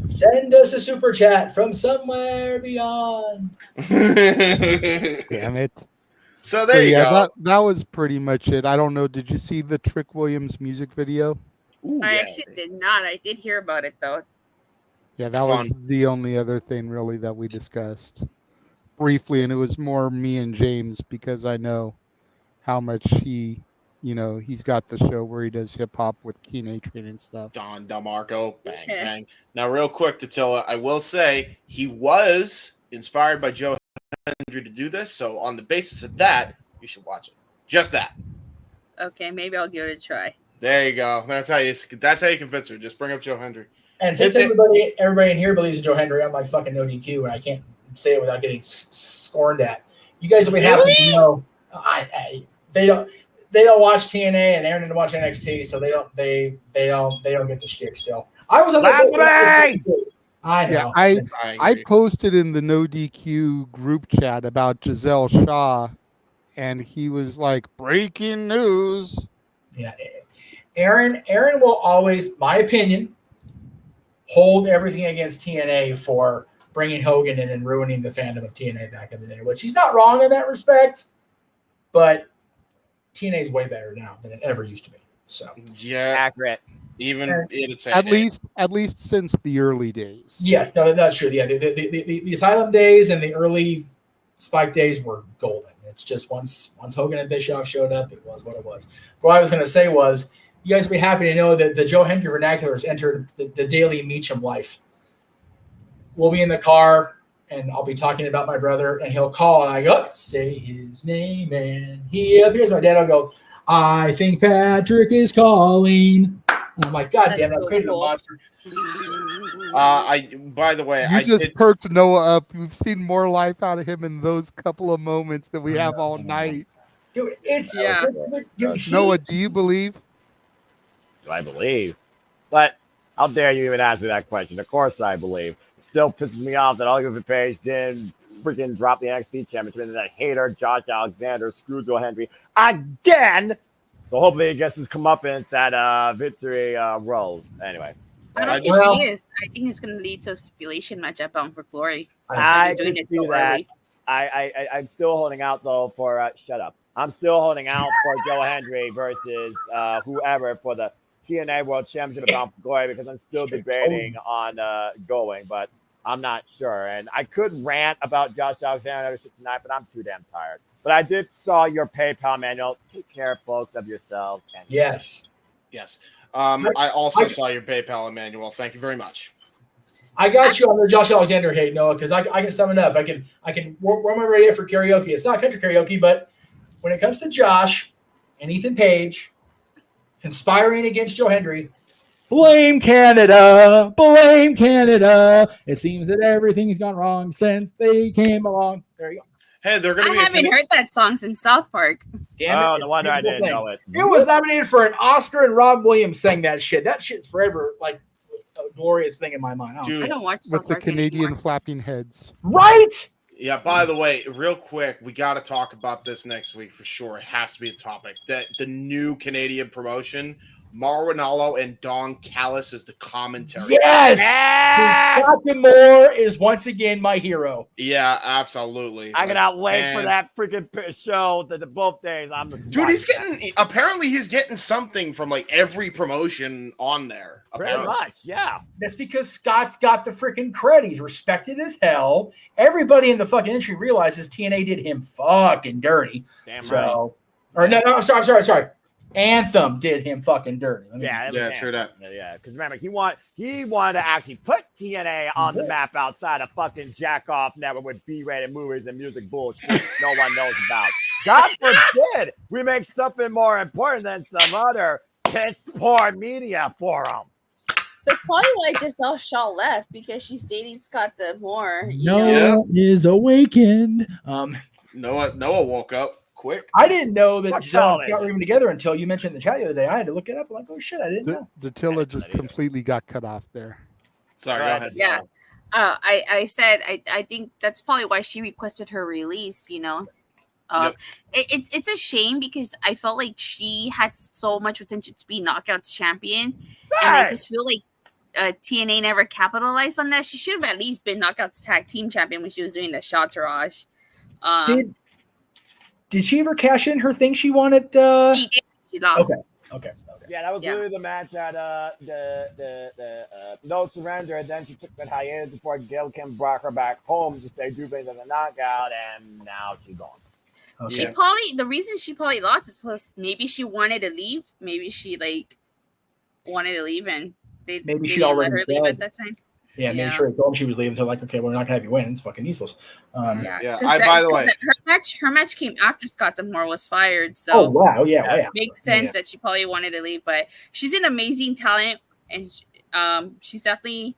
Send us a super chat from somewhere beyond. Damn it. So But there you yeah, go. that was pretty much it. I don't know. Did you see the Trick Williams music video? Ooh, I yeah. actually did not. I did hear about it though. Yeah, It's that was fun. the only other thing really that we discussed briefly, and it was more me and James because I know how much he's got the show where he does hip hop with Keen A-Train and stuff. Don DeMarco, bang, Yeah. bang. Now, real quick, Tatilla, I will say he was inspired by Joe Hendry to do this. So, on the basis of that, you should watch it. Just that. Okay, maybe I'll give it a try. There you go. That's how you convince her. Just bring up Joe Hendry. And since everybody in here believes in Joe Hendry, I'm like fucking no DQ, and I can't say it without getting scorned at. You guys will be happy to know they don't watch TNA, and Aaron didn't watch NXT, so they don't get the shtick still. I was on the I know. Yeah, I posted in the No DQ group chat about Giselle Shaw, and he was like, breaking news. Yeah, Aaron will always, my opinion, hold everything against TNA for bringing Hogan in and ruining the fandom of TNA back in the day, which he's not wrong in that respect, but TNA is way better now than it ever used to be. So Yeah, Accurate. even it's At least since the early days. yes, no, that's true. Yeah, the Asylum days and the early Spike days were golden. It's just once Hogan and Bischoff showed up, it was what it was. But what I was going to say was, you guys will be happy to know that the Joe Hendry vernaculars entered the daily Meacham life. We'll be in the car, and I'll be talking about my brother, and he'll call, and I go, say his name, and he appears. My dad will go, I think Patrick is calling. And I'm like, God That's damn it, I'm so creating cool. a monster. By the way, You just perked Noah up. We've seen more life out of him in those couple of moments that we have all night. Dude, it's Yeah. dude, Noah, do you believe? Do I believe? But how dare you even ask me that question? Of course I believe. It still pisses me off that Oliver Page didn't freaking drop the NXT championship and that hater Josh Alexander screwed Joe Hendry again. So hopefully he gets his comeuppance at Victory Road. Anyway. I don't Well- think it is. I think it's going to lead to a stipulation match at Bound for Glory. I They're doing can it see so that. early. I'm still holding out though for shut up. I'm still holding out for Joe Hendry versus whoever for the TNA World Championship at Mount Glory because I'm still debating on going, but I'm not sure. And I could rant about Josh Alexander tonight, but I'm too damn tired. But I did saw your PayPal manual. Take care, folks, of yourselves. And Yes. I also saw your PayPal manual. Thank you very much. I got you on the Josh Alexander hate, Noah, because I can sum it up. I can warm my radio for karaoke. It's not country karaoke, but when it comes to Josh and Ethan Page conspiring against Joe Hendry, blame Canada, blame Canada. It seems that everything's gone wrong since they came along. There you go. Hey, they're going to I be. haven't heard that song since South Park. Damn it. Oh, no wonder I didn't know it. It was nominated for an Oscar, and Rob Williams sang that shit. That shit's forever like a glorious thing in my mind. Dude, I don't watch South With the Park Canadian anymore. flapping heads. Right? Yeah, by the way, real quick, we got to talk about this next week for sure. It has to be a topic. That the new Canadian promotion, Mauro Ranallo and Don Callis is the commentary. Yes! Yes! Dr. Moore is once again my hero. Yeah, absolutely. I cannot wait for And- that freaking show the both days. Dude, he's getting something from like every promotion on there. Pretty apparently. much, yeah. That's because Scott's got the freaking credit. He's respected as hell. Everybody in the fucking industry realizes TNA did him fucking dirty. Damn right. So, or no, I'm sorry. Anthem did him fucking dirty. Yeah, True that. Yeah, because remember, he wanted to actually put TNA on the map outside of fucking jack off network with B-rated movies and music bullshit no one knows about. God forbid we make something more important than some other piss poor media forum. That's probably why Giselle Shaw left, because she's dating Scott D'Amore. Noah is awakened. Noah woke up quick. I didn't know that Fuck Giselle and Colin. Scott were even together until you mentioned in the chat the other day. I had to look it up. I'm like, oh shit, I didn't know. The Tilla just completely got cut off there. Sorry, go Right. ahead. Yeah. I said I think that's probably why she requested her release. Yep. It's a shame because I felt like she had so much potential to be Knockouts champion, and I just feel like TNA never capitalized on that. She should have at least been Knockouts tag team champion when she was doing the Shawtarage. Did she ever cash in her thing she wanted? She did. She lost. Okay. Yeah, that was really the match at the No Surrender. And then she took that hiatus before Gail Kim brought her back home to say do things in the knockout, and now she's gone. She the reason she probably lost is because maybe she wanted to leave. Maybe she wanted to leave and they She didn't already let her leave said. at that time. Yeah, maybe sure they told him she was leaving. So like, okay, we're not gonna have you win. It's fucking useless. Yeah. 'Cause By the way, her match came after Scott D'Amore was fired. So Oh wow, yeah. it makes sense that she probably wanted to leave. But she's an amazing talent, and she's definitely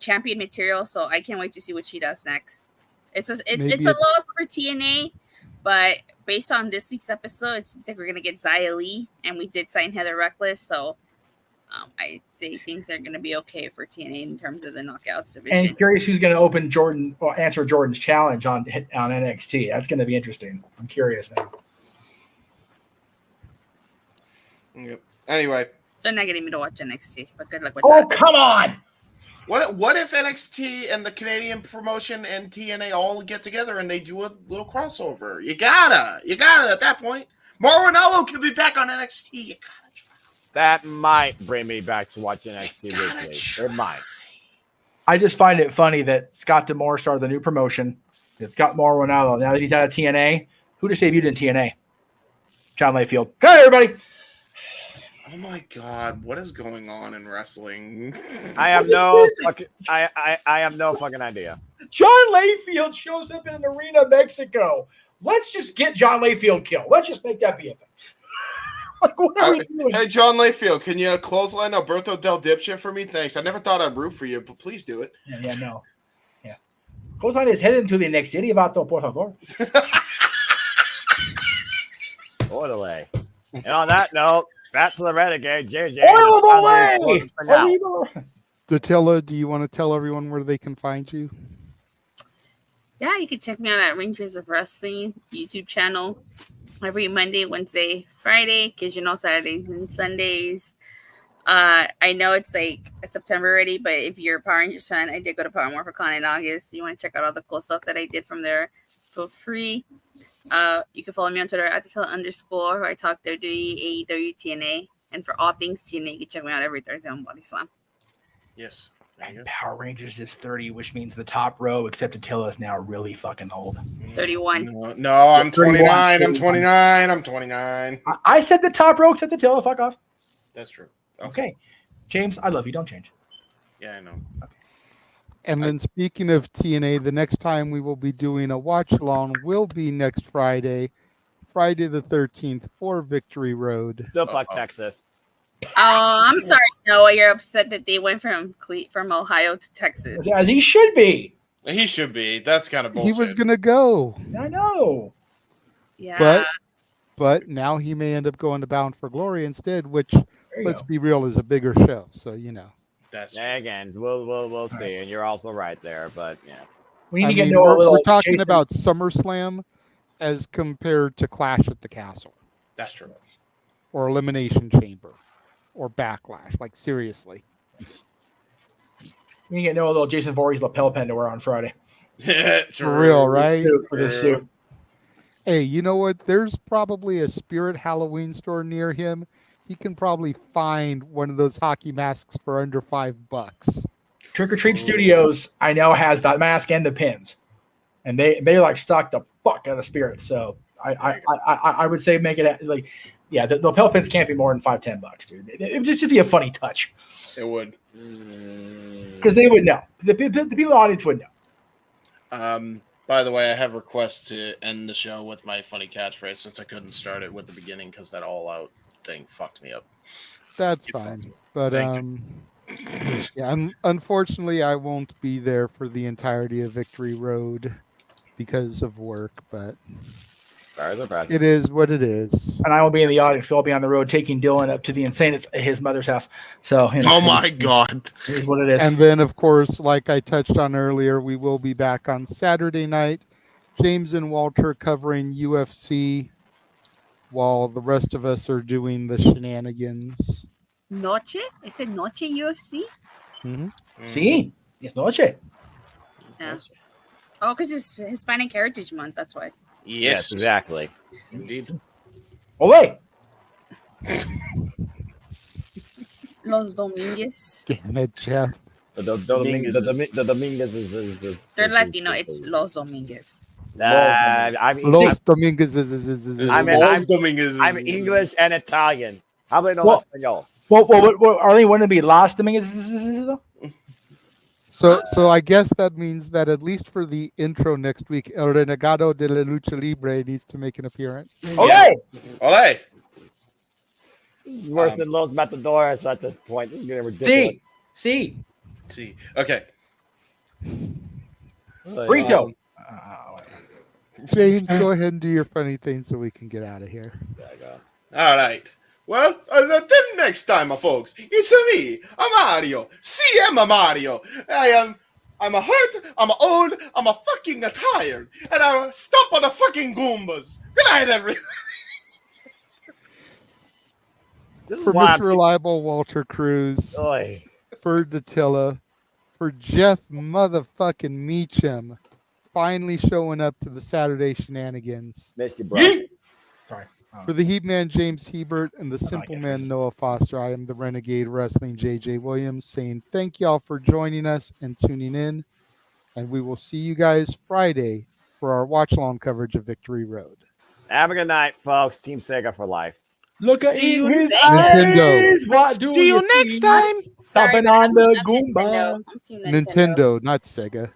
champion material. So I can't wait to see what she does next. It's a loss for TNA, but based on this week's episode, it seems like we're gonna get Xia Li, and we did sign Heather Reckless. So I'd say things are going to be okay for TNA in terms of the Knockouts division. And curious who's going to open Jordan or answer Jordan's challenge on NXT. That's going to be interesting. I'm curious now. Yep. Anyway, so not getting me to watch NXT, but good luck with Oh that. come on! what if NXT and the Canadian promotion and TNA all get together and they do a little crossover? You gotta at that point. Mauro Ranallo could be back on NXT. You gotta try. That might bring me back to watching NXT weekly. It might. I just find it funny that Scott D'Amore started the new promotion. It's got Mauro Ranallo. Now that he's out of TNA, who just debuted in TNA? John Layfield. Hey, everybody. Oh my God, what is going on in wrestling? I have no fucking I have no fucking idea. John Layfield shows up in an arena, Mexico. Let's just get John Layfield killed. Let's just make that be a thing. Like, what are we doing? Hey, John Layfield, can you clothesline Alberto Del Dipshit for me? Thanks. I never thought I'd root for you, but please do it. No. Clothesline is headed into the next city, vato, por favor. Totally. And on that note, back to the Renegade. JJ. Oil the way! Datilla, do you want to tell everyone where they can find you? Yeah, you can check me out at Rangers of Wrestling YouTube channel every Monday, Wednesday, Friday, because Saturdays and Sundays. I know it's like September already, but if you're a Power Rangers fan, I did go to Power MorphiCon in August. You want to check out all the cool stuff that I did from there for free. You can follow me on Twitter at @Datilla_, where I talk WWE, AEW, TNA, And for all things TNA, you can check me out every Thursday on Body Slam. Yes. There you And go. Power Rangers is 30, which means the top row, except Attila, is now really fucking old. 31. No, I'm 31, 29. I'm 31. 29. I'm 29. I said the top row, except Attila. Fuck off. That's true. Okay. James, I love you. Don't change. Yeah, I know. And then speaking of TNA, the next time we will be doing a watch along will be next Friday, Friday the 13th for Victory Road. Still fuck Texas. Oh, I'm sorry, Noah. You're upset that they went from Ohio to Texas. As he should be. He should be. That's kind of bullshit. He was going to go, I know. Yeah. but now he may end up going to Bound for Glory instead, which, There you let's go. be real, is a bigger show. So, you know. That's true. Again, we'll see. And you're also right there, but yeah. We need I to get mean, Noah a little. we're talking Jason, about SummerSlam as compared to Clash at the Castle That's true. or Elimination Chamber or Backlash. Like, seriously. we need to get Noah a little Jason Voorhees lapel pin to wear on Friday. For real, right? For this suit. Hey, you know what? There's probably a Spirit Halloween store near him. He can probably find one of those hockey masks for under $5. Trick or Treat Studios, I know, has that mask and the pins, and they like stock the fuck out of Spirit. So I would say make it like, yeah, the lapel pins can't be more than $5-10, dude. It would just be a funny touch It would. because they would know. The people in the audience would know. By the way, I have requests to end the show with my funny catchphrase since I couldn't start it with the beginning because that all out thing fucked me up. That's You fine. But Thank yeah, unfortunately, I won't be there for the entirety of Victory Road because of work. But it is what it is. And I will be in the audience, so I'll be on the road taking Dylan up to the Insane. It's his mother's house. So you know, Oh my god! it is what it is. And then, of course, like I touched on earlier, we will be back on Saturday night. James and Walter covering UFC, while the rest of us are doing the shenanigans. Noche? I said Noche UFC? See, it's noche. Yeah. Oh, because it's Hispanic Heritage Month. That's why. Yes, exactly. Indeed. Oh wait, Los Dominguez. Damn it, Jeff. The Dominguez is They're Latino. It's Los Dominguez. I'm Los Dominguez. I'm English and Italian. How about no Espanol? Well, are they want to be Las Dominguez though? So I guess that means that at least for the intro next week, El Renegado de la Lucha Libre needs to make an appearance. Okay. Olé! This is worse than Los Matadores at this point. This is getting ridiculous. See. Okay. Brito. James, go ahead and do your funny thing so we can get out of here. All right. Well, until next time, my folks, it's me, Mario. I'm a Mario. I'm a hurt, I'm old, I'm a fucking tired, and I stomp on the fucking Goombas. Good night, everyone. For Mr. Reliable Walter Cruz, for Datilla, for Jeff motherfucking Meacham, finally showing up to the Saturday shenanigans. Missed you, bro. Sorry. For the Heat Man James Hebert and the Simple Man Noah Foster, I am the Renegade Wrestling JJ Williams saying thank y'all for joining us and tuning in. And we will see you guys Friday for our watch-along coverage of Victory Road. Have a good night, folks. Team Sega for life. Look at See you his Nintendo. eyes. What do See you see? next time. Stomping on the I'm Nintendo. Goombas. I'm Team Nintendo. Nintendo, not Sega.